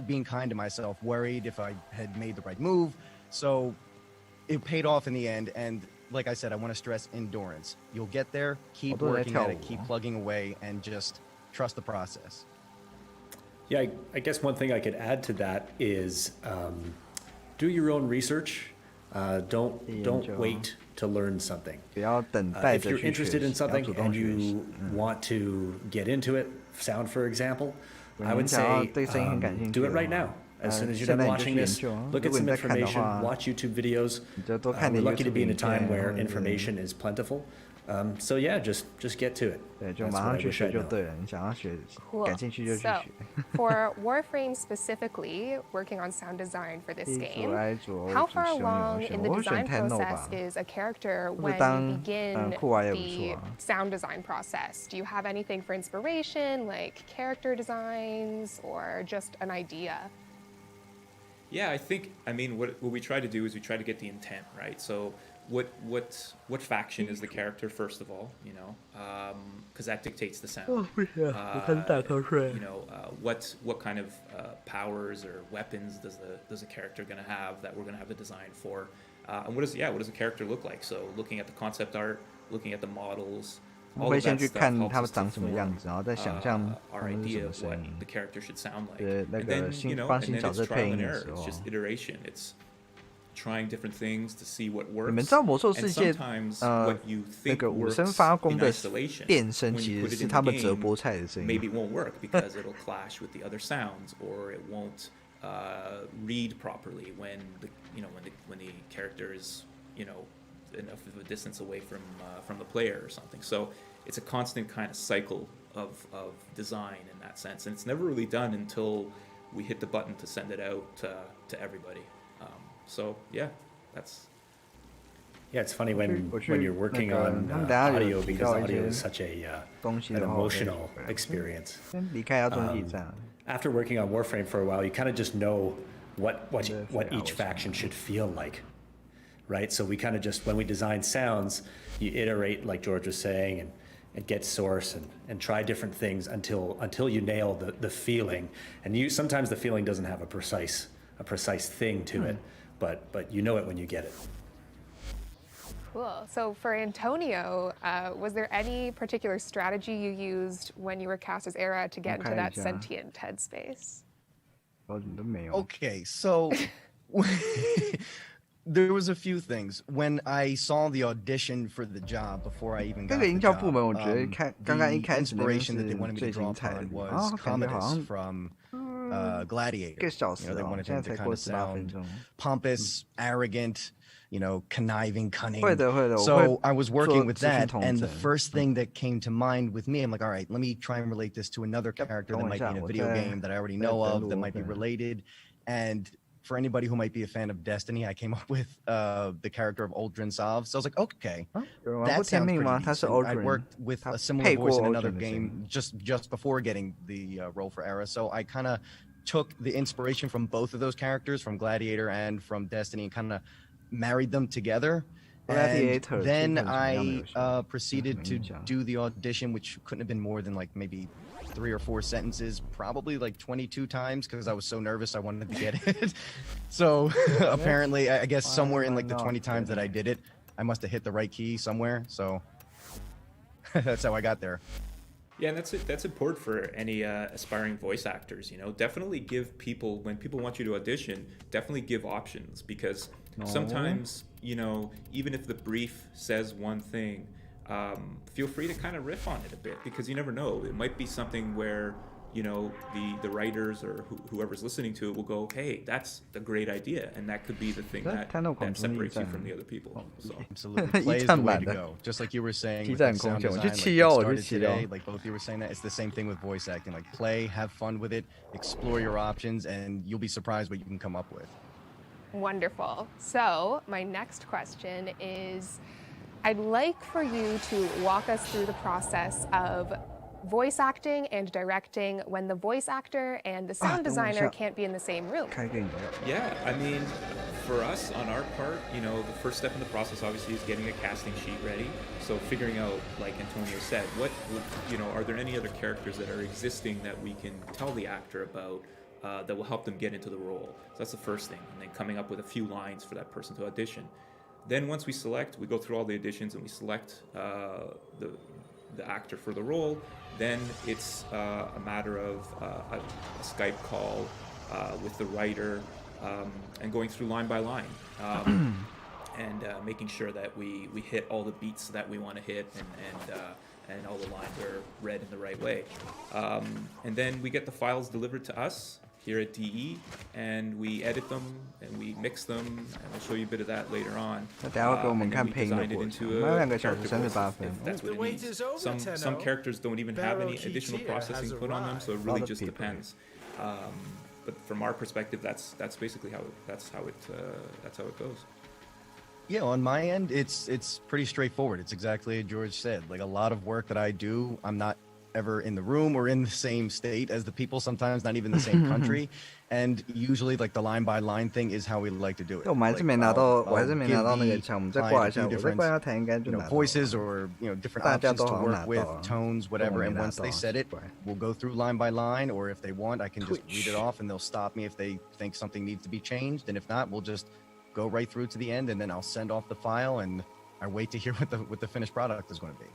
Speaker 5: being kind to myself, worried if I had made the right move. So it paid off in the end, and like I said, I want to stress endurance. You'll get there, keep working at it, keep plugging away, and just trust the process.
Speaker 4: Yeah, I guess one thing I could add to that is do your own research. Don't wait to learn something. If you're interested in something and you want to get into it, sound for example, I would say do it right now. As soon as you're done watching this, look at some information, watch YouTube videos. We're lucky to be in a time where information is plentiful. So yeah, just get to it.
Speaker 1: 对，就马上去学就对了。你想要学，感兴趣就去学。
Speaker 18: For Warframe specifically, working on sound design for this game, how far along in the design process is a character when you begin the sound design process? Do you have anything for inspiration, like character designs, or just an idea?
Speaker 2: Yeah, I mean, what we try to do is we try to get the intent, right? So what faction is the character, first of all, you know, because that dictates the sound. You know, what kind of powers or weapons does a character going to have that we're going to have the design for, and what does the character look like? So looking at the concept art, looking at the models, all of that stuff helps us to form our idea of what the character should sound like. And then, you know, and then it's trial and error. It's just iteration. It's trying different things to see what works.
Speaker 1: 你们知道魔兽世界
Speaker 2: 那
Speaker 1: 个武生发光的电声其实是他们折菠菜的声音。
Speaker 2: Maybe it won't work because it'll clash with the other sounds, or it won't read properly when the character is, you know, enough of a distance away from the player or something. So it's a constant kind of cycle of design in that sense, and it's never really done until we hit the button to send it out to everybody. So yeah, that's
Speaker 4: Yeah, it's funny when you're working on audio because audio is such an emotional experience. After working on Warframe for a while, you kind of just know what each faction should feel like, right? So we kind of just, when we design sounds, you iterate, like George was saying, and get source and try different things until you nail the feeling. And sometimes the feeling doesn't have a precise thing to it, but you know it when you get it.
Speaker 18: Cool. So for Antonio, was there any particular strategy you used when you were cast as Era to get into that sentient headspace?
Speaker 5: Okay, so there was a few things. When I saw the audition for the job before I even got the job, the inspiration that they wanted me to draw upon was Commodus from Gladiator. They wanted him to kind of sound pompous, arrogant, conniving, cunning. So I was working with that, and the first thing that came to mind with me, I'm like, all right, let me try and relate this to another character that might be in a video game that I already know of, that might be related. And for anybody who might be a fan of Destiny, I came up with the character of Aldrin Sov. So I was like, okay, that sounds pretty decent. I worked with a similar voice in another game just before getting the role for Era. So I kind of took the inspiration from both of those characters, from Gladiator and from Destiny, and kind of married them together. And then I proceeded to do the audition, which couldn't have been more than like maybe 3 or 4 sentences, probably like 22 times, because I was so nervous I wanted to get it. So apparently, I guess somewhere in like the 20 times that I did it, I must have hit the right key somewhere. So that's how I got there.
Speaker 2: Yeah, and that's important for any aspiring voice actors. Definitely give people, when people want you to audition, definitely give options, because sometimes, even if the brief says one thing, feel free to kind of riff on it a bit, because you never know. It might be something where, the writers or whoever's listening to it will go, hey, that's a great idea, and that could be the thing that separates you from the other people. So.
Speaker 5: Absolutely. Play is the way to go. Just like you were saying with like sound design, like started today, like both you were saying that, it's the same thing with voice acting. Like play, have fun with it, explore your options, and you'll be surprised what you can come up with.
Speaker 18: Wonderful. So my next question is, I'd like for you to walk us through the process of voice acting and directing when the voice actor and the sound designer can't be in the same room.
Speaker 2: Yeah, I mean, for us, on our part, the first step in the process obviously is getting a casting sheet ready. So figuring out, like Antonio said, are there any other characters that are existing that we can tell the actor about that will help them get into the role? So that's the first thing, and then coming up with a few lines for that person to audition. Then once we select, we go through all the auditions and we select the actor for the role. Then it's a matter of a Skype call with the writer and going through line by line and making sure that we hit all the beats that we want to hit and all the lines are read in the right way. And then we get the files delivered to us here at DE, and we edit them and we mix them, and I'll show you a bit of that later on. And then we designed it into a character voice, if that's what it means. Some characters don't even have any additional processing put on them, so it really just depends. But from our perspective, that's basically how it goes.
Speaker 5: Yeah, on my end, it's pretty straightforward. It's exactly as George said. Like a lot of work that I do, I'm not ever in the room or in the same state as the people, sometimes not even the same country, and usually like the line by line thing is how we like to do it.
Speaker 1: 我们还是没拿到，我还是没拿到那个枪，我们再挂一下，我再挂一下台应该就拿到。
Speaker 5: voices or different options to work with, tones, whatever, and once they set it, we'll go through line by line, or if they want, I can just read it off and they'll stop me if they think something needs to be changed, and if not, we'll just go right through to the end, and then I'll send off the file and I wait to hear what the finished product is going to be.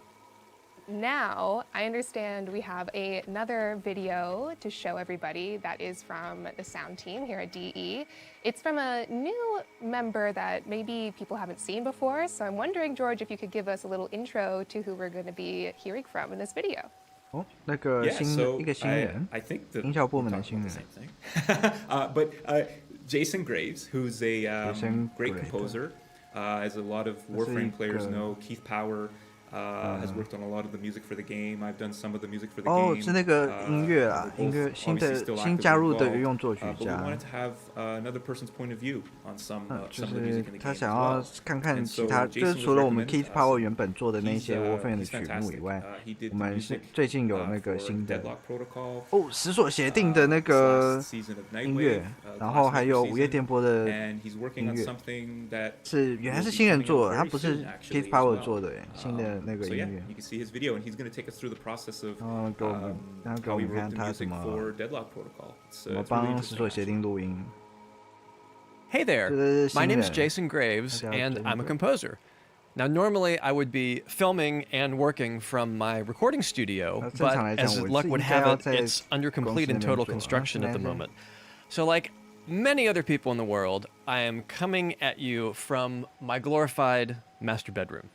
Speaker 18: Now, I understand we have another video to show everybody that is from the sound team here at DE. It's from a new member that maybe people haven't seen before, so I'm wondering, George, if you could give us a little intro to who we're going to be hearing from in this video.
Speaker 1: 那个一个新人，
Speaker 2: I think the
Speaker 1: 营销部门的新人。
Speaker 2: But Jason Graves, who's a great composer, as a lot of Warframe players know, Keith Power has worked on a lot of the music for the game. I've done some of the music for the game.
Speaker 1: 哦，是那个音乐啊，音乐新加入的御用作曲家。
Speaker 2: But we wanted to have another person's point of view on some of the music in the game.
Speaker 1: 他想要看看其他，就是除了我们 Keith Power 原本做的那些 Warframe 的曲目以外，我们最近有那个新的哦，十所协定的那个音乐，然后还有午夜电波的音乐，是原来是新人做的，他不是 Keith Power 做的，新的那个音乐。
Speaker 2: You can see his video, and he's going to take us through the process of
Speaker 1: how
Speaker 2: he wrote the music for Deadlock Protocol. It's
Speaker 1: really interesting.
Speaker 6: Hey there, my name is Jason Graves, and I'm a composer. Now, normally I would be filming and working from my recording studio, but as luck would have it, it's under complete and total construction at the moment. So like many other people in the world, I am coming at you from my glorified master bedroom.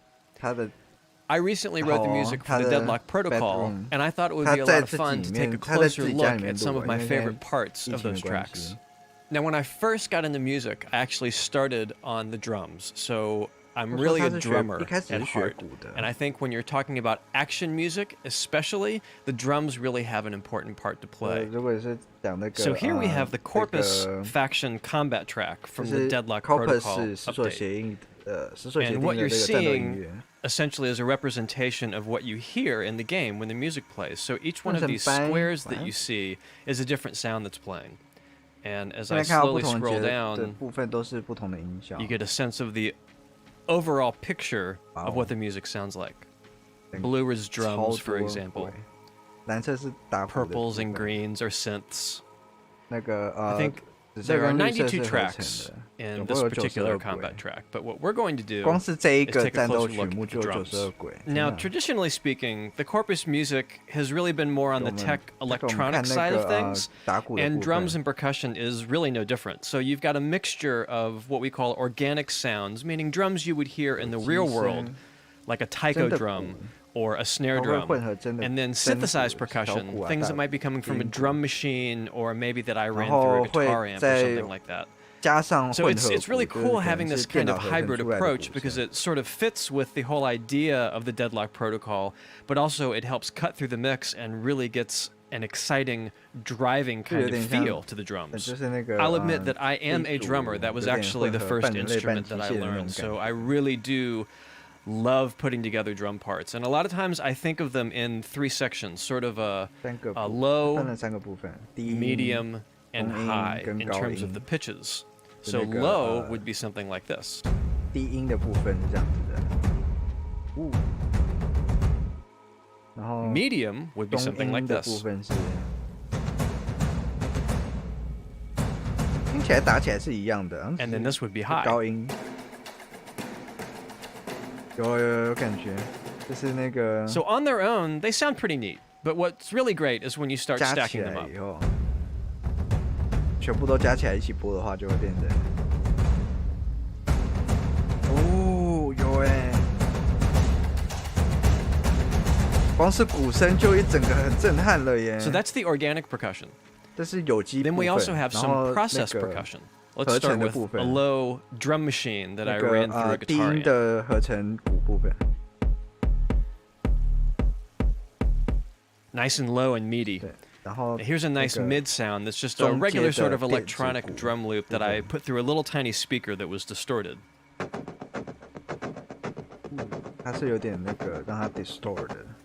Speaker 6: I recently wrote the music for the Deadlock Protocol, and I thought it would be a lot of fun to take a closer look at some of my favorite parts of those tracks. Now, when I first got into music, I actually started on the drums, so I'm really a drummer at heart. And I think when you're talking about action music, especially, the drums really have an important part to play. So here we have the Corpus faction combat track from the Deadlock Protocol update. And what you're seeing essentially is a representation of what you hear in the game when the music plays. So each one of these squares that you see is a different sound that's playing. And as I slowly scroll down, you get a sense of the overall picture of what the music sounds like. Blue is drums, for example. Purples and greens are synths. I think there are 92 tracks in this particular combat track, but what we're going to do is take a closer look at the drums. Now, traditionally speaking, the Corpus music has really been more on the tech electronic side of things, and drums and percussion is really no different. So you've got a mixture of what we call organic sounds, meaning drums you would hear in the real world, like a taiko drum or a snare drum, and then synthesized percussion, things that might be coming from a drum machine or maybe that I ran through a guitar amp or something like that. So it's really cool having this kind of hybrid approach because it sort of fits with the whole idea of the Deadlock Protocol, but also it helps cut through the mix and really gets an exciting, driving kind of feel to the drums. I'll admit that I am a drummer. That was actually the first instrument that I learned, so I really do love putting together drum parts, and a lot of times I think of them in three sections, sort of a low, medium, and high in terms of the pitches. So low would be something like this. Medium would be something like this. And then this would be high. So on their own, they sound pretty neat. But what's really great is when you start stacking them up. So that's the organic percussion. Then we also have some process percussion. Let's start with a low drum machine that I ran through a guitar amp. Nice and low and meaty. Here's a nice mid sound that's just a regular sort of electronic drum loop that I put through a little tiny speaker that was distorted.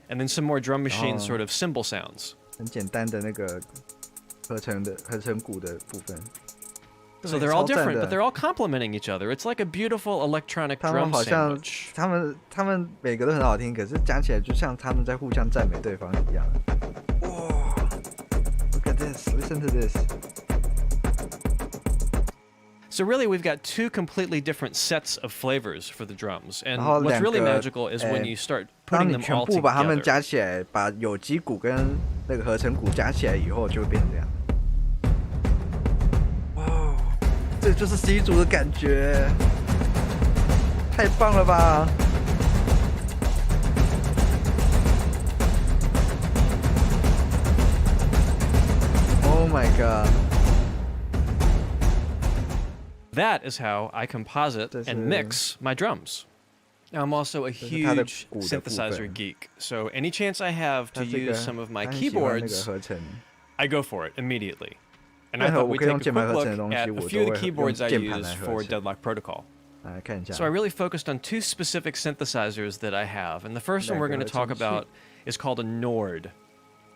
Speaker 6: And then some more drum machine sort of cymbal sounds. So they're all different, but they're all complementing each other. It's like a beautiful electronic drum sandwich.
Speaker 1: 他们每个都很好听，可是加起来就像他们在互相赞美对方一样。Look at this! Listen to this.
Speaker 6: So really, we've got two completely different sets of flavors for the drums, and what's really magical is when you start putting them all together. 当你全部把它们加起来，把有机鼓跟那个合成鼓加起来以后，就会变成这样。这就是 C 组的感觉，太棒了吧 ！Oh my god! That is how I composite and mix my drums. I'm also a huge synthesizer geek, so any chance I have to use some of my keyboards, I go for it immediately. And I thought we'd take a quick look at a few of the keyboards I use for Deadlock Protocol. So I really focused on two specific synthesizers that I have, and the first one we're going to talk about is called a Nord.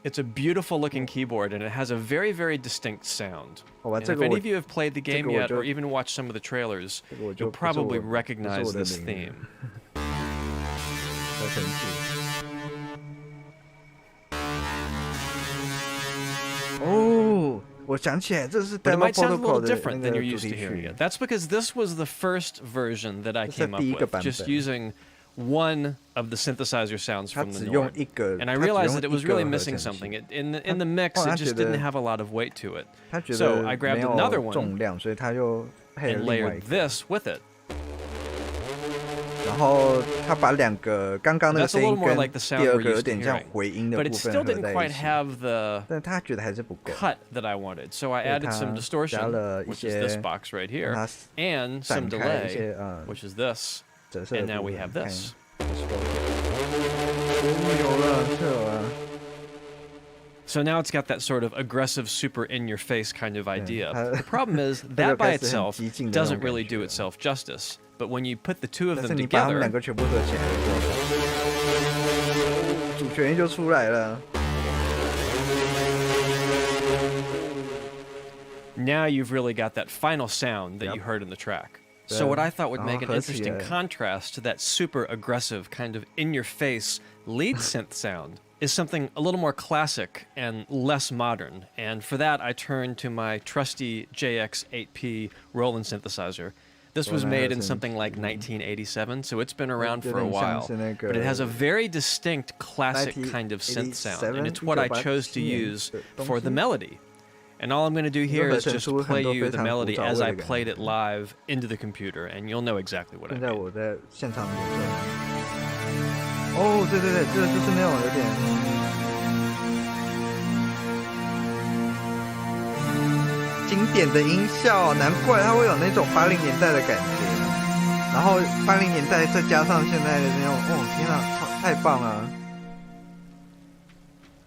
Speaker 6: It's a beautiful looking keyboard, and it has a very, very distinct sound. And if any of you have played the game yet, or even watched some of the trailers, you'll probably recognize this theme.
Speaker 1: Oh, 我想起来，这是
Speaker 6: But it might sound a little
Speaker 1: Protocol
Speaker 6: different than you're used to hearing it. That's because this was the first version that I came up with, just using one of the synthesizer sounds from the Nord. And I realized that it was really missing something. In the mix, it just didn't have a lot of weight to it. So I grabbed another one and layered this with it.
Speaker 1: 然后他把两个刚刚那个声音跟第二个有点像回音的部分合在一起，但他觉得还是不够。
Speaker 6: cut that I wanted, so I added some distortion, which is this box right here, and some delay, which is this, and now we have this. So now it's got that sort of aggressive, super in-your-face kind of idea. The problem is that by itself doesn't really do itself justice. But when you put the two of them together, now you've really got that final sound that you heard in the track. So what I thought would make an interesting contrast to that super aggressive kind of in-your-face lead synth sound is something a little more classic and less modern. And for that, I turned to my trusty JX8P Roland synthesizer. This was made in something like 1987, so it's been around for a while. But it has a very distinct classic kind of synth sound, and it's what I chose to use for the melody. And all I'm going to do here is just play you the melody as I played it live into the computer, and you'll know exactly what I mean.
Speaker 1: 哦，对对对，这个就是那种有点经典的音效，难怪它会有那种80年代的感觉。然后80年代再加上现在的那种，哦天啊，太棒了！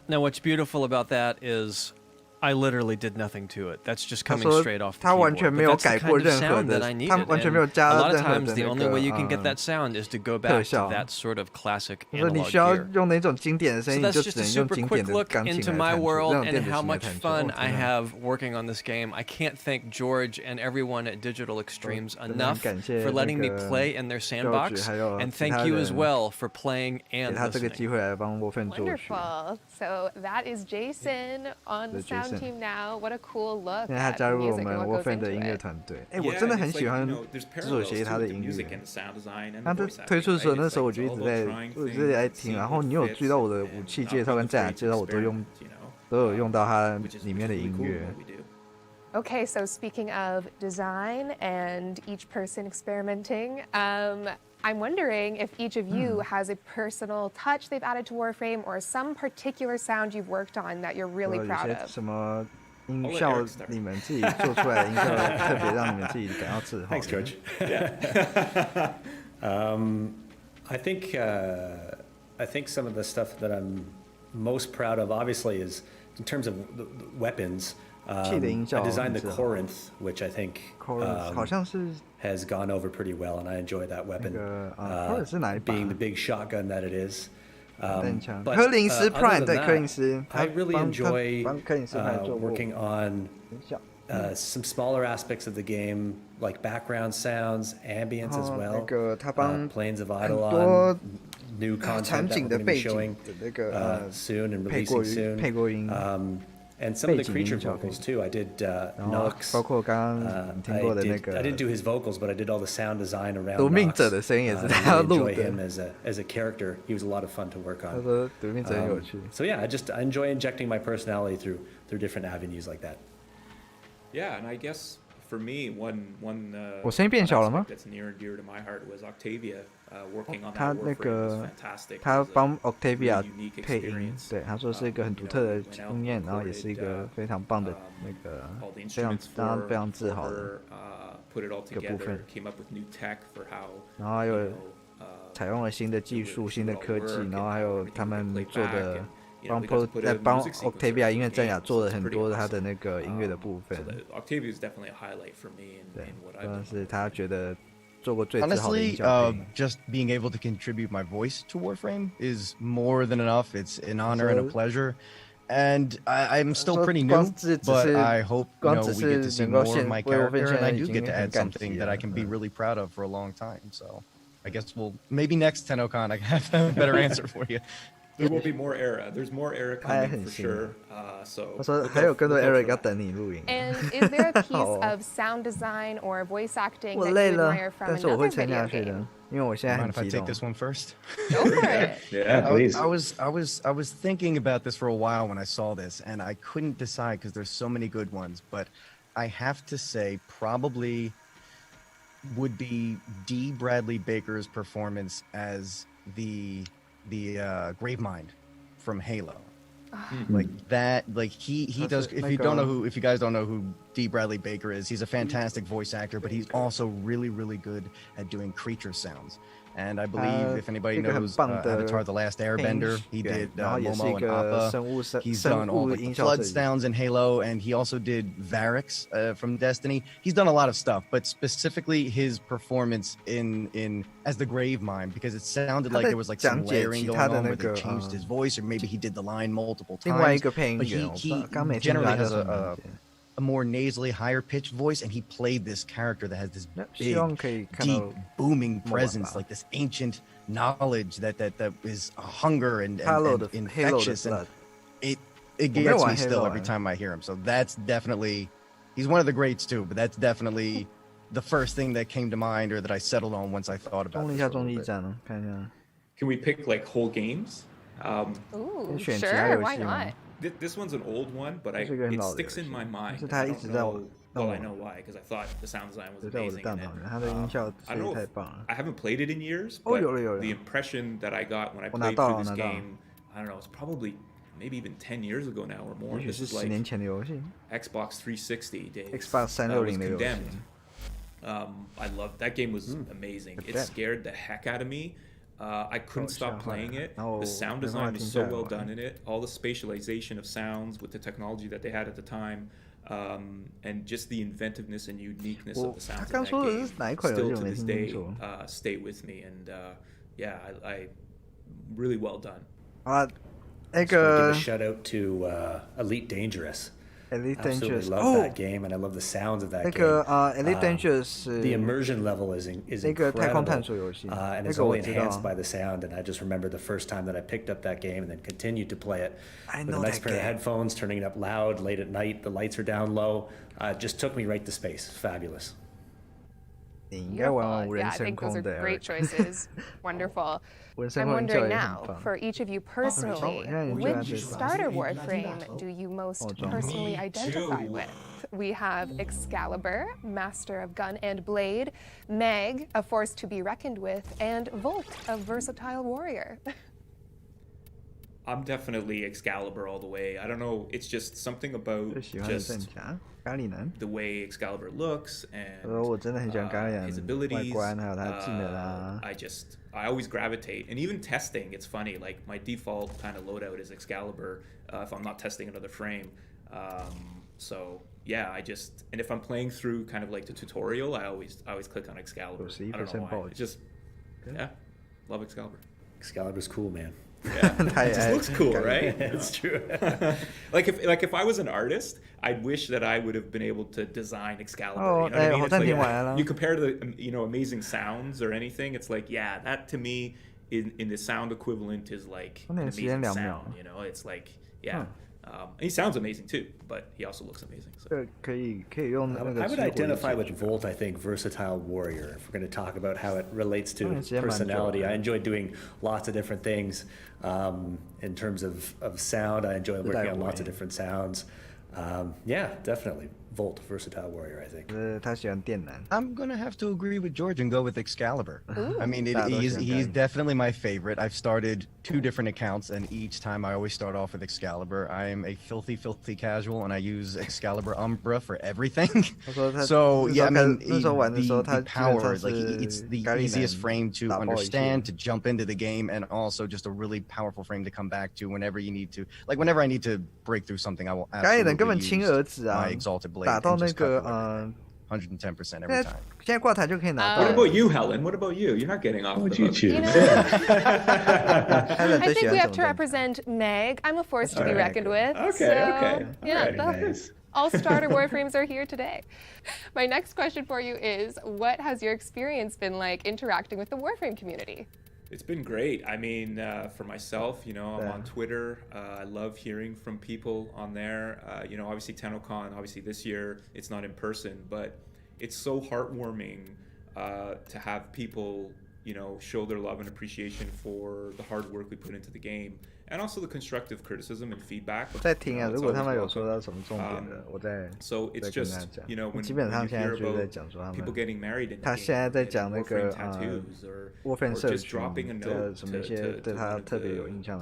Speaker 6: Now what's beautiful about that is I literally did nothing to it. That's just coming straight off the keyboard.
Speaker 1: 他完全没有改过任何的，他完全没有加任何的那个。
Speaker 6: A lot of times, the only way you can get that sound is to go back to that sort of classic analog gear.
Speaker 1: 你需要用那种经典的声音，
Speaker 6: So
Speaker 1: 就
Speaker 6: that's
Speaker 1: 只
Speaker 6: just a
Speaker 1: 能用
Speaker 6: super
Speaker 1: 经
Speaker 6: quick
Speaker 1: 典的
Speaker 6: look
Speaker 1: 钢琴
Speaker 6: into
Speaker 1: 来
Speaker 6: my
Speaker 1: 弹出，
Speaker 6: world
Speaker 1: 这种
Speaker 6: and
Speaker 1: 电子
Speaker 6: how
Speaker 1: 琴来
Speaker 6: much
Speaker 1: 弹出。
Speaker 6: fun I have working on this game. I can't thank George and everyone at Digital Extremes enough for letting me play in their sandbox, and thank you as well for playing and listening.
Speaker 18: Wonderful. So that is Jason on the sound team now. What a cool look.
Speaker 1: 现在他加入我们 Warframe 的音乐团队。哎，我真的很喜欢这首协议他的音乐。他在推出的时候，那时候我就一直在听。然后你有注意到我的武器介绍跟战甲介绍，我都有用到它里面的音乐。
Speaker 18: Okay, so speaking of design and each person experimenting, I'm wondering if each of you has a personal touch they've added to Warframe or some particular sound you've worked on that you're really proud of.
Speaker 1: 什么音效你们自己做出来的音效特别让你们自己感到自豪。
Speaker 4: Thanks, Coach. I think some of the stuff that I'm most proud of, obviously, is in terms of the weapons. I designed the Corinth, which I think has gone over pretty well, and I enjoy that weapon, being the big shotgun that it is. But Prime, I really enjoy working on some smaller aspects of the game, like background sounds, ambience as well. Planes of Eidolon, new content that we're going to be showing soon and releasing soon. And some of the creature vocals too. I did Nox. I didn't do his vocals, but I did all the sound design around Nox. I enjoy him as a character. He was a lot of fun to work on. So yeah, I enjoy injecting my personality through different avenues like that.
Speaker 2: Yeah, and I guess for me, one
Speaker 1: aspect
Speaker 2: that's near and dear to my heart was Octavia. Working on that Warframe was fantastic.
Speaker 1: 他帮 Octavia 配音，对，他说是一个很独特的经验，然后也是一个非常棒的那个，让他非常自豪的一个部分。然后还有采用了新的技术、新的科技，然后还有他们做的帮 Octavia 音乐战雅做了很多他的那个音乐的部分。
Speaker 2: Octavia is definitely a highlight for me in what I've done.
Speaker 1: 是他觉得做过最自豪的音效。
Speaker 5: just being able to contribute my voice to Warframe is more than enough. It's an honor and a pleasure. And I'm still pretty new, but I hope we get to see more of my character, and I do get to add something that I can be really proud of for a long time. So I guess maybe next TennoCon I have a better answer for you.
Speaker 2: There will be more era. There's more era coming for sure. So
Speaker 1: 他说还有更多 era 要等你录影。
Speaker 18: And is there a piece of sound design or voice acting that you admire from another video game?
Speaker 1: 因为我现在很
Speaker 5: Mind if I
Speaker 1: 激
Speaker 5: take
Speaker 1: 动。
Speaker 5: this one first?
Speaker 18: Go for it.
Speaker 30: Yeah, please.
Speaker 5: I was thinking about this for a while when I saw this, and I couldn't decide because there's so many good ones. But I have to say, probably would be D. Bradley Baker's performance as the Gravemind from Halo. Like that, like he does. If you guys don't know who D. Bradley Baker is, he's a fantastic voice actor, but he's also really, really good at doing creature sounds. And I believe if anybody knows Avatar: The Last Airbender, he did Momo and Appa. He's done all the flood sounds in Halo, and he also did Varix from Destiny. He's done a lot of stuff, but specifically his performance in as the Gravemind, because it sounded like there was like some layering going on where they changed his voice, or maybe he did the line multiple times. But he generally has a more nasally, higher pitched voice, and he played this character that has this big, deep, booming presence, like this ancient knowledge that is a hunger and infectious, and it gets me still every time I hear him. So that's definitely, he's one of the greats too, but that's definitely the first thing that came to mind or that I settled on once I thought about it.
Speaker 2: Can we pick like whole games?
Speaker 18: Ooh, sure, why not?
Speaker 2: This one's an old one, but it sticks in my mind. I don't know, well, I know why, because I thought the sound design was amazing. I haven't played it in years, but the impression that I got when I played through this game, I don't know, it's probably maybe even 10 years ago now or more. This is like Xbox 360 days.
Speaker 1: Xbox 360
Speaker 2: Condemned. I loved that game. Was amazing. It scared the heck out of me. I couldn't stop playing it. The sound design was so well done in it. All the spatialization of sounds with the technology that they had at the time, and just the inventiveness and uniqueness of the sounds in that game still to this day stay with me. And yeah, I really well done.
Speaker 4: I just want to give a shout out to Elite Dangerous.
Speaker 1: Elite
Speaker 4: I absolutely
Speaker 1: Dangerous.
Speaker 4: love that game, and I love the sounds of that game.
Speaker 1: Elite Dangerous.
Speaker 4: The immersion level is incredible, and it's only enhanced by the sound. And I just remember the first time that I picked up that game and then continued to play it with a nice pair of headphones, turning it up loud late at night. The lights are down low. It just took me right to space. Fabulous.
Speaker 18: Yeah, I think those are great choices. Wonderful. I'm wondering now, for each of you personally, which starter Warframe do you most personally identify with? We have Excalibur, Master of Gun and Blade, Meg, a force to be reckoned with, and Volt, a versatile warrior.
Speaker 2: I'm definitely Excalibur all the way. I don't know, it's just something about just the way Excalibur looks and his abilities. I always gravitate, and even testing, it's funny, like my default kind of loadout is Excalibur if I'm not testing another frame. So yeah, and if I'm playing through kind of like the tutorial, I always click on Excalibur. I don't know why. It's just, yeah, love Excalibur.
Speaker 4: Excalibur's cool, man.
Speaker 2: Yeah, it just looks cool, right?
Speaker 4: It's true.
Speaker 2: like if I was an artist, I'd wish that I would have been able to design Excalibur. You know what I mean? It's like, you compare to the amazing sounds or anything. It's like, yeah, that to me in the sound equivalent is like an amazing sound. You know, it's like, yeah. And he sounds amazing too, but he also looks amazing. So.
Speaker 4: I would identify with Volt, I think, versatile warrior. If we're going to talk about how it relates to personality, I enjoy doing lots of different things. In terms of sound, I enjoy working on lots of different sounds. Yeah, definitely. Volt versatile warrior, I think.
Speaker 5: I'm gonna have to agree with George and go with Excalibur. I mean, he's definitely my favorite. I've started 2 different accounts, and each time I always start off with Excalibur. I am a filthy casual, and I use Excalibur Umbra for everything. So yeah, I mean, the power, like it's the easiest frame to understand, to jump into the game, and also just a really powerful frame to come back to whenever you need to. Like whenever I need to break through something, I will absolutely use my Exalted Blade. 110% every time.
Speaker 1: 现在挂台就可以拿到。
Speaker 2: What about you, Helen? What about you? You're not getting off.
Speaker 30: What would you choose?
Speaker 18: I think we have to represent Meg. I'm a force to be reckoned with.
Speaker 30: Okay.
Speaker 18: Yeah,
Speaker 30: nice.
Speaker 18: all starter Warframes are here today. My next question for you is, what has your experience been like interacting with the Warframe community?
Speaker 2: It's been great. I mean, for myself, I'm on Twitter. I love hearing from people on there. Obviously TennoCon, obviously this year it's not in person, but it's so heartwarming to have people, show their love and appreciation for the hard work we put into the game, and also the constructive criticism and feedback. So it's just, when you hear about people getting married in the game, Warframe tattoos, or just dropping a note to the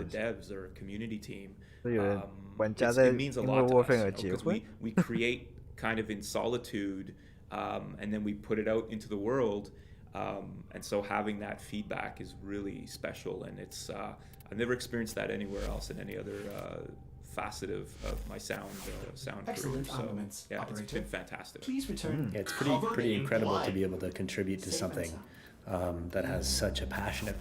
Speaker 2: devs or community team, it means a lot to us, because we create kind of in solitude, and then we put it out into the world. And so having that feedback is really special, and it's I've never experienced that anywhere else in any other facet of my sound career. So yeah, it's been fantastic.
Speaker 30: Please return.
Speaker 4: Yeah, it's pretty incredible to be able to contribute to something that has such a passionate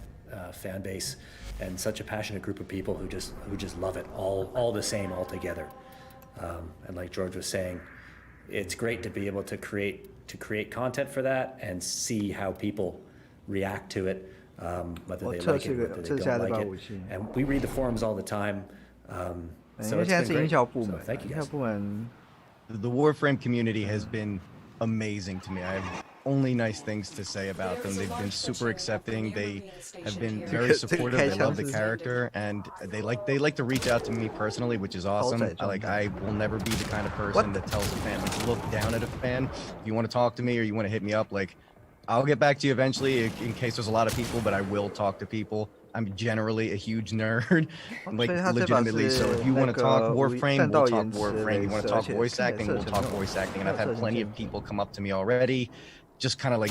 Speaker 4: fan base and such a passionate group of people who just love it all the same all together. And like George was saying, it's great to be able to create content for that and see how people react to it, whether they like it, whether they don't like it. And we read the forums all the time, so it's been great. So thank you guys.
Speaker 5: The Warframe community has been amazing to me. I have only nice things to say about them. They've been super accepting. They have been very supportive. They love the character, and they like to reach out to me personally, which is awesome. I will never be the kind of person that tells a fan to look down at a fan. If you want to talk to me or you want to hit me up, I'll get back to you eventually in case there's a lot of people, but I will talk to people. I'm generally a huge nerd, legitimately. So if you want to talk Warframe, we'll talk Warframe. You want to talk voice acting, we'll talk voice acting. And I've had plenty of people come up to me already, just kind of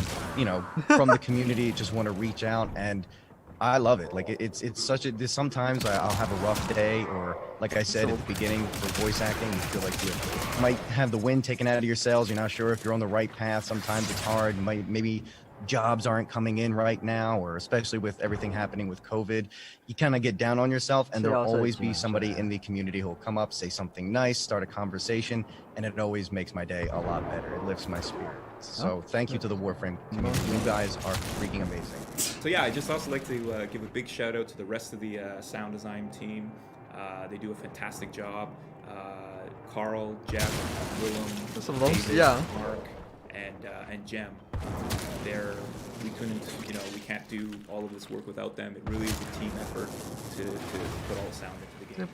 Speaker 5: from the community, just want to reach out, and I love it. It's such a, sometimes I'll have a rough day, or like I said at the beginning, for voice acting, you feel like you might have the wind taken out of your sails. You're not sure if you're on the right path. Sometimes it's hard. Maybe jobs aren't coming in right now, or especially with everything happening with COVID, you kind of get down on yourself, and there'll always be somebody in the community who'll come up, say something nice, start a conversation, and it always makes my day a lot better. It lifts my spirit. So thank you to the Warframe community. You guys are freaking amazing.
Speaker 2: So yeah, I just also like to give a big shout out to the rest of the sound design team. They do a fantastic job. Carl, Jeff, Willem, David, Mark, and Jem. We couldn't, we can't do all of this work without them. It really is a team effort to put all the sound into the game.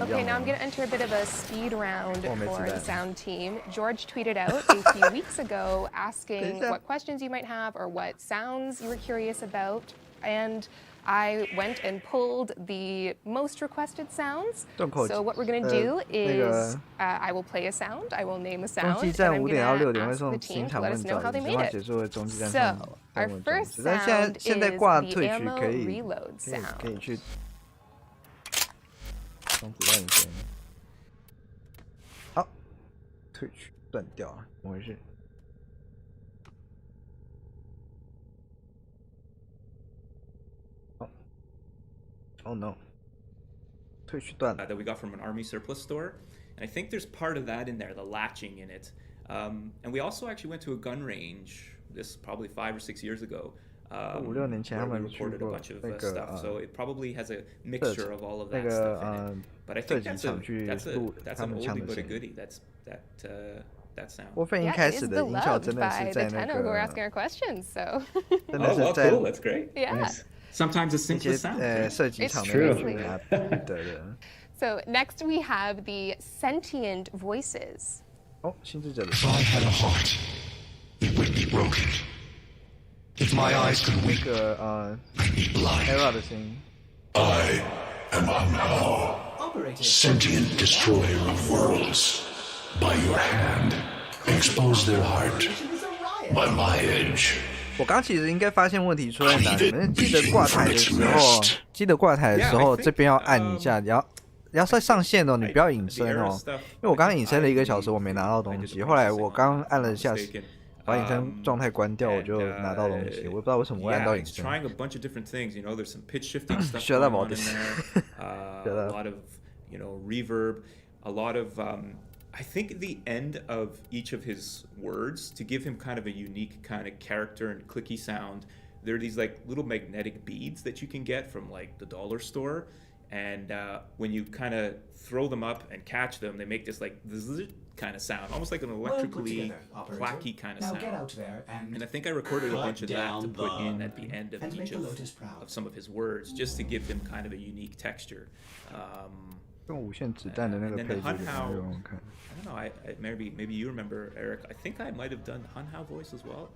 Speaker 18: Okay, now I'm going to enter a bit of a speed round for the sound team. George tweeted out a few weeks ago asking what questions you might have or what sounds you were curious about, and I went and pulled the most requested sounds. So what we're going to do is I will play a sound, I will name a sound, and I'm going to ask the team to let us know how they made it. So our first sound is the ammo reload sound.
Speaker 1: 好，退去断掉了，怎么回事？ Oh no.
Speaker 2: That we got from an army surplus store. And I think there's part of that in there, the latching in it. And we also actually went to a gun range, this probably 5 or 6 years ago, where we recorded a bunch of stuff. So it probably has a mixture of all of that stuff in it. But I think that's an oldie but a goodie. That sound.
Speaker 18: Yeah, it is beloved by the Tenno who are asking our questions. So.
Speaker 2: Oh, well, cool. That's great.
Speaker 18: Yeah.
Speaker 2: Nice. Sometimes the simplest sound.
Speaker 18: It's true. So next we have the sentient voices.
Speaker 1: 哦，心智者的。
Speaker 3: If I had a heart, it would be broken. If my eyes could weep, I'd be blind.
Speaker 1: Era 的声音。
Speaker 3: I am Anhao, sentient destroyer of worlds. By your hand, expose their heart. By my edge.
Speaker 1: 我刚其实应该发现问题出在哪里，记得挂台的时候，这边要按一下，你要上线哦，你不要隐身哦，因为我刚刚隐身了1个小时，我没拿到东西，后来我刚按了下。把隐身状态关掉，我就拿到东西。我不知道为什么会按到隐身。
Speaker 2: Trying a bunch of different things. You know, there's some pitch shifting stuff
Speaker 1: Shut up,
Speaker 2: going on in there. A lot of reverb. A lot of I think the end of each of his words to give him kind of a unique kind of character and clicky sound. There are these like little magnetic beads that you can get from like the dollar store, and when you kind of throw them up and catch them, they make this like kind of sound, almost like an electrically clacky kind of sound.
Speaker 25: Get out there
Speaker 2: and I think I recorded a bunch of that to put in at the end of each of some of his words, just to give him kind of a unique texture.
Speaker 1: 用无限子弹的那个配置给他用看。
Speaker 2: I don't know. Maybe you remember, Eric. I think I might have done Hunhao voice as well.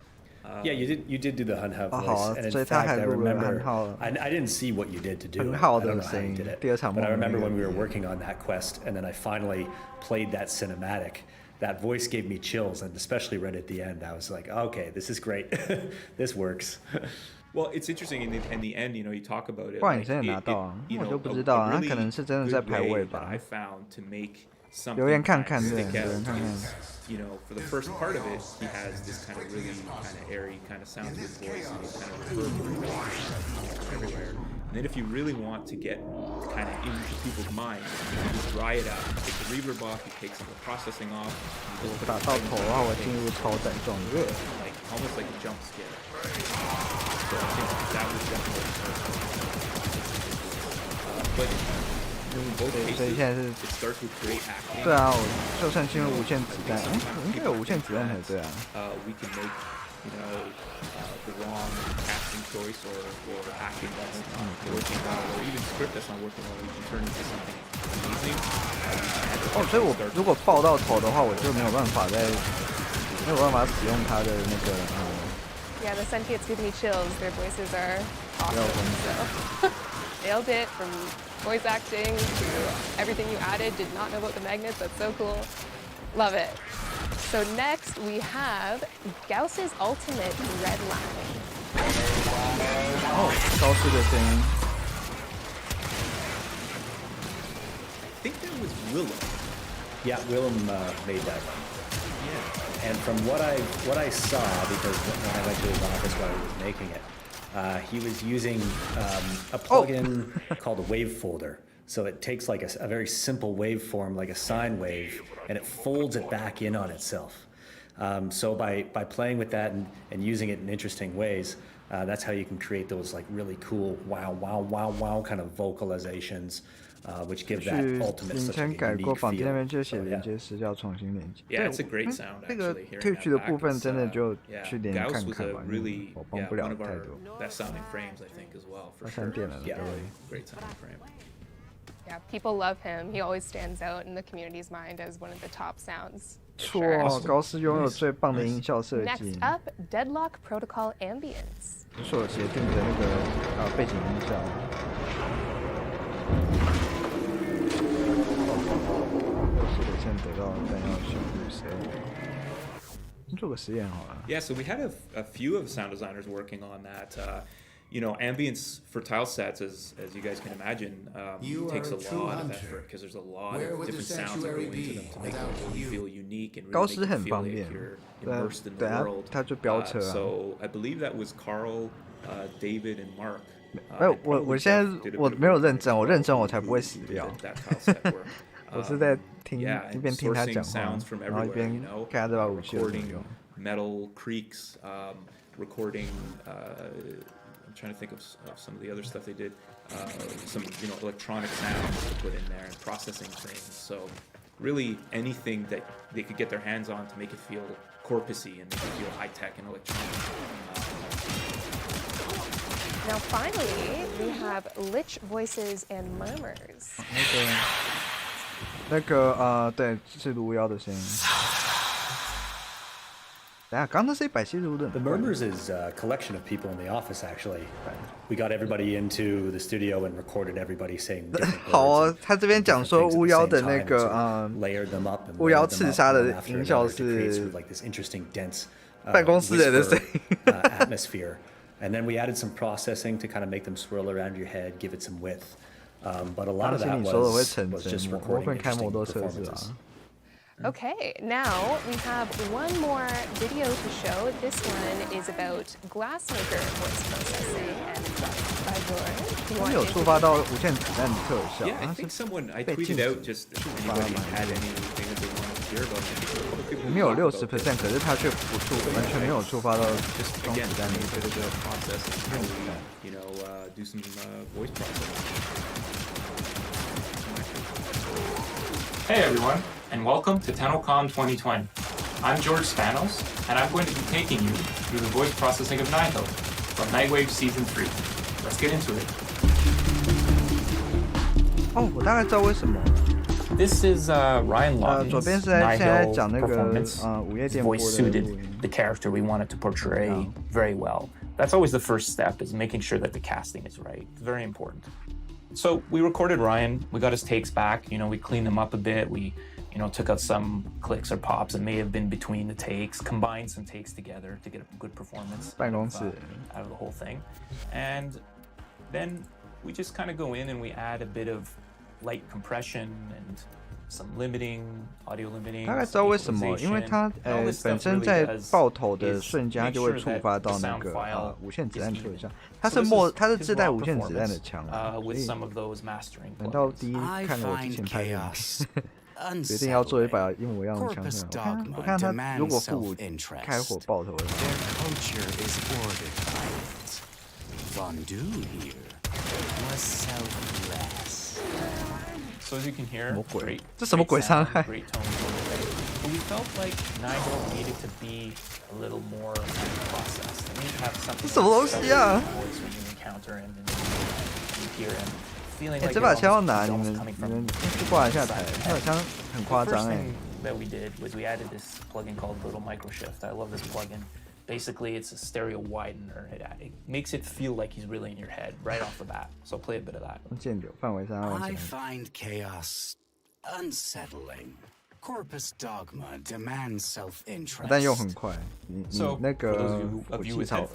Speaker 4: Yeah, you did do the Hunhao voice, and in fact, I remember. I didn't see what you did to do it. I don't know how you did it. But I remember when we were working on that quest, and then I finally played that cinematic. That voice gave me chills, and especially right at the end, I was like, okay, this is great. This works.
Speaker 2: Well, it's interesting in the end, you know, you talk about it.
Speaker 1: 不然你真的拿到啊？我就不知道啊，他可能是真的在排位吧。留言看看，对，留言看看。
Speaker 2: You know, for the first part of it, he has this kind of really kind of airy kind of sounds with voice, and he's kind of reverberating everywhere. And then if you really want to get kind of into people's minds, you just dry it out. You take the reverb off, you take some of the processing off.
Speaker 1: 打到头的话，我进入超载状态
Speaker 2: ，like almost like a jump scare. So I think that was definitely. But.
Speaker 1: 所以现在是，对啊，我就算进入无限子弹，应该有无限子弹才对啊。
Speaker 2: We can make, you know, the wrong casting choice or acting that's not working well, or even script that's not working well, we can turn into something amazing.
Speaker 1: 哦，所以我如果爆到头的话，我就没有办法使用它的那个
Speaker 18: Yeah, the sentients give me chills. Their voices are awesome. So nailed it from voice acting to everything you added. Did not know about the magnets. That's so cool. Love it. So next we have Gauss's ultimate red line.
Speaker 1: Oh, 高斯的声音。
Speaker 2: I think that was Willem.
Speaker 4: Yeah, Willem made that one.
Speaker 2: Yeah.
Speaker 4: And from what I saw, because when I went to his office while he was making it, he was using a plugin called a wave folder. So it takes like a very simple waveform, like a sine wave, and it folds it back in on itself. So by playing with that and using it in interesting ways, that's how you can create those like really cool wow, wow, wow, wow kind of vocalizations, which give that ultimate such a unique feel.
Speaker 2: Yeah, it's a great sound actually.
Speaker 1: Twitch 的部分真的就去连看看吧，我帮不了太多。
Speaker 2: One of our best sounding frames, I think, as well. For sure.
Speaker 1: Yeah,
Speaker 2: great sounding frame.
Speaker 18: Yeah, people love him. He always stands out in the community's mind as one of the top sounds.
Speaker 1: 错，高斯拥有最棒的音效设计。
Speaker 18: Next up, Deadlock Protocol Ambience.
Speaker 1: 是我协定的那个背景音效。现在得到弹药修复谁？做个实验好了。
Speaker 2: Yeah, so we had a few of the sound designers working on that. You know, ambience for tile sets, as you guys can imagine, takes a lot of effort because there's a lot of different sounds that go into them to make them feel unique and really make you feel like you're immersed in the world. So I believe that was Carl, David, and Mark.
Speaker 1: 我现在我没有认真，我认真我才不会死掉。我是在听一边听他讲话，然后一边看他这把武器的用。
Speaker 2: Metal creaks, recording. I'm trying to think of some of the other stuff they did. Some electronic sounds to put in there and processing things. So really anything that they could get their hands on to make it feel corpusy and make it feel high tech and electronic.
Speaker 18: Now finally, we have Lich Voices and Murmurs.
Speaker 1: 那个对，是卢妖的声音。
Speaker 4: The Murmurs is a collection of people in the office, actually. We got everybody into the studio and recorded everybody saying different words.
Speaker 1: 好哦，他这边讲说巫妖的那个巫妖刺杀的音效是办公室人的声音。
Speaker 4: atmosphere, and then we added some processing to kind of make them swirl around your head, give it some width. But a lot of that was just recording interesting performances.
Speaker 18: Okay, now we have one more video to show. This one is about glassmaker voice processing. And George, you want to
Speaker 1: 触发到无限子弹的特效。
Speaker 2: Yeah, I think someone I tweeted out just anybody had anything that they wanted to hear about it.
Speaker 1: 里面有60%，可是它却完全没有触发到装子弹的这个
Speaker 2: process. You know, do some voice processing. Hey everyone, and welcome to TennoCon 2020. I'm George Spanos, and I'm going to be taking you through the voice processing of Nihil from Nightwave Season 3. Let's get into it.
Speaker 1: 哦，我大概知道为什么。
Speaker 2: This is Ryan Long's
Speaker 1: 左边是在现在讲那个午夜电波的
Speaker 2: voice suited the character we wanted to portray very well. That's always the first step, is making sure that the casting is right. It's very important. So we recorded Ryan, we got his takes back, you know, we cleaned them up a bit, we, you know, took out some clicks or pops that may have been between the takes, combined some takes together to get a good performance out of the whole thing. And then we just kind of go in and we add a bit of light compression and some limiting, audio limiting.
Speaker 1: 大概知道为什么，因为它本身在爆头的瞬间，它就会触发到那个无限子弹特效。它是自带无限子弹的枪，所以难道第一看了我之前拍的，决定要做一把一模一样的枪？我看它如果副武开火爆头的话。
Speaker 2: So as you can hear, great
Speaker 1: 这什么鬼伤害
Speaker 2: great tone. But we felt like Nigel needed to be a little more processed. They need to have something
Speaker 1: 这什么东西啊
Speaker 2: voice when you encounter him and you hear him feeling like
Speaker 1: 这把枪要拿，你们挂一下台，这把枪很夸张哎。
Speaker 2: That we did was we added this plugin called Little Microshift. I love this plugin. Basically, it's a stereo widener. It makes it feel like he's really in your head right off the bat. So play a bit of that.
Speaker 31: I find chaos unsettling. Corpus dogma demands self-interest.
Speaker 1: 但又很快，你那个火气槽，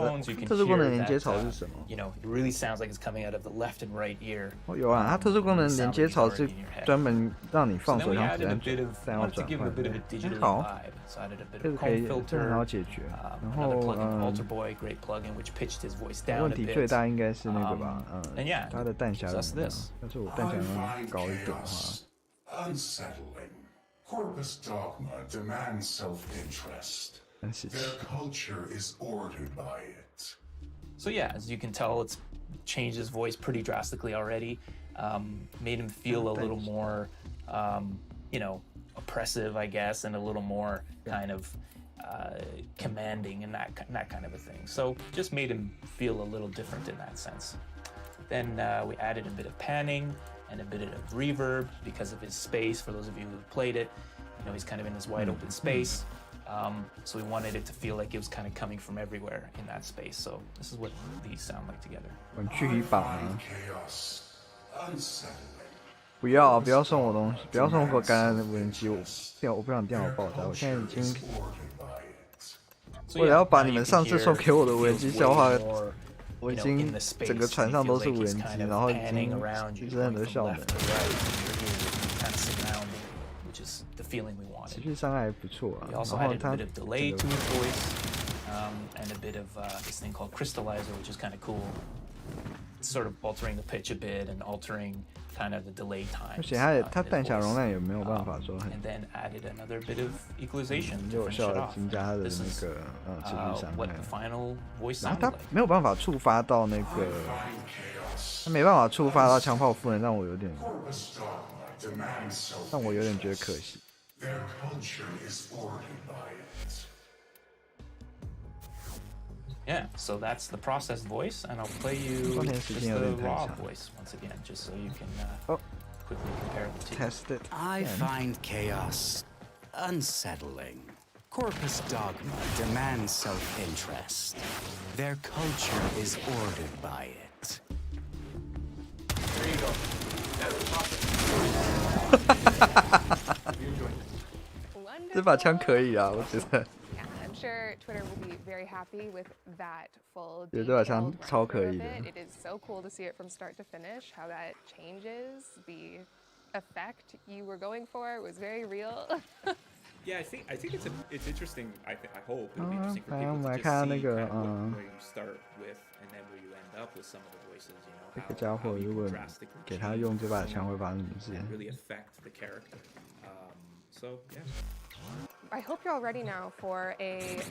Speaker 1: 特殊功能连接槽是什么？
Speaker 2: You know, it really sounds like it's coming out of the left and right ear.
Speaker 1: 有啊，它特殊功能连接槽是专门让你放手枪子弹要转换的。好，这个可以，这很好解决。然后问题最大应该是那个吧，它的弹匣容量，但是我弹匣容量高一点的话。
Speaker 3: Corpus dogma demands self-interest. Their culture is ordered by it.
Speaker 2: So yeah, as you can tell, it's changed his voice pretty drastically already. Made him feel a little more, you know, oppressive, I guess, and a little more kind of commanding and that kind of a thing. So just made him feel a little different in that sense. Then we added a bit of panning and a bit of reverb because of his space. For those of you who've played it, you know, he's kind of in this wide open space. So we wanted it to feel like it was kind of coming from everywhere in that space. So this is what these sound like together.
Speaker 1: 不要送我东西，不要送我干的无人机，我不想电脑爆炸。我现在已经，为了要把你们上次送给我的无人机消化。 我已经整个船上都是无人机，然后已经其实很多效能，持续伤害还不错啊。然后它
Speaker 2: and a bit of this thing called crystallizer, which is kind of cool. It's sort of altering the pitch a bit and altering kind of the delay time.
Speaker 1: 而且它弹匣容量也没有办法说很。
Speaker 2: And then added another bit of equalization.
Speaker 1: 有效的增加它的那个持续伤害。
Speaker 2: What the final voice
Speaker 1: 然后
Speaker 2: sounded
Speaker 1: 它
Speaker 2: like.
Speaker 1: 没有办法触发到那个，它没办法触发到枪炮赋能，让我有点觉得可惜。
Speaker 3: Their culture is ordered by it.
Speaker 2: Yeah, so that's the processed voice, and I'll play you just the raw voice once again, just so you can quickly compare the two.
Speaker 1: Test it.
Speaker 31: I find chaos unsettling.
Speaker 7: Corpus dogma demands self-interest. Their culture is ordered by it.
Speaker 2: There you go.
Speaker 1: Yeah, 这把枪可以啊，我觉得。
Speaker 18: I'm sure Twitter will be very happy with that full.
Speaker 1: 对，这把枪超可以的。
Speaker 18: It is so cool to see it from start to finish. How that changes the effect you were going for was very real.
Speaker 2: Yeah, I think it's interesting. I hope it'll be interesting for people to just see kind of where you start with and then where you end up with some of the voices. You know,
Speaker 1: 这个家伙如果给他用这把枪会发生什么事
Speaker 2: ？Really affect the character. So yeah.
Speaker 18: I hope you're all ready now for a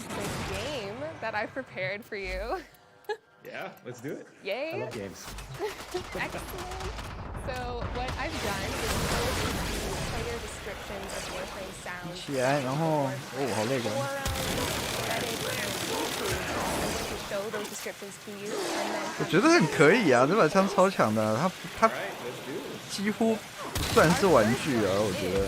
Speaker 18: game that I've prepared for you.
Speaker 2: Yeah, let's do it.
Speaker 18: Yay!
Speaker 4: I love games.
Speaker 18: Excellent. So what I've done is go player descriptions of Warframe sounds.
Speaker 1: 起来，然后好累的。我觉得很可以啊，这把枪超强的，它几乎不算是玩具了，我觉得。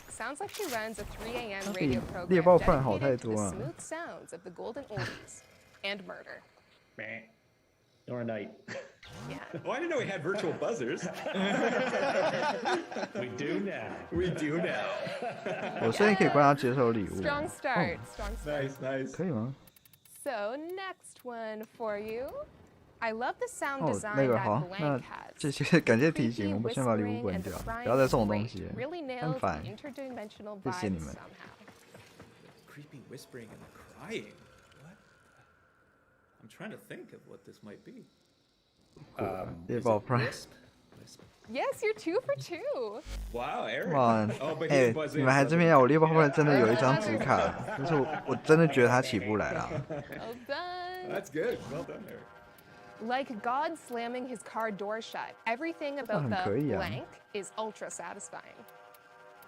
Speaker 18: Sounds like she runs a 3 a.m. radio program
Speaker 1: 猎豹饭好太
Speaker 18: dedicated to
Speaker 1: 多
Speaker 18: the
Speaker 1: 啊。
Speaker 18: smooth sounds of the golden oldies and murder.
Speaker 4: Or a night.
Speaker 18: Yeah.
Speaker 2: Oh, I didn't know we had virtual buzzers.
Speaker 4: We do now.
Speaker 2: We do now.
Speaker 1: 我现在可以帮他接受礼物。
Speaker 18: Strong start. Strong start.
Speaker 2: Nice, nice.
Speaker 1: 可以吗？
Speaker 18: So next one for you. I love the sound
Speaker 1: 哦，
Speaker 18: design
Speaker 1: 那个
Speaker 18: that
Speaker 1: 好，那
Speaker 18: Blank has.
Speaker 1: 这些感谢提醒，我们先把礼物关掉，不要再送我东西。
Speaker 18: Really
Speaker 1: I'm
Speaker 18: nails
Speaker 1: fine.
Speaker 18: the interdimensional
Speaker 1: 谢谢
Speaker 18: vibes
Speaker 1: 你们。
Speaker 18: somehow.
Speaker 2: Creepy whispering and crying. What? I'm trying to think of what this might be.
Speaker 1: 猎豹 Prime。
Speaker 18: Yes, you're 2 for 2.
Speaker 2: Wow, Eric.
Speaker 1: 哇，哎，你们还这边要我猎豹 Prime 真的有一张纸卡，但是我真的觉得它起不来了。
Speaker 18: Well done.
Speaker 2: That's good. Well done, Eric.
Speaker 18: Like God slamming his car door shut, everything about the blank is ultra satisfying.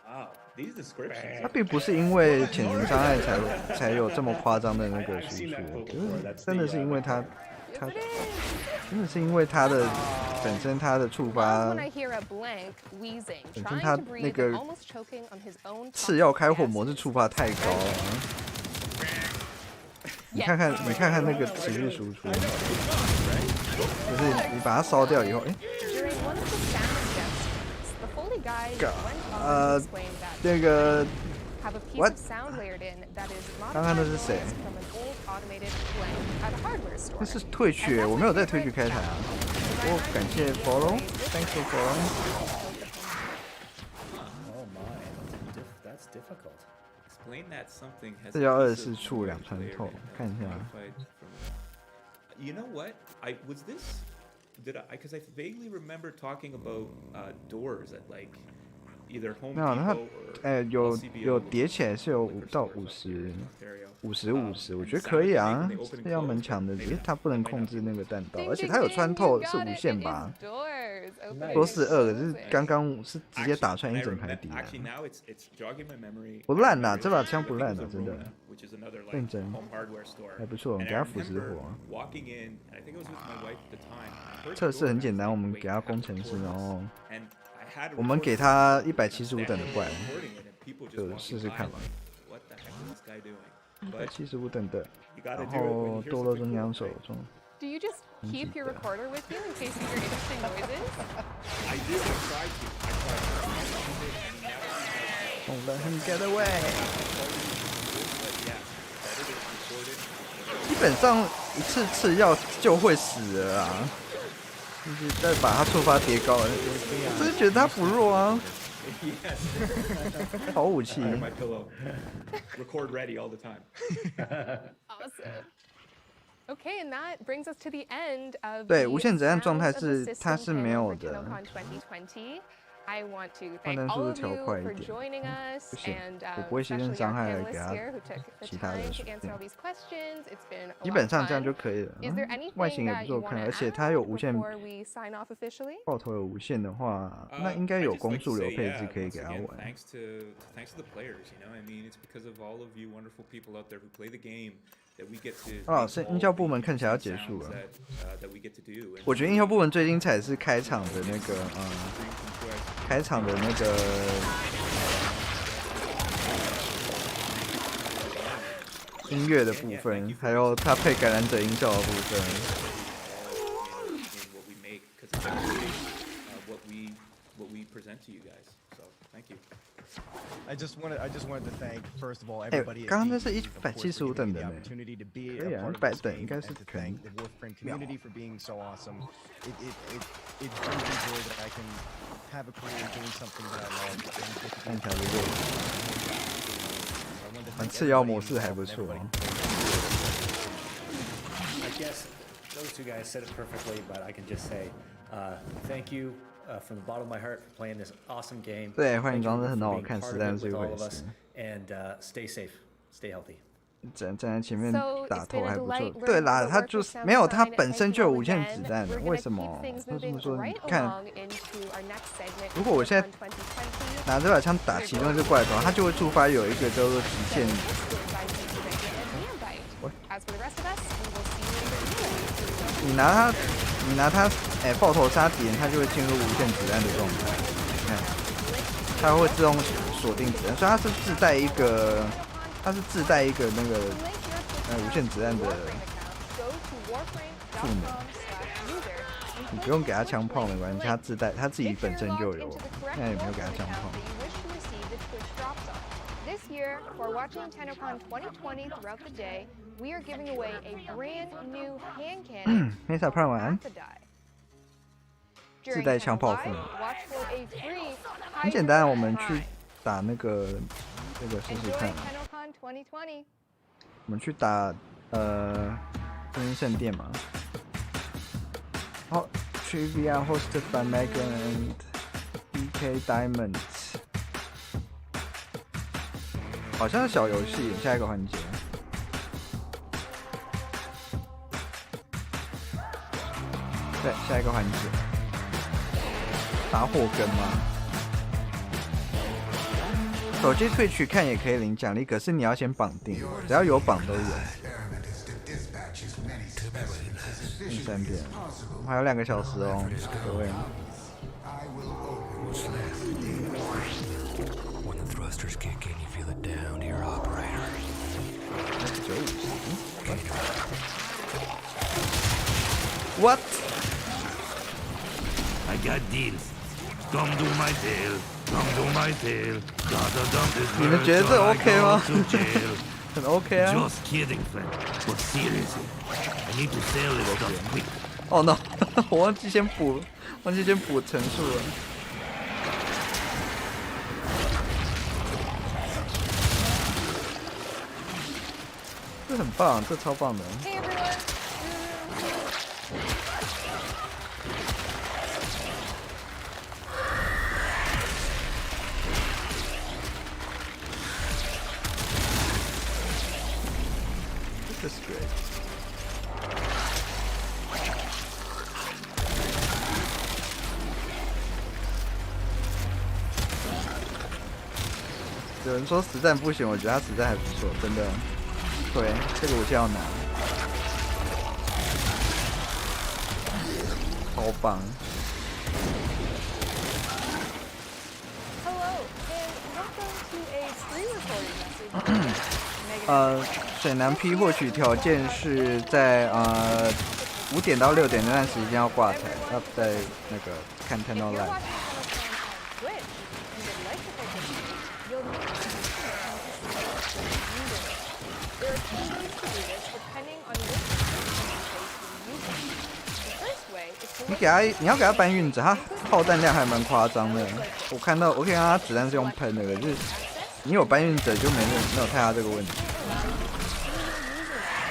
Speaker 2: Wow, these descriptions.
Speaker 1: 它并不是因为潜行伤害才有这么夸张的那个输出，真的是因为它真的是因为它的本身它的触发，本身它那个次要开火模式触发太高了。你看看那个持续输出，就是你把它烧掉以后，哎，那个 what？ 刚刚那是谁？那是退去，我没有在退去开台啊。我感谢 follow，thanks for follow。
Speaker 4: Oh my, that's difficult.
Speaker 1: 这叫24处2穿透，看一下。
Speaker 2: You know what? Did I? Because I vaguely remember talking about doors at like either Home Depot or
Speaker 1: 有叠起来是有5到50， 50，我觉得可以啊，是要蛮强的，只是它不能控制那个弹道，而且它有穿透是无限吧，都是2，可是刚刚是直接打穿一整排敌人。不烂呐，这把枪不烂的，真的，认真，还不错，给他腐蚀火。测试很简单，我们给他工程师，然后我们给他175等的怪，就试试看吧。175等的，然后多了中央手中。
Speaker 18: Do you just keep your recorder with you in case you hear interesting noises?
Speaker 2: I do. I try to.
Speaker 1: Don't let him get away. 基本上一次次要就会死了啊！就是再把他触发叠高，我真的觉得他不弱啊。好武器。
Speaker 2: Record ready all the time.
Speaker 18: Awesome. Okay, and that brings us to the end of
Speaker 1: 对，无限子弹状态是它是没有的。
Speaker 18: I want to thank all of you for joining us, and especially our panelists here who took the time to answer all these questions. It's been a lot of fun.
Speaker 1: 基本上这样就可以了。
Speaker 18: Is there anything
Speaker 1: 外形也不错看，而且它有无限
Speaker 18: before we sign off officially?
Speaker 1: 爆头有无限的话，那应该有攻速流配置可以给他玩。
Speaker 2: Thanks to the players, you know. I mean, it's because of all of you wonderful people out there who play the game.
Speaker 1: 是音效部门看起来要结束了。我觉得音效部门最精彩是开场的那个，开场的那个音乐的部分，还有它配感染者音效的部分。刚刚那是175等的呢，可以啊，100等应该是可以。看起来不错，次要模式还不错。
Speaker 4: I guess those two guys said it perfectly, but I can just say, thank you. From the bottom of my heart for playing this awesome game.
Speaker 1: 对，幻影装置很好看，实在是一回事。
Speaker 4: And stay safe, stay healthy.
Speaker 1: 站在前面打头还不错。对啦，他就是没有，他本身就有无限子弹的，为什么？为什么说？你看，如果我现在拿这把枪打其中一只怪头，他就会触发有一个叫做极限。你拿它，爆头杀敌人，它就会进入无限子弹的状态。你看，它会自动锁定子弹，所以它是自带一个那个无限子弹的赋能。你不用给它枪炮没关系，它自带，它自己本身就有。现在有没有给它枪炮
Speaker 18: ？This year, for watching TennoCon 2020 throughout the day, we are giving away a brand new hand cannon.
Speaker 1: 没啥判完。自带枪炮赋能。很简单，我们去打那个试试看。我们去打精英圣殿嘛。好 ，Trivia hosted by Megan and BK Diamonds。好像是小游戏，下一个环节。对，下一个环节。打火根吗？手机Twitch看也可以领奖励，可是你要先绑定，只要有绑都有。3点，还有2个小时哦，各位。Thrusters kick in, you feel it down to your operator. What?
Speaker 9: I got deals. Come do my tail. Come do my tail. Gotta dump this.
Speaker 1: 你们觉得这 OK 吗？很 OK 啊。
Speaker 9: Just kidding, friend. But seriously, I need to sell this stuff quick.
Speaker 1: Oh no! 我忘记先补陈述了。这很棒，这超棒的。
Speaker 18: Hey everyone.
Speaker 1: This is great. 有人说实战不行，我觉得他实战还不错，真的。对，这个武器要拿，超棒。水南 P 获取条件是在5点到6点那段时间要挂台，要在那个看 TennoCon Live。你要给他搬运者，他炮弹量还蛮夸张的。我看到他子弹是用喷的，就是你有搬运者就没有太大这个问题。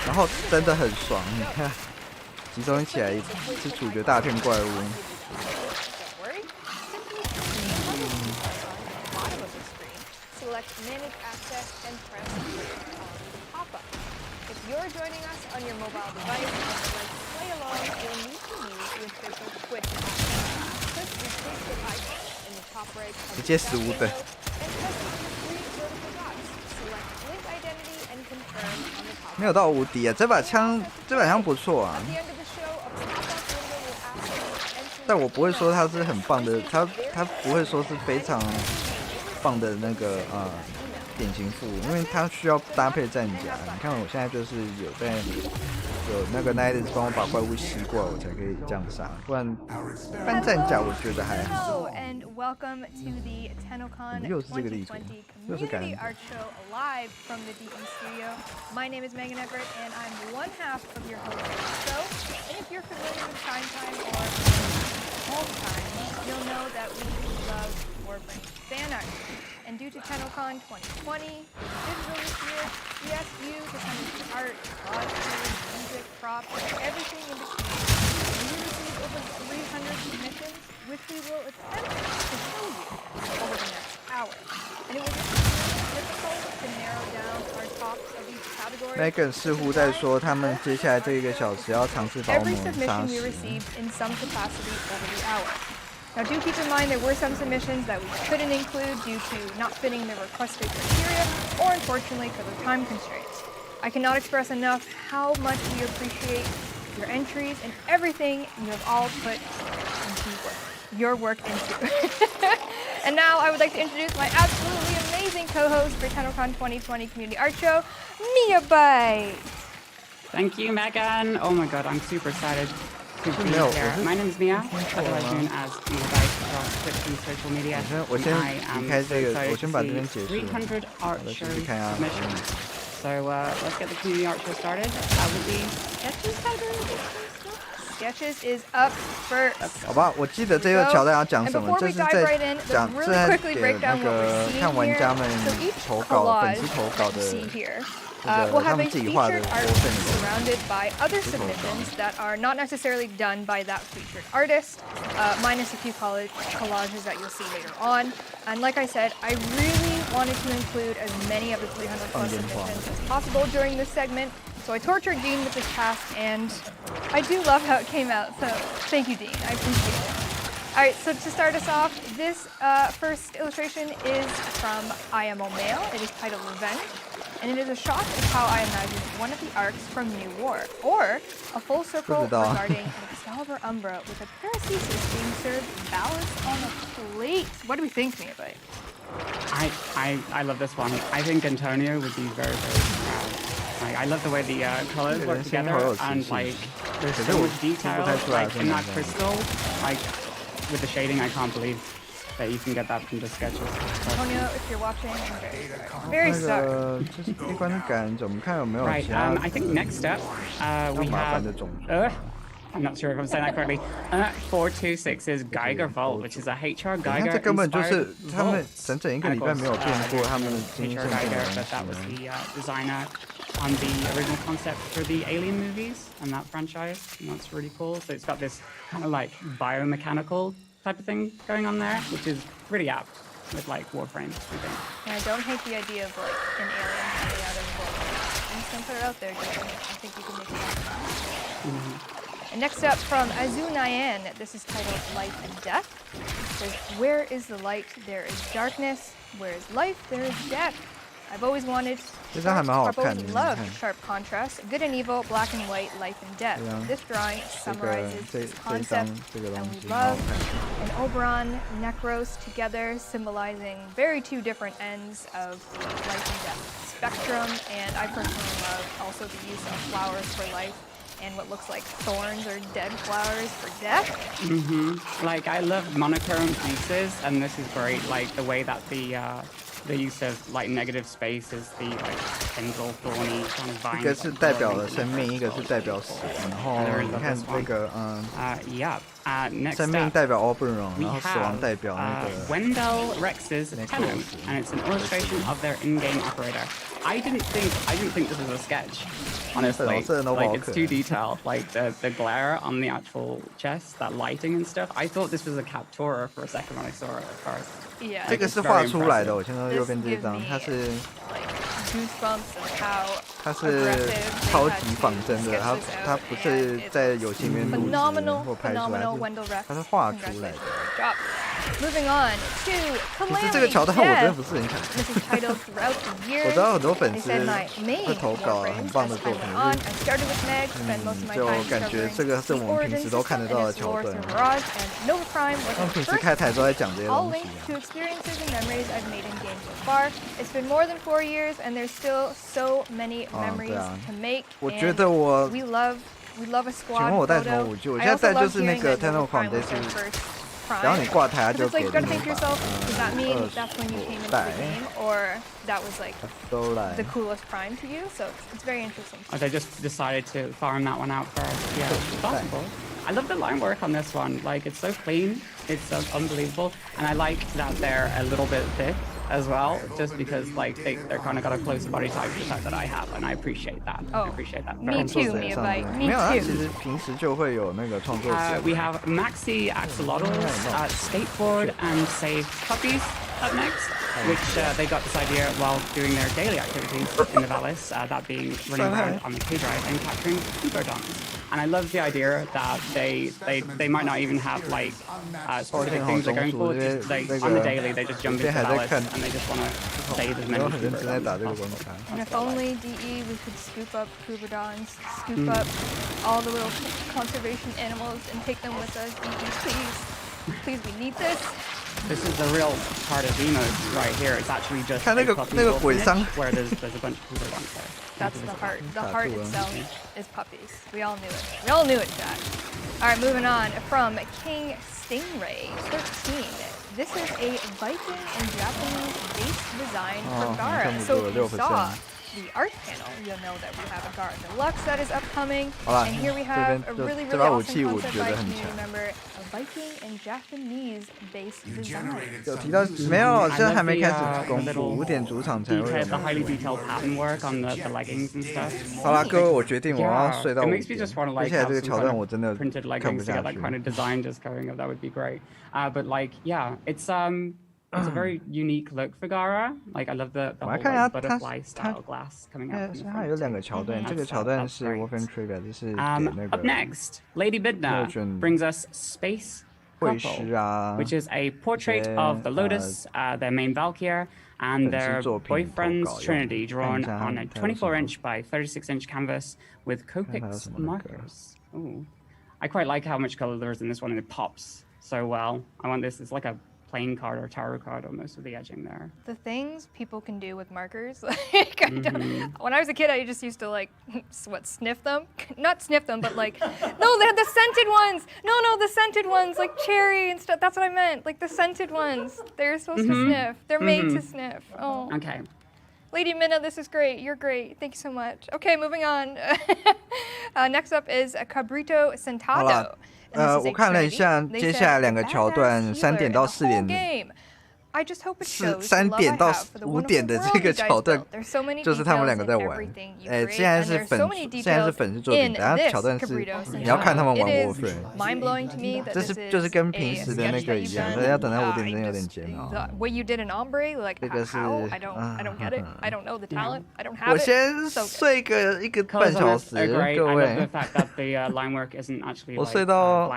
Speaker 1: 然后真的很爽，你看，集中起来是处决大片怪物。
Speaker 18: You're joining us on your mobile device and like play along, you'll need to use the official Twitch app. Click the Facebook icon in the top right of the video and press on the 3 vertical dots. Select link identity and confirm on the top.
Speaker 1: 没有到无敌啊，这把枪不错啊。但我不会说它是很棒的，它不会说是非常棒的那个典型副，因为它需要搭配战甲。你看我现在就是有那个 Nidus 帮我把怪物吸过来，我才可以这样杀，不然搬战甲我觉得还好。
Speaker 18: And welcome to the TennoCon 2020 Community Art Show live from the Deacon Studio. My name is Megan Everett, and I'm one half of your host for the show. And if you're familiar with Shine Time or Home Time, you'll know that we love Warframe fan art. And due to TennoCon 2020, digital this year, we asked you to send us art, costumes, music, props, everything in between. And we received over 300 submissions, which we will attempt to show you over the next hour. And it was extremely difficult to narrow down our tops of each category.
Speaker 1: Megan 似乎在说他们接下来这1个小时要尝试把我们杀死。
Speaker 18: Every submission we received in some capacity over the hour. Now do keep in mind there were some submissions that we couldn't include due to not fitting the requested criteria or unfortunately because of time constraints. I cannot express enough how much we appreciate your entries and everything you have all put your work into. And now I would like to introduce my absolutely amazing co-host for TennoCon 2020 Community Art Show, Mia Bai.
Speaker 10: Thank you, Megan. Oh my god, I'm super excited. My name is Mia, otherwise known as Mia Bai across Twitch and social media. I am so excited to see 300 art show submissions. So let's get the community art show started. That will be Sketches category.
Speaker 18: Sketches is up first.
Speaker 1: 好吧，我记得这个桥段要讲什么，这是在讲这在给那个看玩家们投稿、粉丝投稿的。
Speaker 18: We'll have a featured artist surrounded by other submissions that are not necessarily done by that featured artist, minus a few collages that you'll see later on. And like I said, I really wanted to include as many of the 300 plus submissions as possible during this segment. So I tortured Dean with this task, and I do love how it came out. So thank you, Dean. I appreciate it. All right, so to start us off, this first illustration is from IMO Mail. It is titled Revenge. And it is a shot of how I imagine one of the arcs from New War, or a full circle regarding an Excalibur Umbra with a paracesis being served balanced on a plate. What do we think, Mia Bai?
Speaker 10: I love this one. I think Antonio would be very, very proud. Like, I love the way the colors work together, and like there's so much detail like in that crystal. Like with the shading, I can't believe that you can get that from the sketches.
Speaker 18: Antonio, if you're watching, I'm very sorry.
Speaker 10: Right, I think next up we have, I'm not sure if I'm saying that correctly, 426's Geiger Vault, which is a HR Geiger inspired vault. HR Geiger, but that was the designer on the original concept for the Alien movies and that franchise, and that's really cool. So it's got this kind of like biomechanical type of thing going on there, which is pretty apt with like Warframe, I think.
Speaker 18: And I don't hate the idea of like an alien coming out of Warframe. I'm just gonna put it out there, Jason. I think you can make it happen. And next up from Azu Nyan, this is titled Life and Death. It says, where is the light, there is darkness. Where is life, there is death. I've always wanted, I've always loved sharp contrast, good and evil, black and white, life and death. This drawing summarizes this concept, and we love an Oberon, Necros together, symbolizing two different ends of the life and death spectrum. And I personally love also the use of flowers for life and what looks like thorns or dead flowers for death.
Speaker 10: Like, I love monochrome pieces, and this is great. Like the way that the use of like negative space is the like tendril thorny kind of vine.
Speaker 1: 一个是代表了生命，一个是代表死。然后你看这个生命代表 Oberon， 然后死亡代表那个
Speaker 10: Wendell Rex's Tenno, and it's an illustration of their in-game operator. I didn't think this was a sketch, honestly. Like, it's too detailed. Like the glare on the actual chest, that lighting and stuff. I thought this was a Captura for a second when I saw it at first.
Speaker 18: Yeah.
Speaker 1: 这个是画出来的，我看到右边这张，它是
Speaker 18: goosebumps of how
Speaker 1: 它是超级仿真的，它不是在游戏里面录制或拍出来，它是画出来的。
Speaker 18: Moving on to Calamity
Speaker 1: 这个桥段我真的不是很想。
Speaker 18: This is titled Throughout the Years.
Speaker 1: 我知道很多粉丝
Speaker 18: They said my main
Speaker 1: 会投稿很棒的作品，就感觉这个是我们平时都看得到的桥段。我们平时开台都在讲这些东西。
Speaker 18: To experiences and memories I've made in games so far. It's been more than 4 years, and there's still so many memories to make.
Speaker 1: 我觉得我
Speaker 18: we love a squad
Speaker 1: 请问我带什么武器？我现在带就是那个 TennoCon 这次。然后你挂台，它就给你2、2代。
Speaker 18: That was like the coolest prime to you, so it's very interesting.
Speaker 10: They just decided to farm that one out first. Yeah, it's possible. I love the line work on this one. Like, it's so clean, it's unbelievable, and I like that they're a little bit thick as well, just because like they're kind of got a closer body type to the type that I have, and I appreciate that.
Speaker 18: Oh,
Speaker 10: I appreciate that.
Speaker 18: Me too, me too.
Speaker 1: 没有啊，其实平时就会有那个创作者。
Speaker 10: We have Maxi Axolotls, Skateboard, and Save Puppies up next, which they got this idea while doing their daily activities in the Valis, that being running around on the K-Drive and capturing Kuberdons. And I love the idea that they might not even have like specific things they're going for. Just, on the daily, they just jump into the Valis and they just want to save as many Kuberdons.
Speaker 18: And if only DE we could scoop up Kuberdons, scoop up all the little conservation animals and take them with us. DE, please, please, we need this.
Speaker 10: This is the real part of Demos right here. It's actually just a puppy where there's a bunch of Kuberdons there.
Speaker 18: That's the heart. The heart itself is puppies. We all knew it. We all knew it, Jack. All right, moving on from King Stingray 13. This is a Viking and Japanese base design for Gara. So if you saw the art panel, you'll know that we have a Gara Deluxe that is upcoming. And here we have a really, really awesome concept by community member, a Viking and Japanese base design.
Speaker 1: 有提到没有？现在还没开始公布，5点主场才会。
Speaker 10: The highly detailed pattern work on the leggings and stuff.
Speaker 1: 好啦，各位，我决定我要睡到5点。
Speaker 10: It makes me just want to like have some kind of printed leggings to get that kind of design just going up. That would be great. But like, yeah, it's a very unique look for Gara. Like, I love the whole like, butterfly style glass coming out.
Speaker 1: 它有2个桥段，这个桥段是 Warframe Trigger， 这是给那个。
Speaker 10: Up next, Lady Bidna brings us Space Couple, which is a portrait of the Lotus, their main Valkyr, and their boyfriend's Trinity, drawn on a 24-inch by 36-inch canvas with Copic markers. Ooh. I quite like how much color there is in this one, and it pops so well. I want this. It's like a playing card or tarot card almost with the edging there.
Speaker 18: The things people can do with markers, like when I was a kid, I just used to like sniff them, not sniff them, but like no, they had the scented ones. No, the scented ones like cherry and stuff. That's what I meant. Like the scented ones. They're supposed to sniff. They're made to sniff. Oh.
Speaker 10: Okay.
Speaker 18: Lady Minna, this is great. You're great. Thank you so much. Okay, moving on. Next up is Cabrito Sentado.
Speaker 1: 我看了一下，接下来2个桥段，3点到4点。3点到5点的这个桥段，就是他们2个在玩。现在是粉丝作品，然后桥段是你要看他们玩 Warframe。就是跟平时的那个一样，要等到5点真有点煎熬。这个是我先睡个1个半小时，各位。我睡到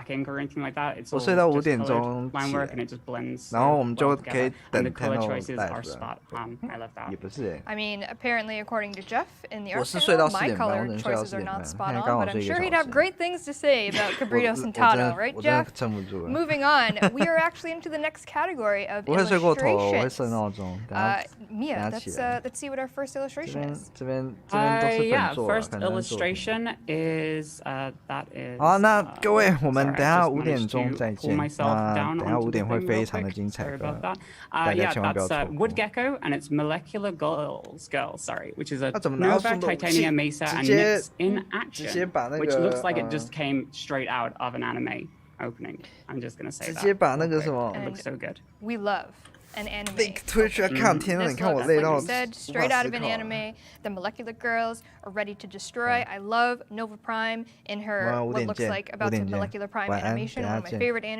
Speaker 1: 5点钟起，然后我们就可以。
Speaker 10: And the color choices are spot on. I love that.
Speaker 18: I mean, apparently, according to Jeff in the art panel, my color choices are not spot on, but I'm sure he'd have great things to say about Cabrito Sentado, right, Jeff? Moving on, we are actually into the next category of illustrations. Mia, let's see what our first illustration is.
Speaker 10: Yeah, first illustration is that is.
Speaker 1: 好，那各位，我们等下5点钟再见。等下5点会非常的精彩的。
Speaker 10: Yeah, that's Wood Gecko, and it's Molecular Girls, sorry, which is a Nova Titania Mesa, and it's in action, which looks like it just came straight out of an anime opening. I'm just gonna say that. It looks so good.
Speaker 18: We love an anime.
Speaker 1: Twitch account, 天哪，你看我累到。
Speaker 18: Straight out of an anime, the Molecular Girls are ready to destroy. I love Nova Prime in her what looks like about the Molecular Prime animation, one of my favorite anime.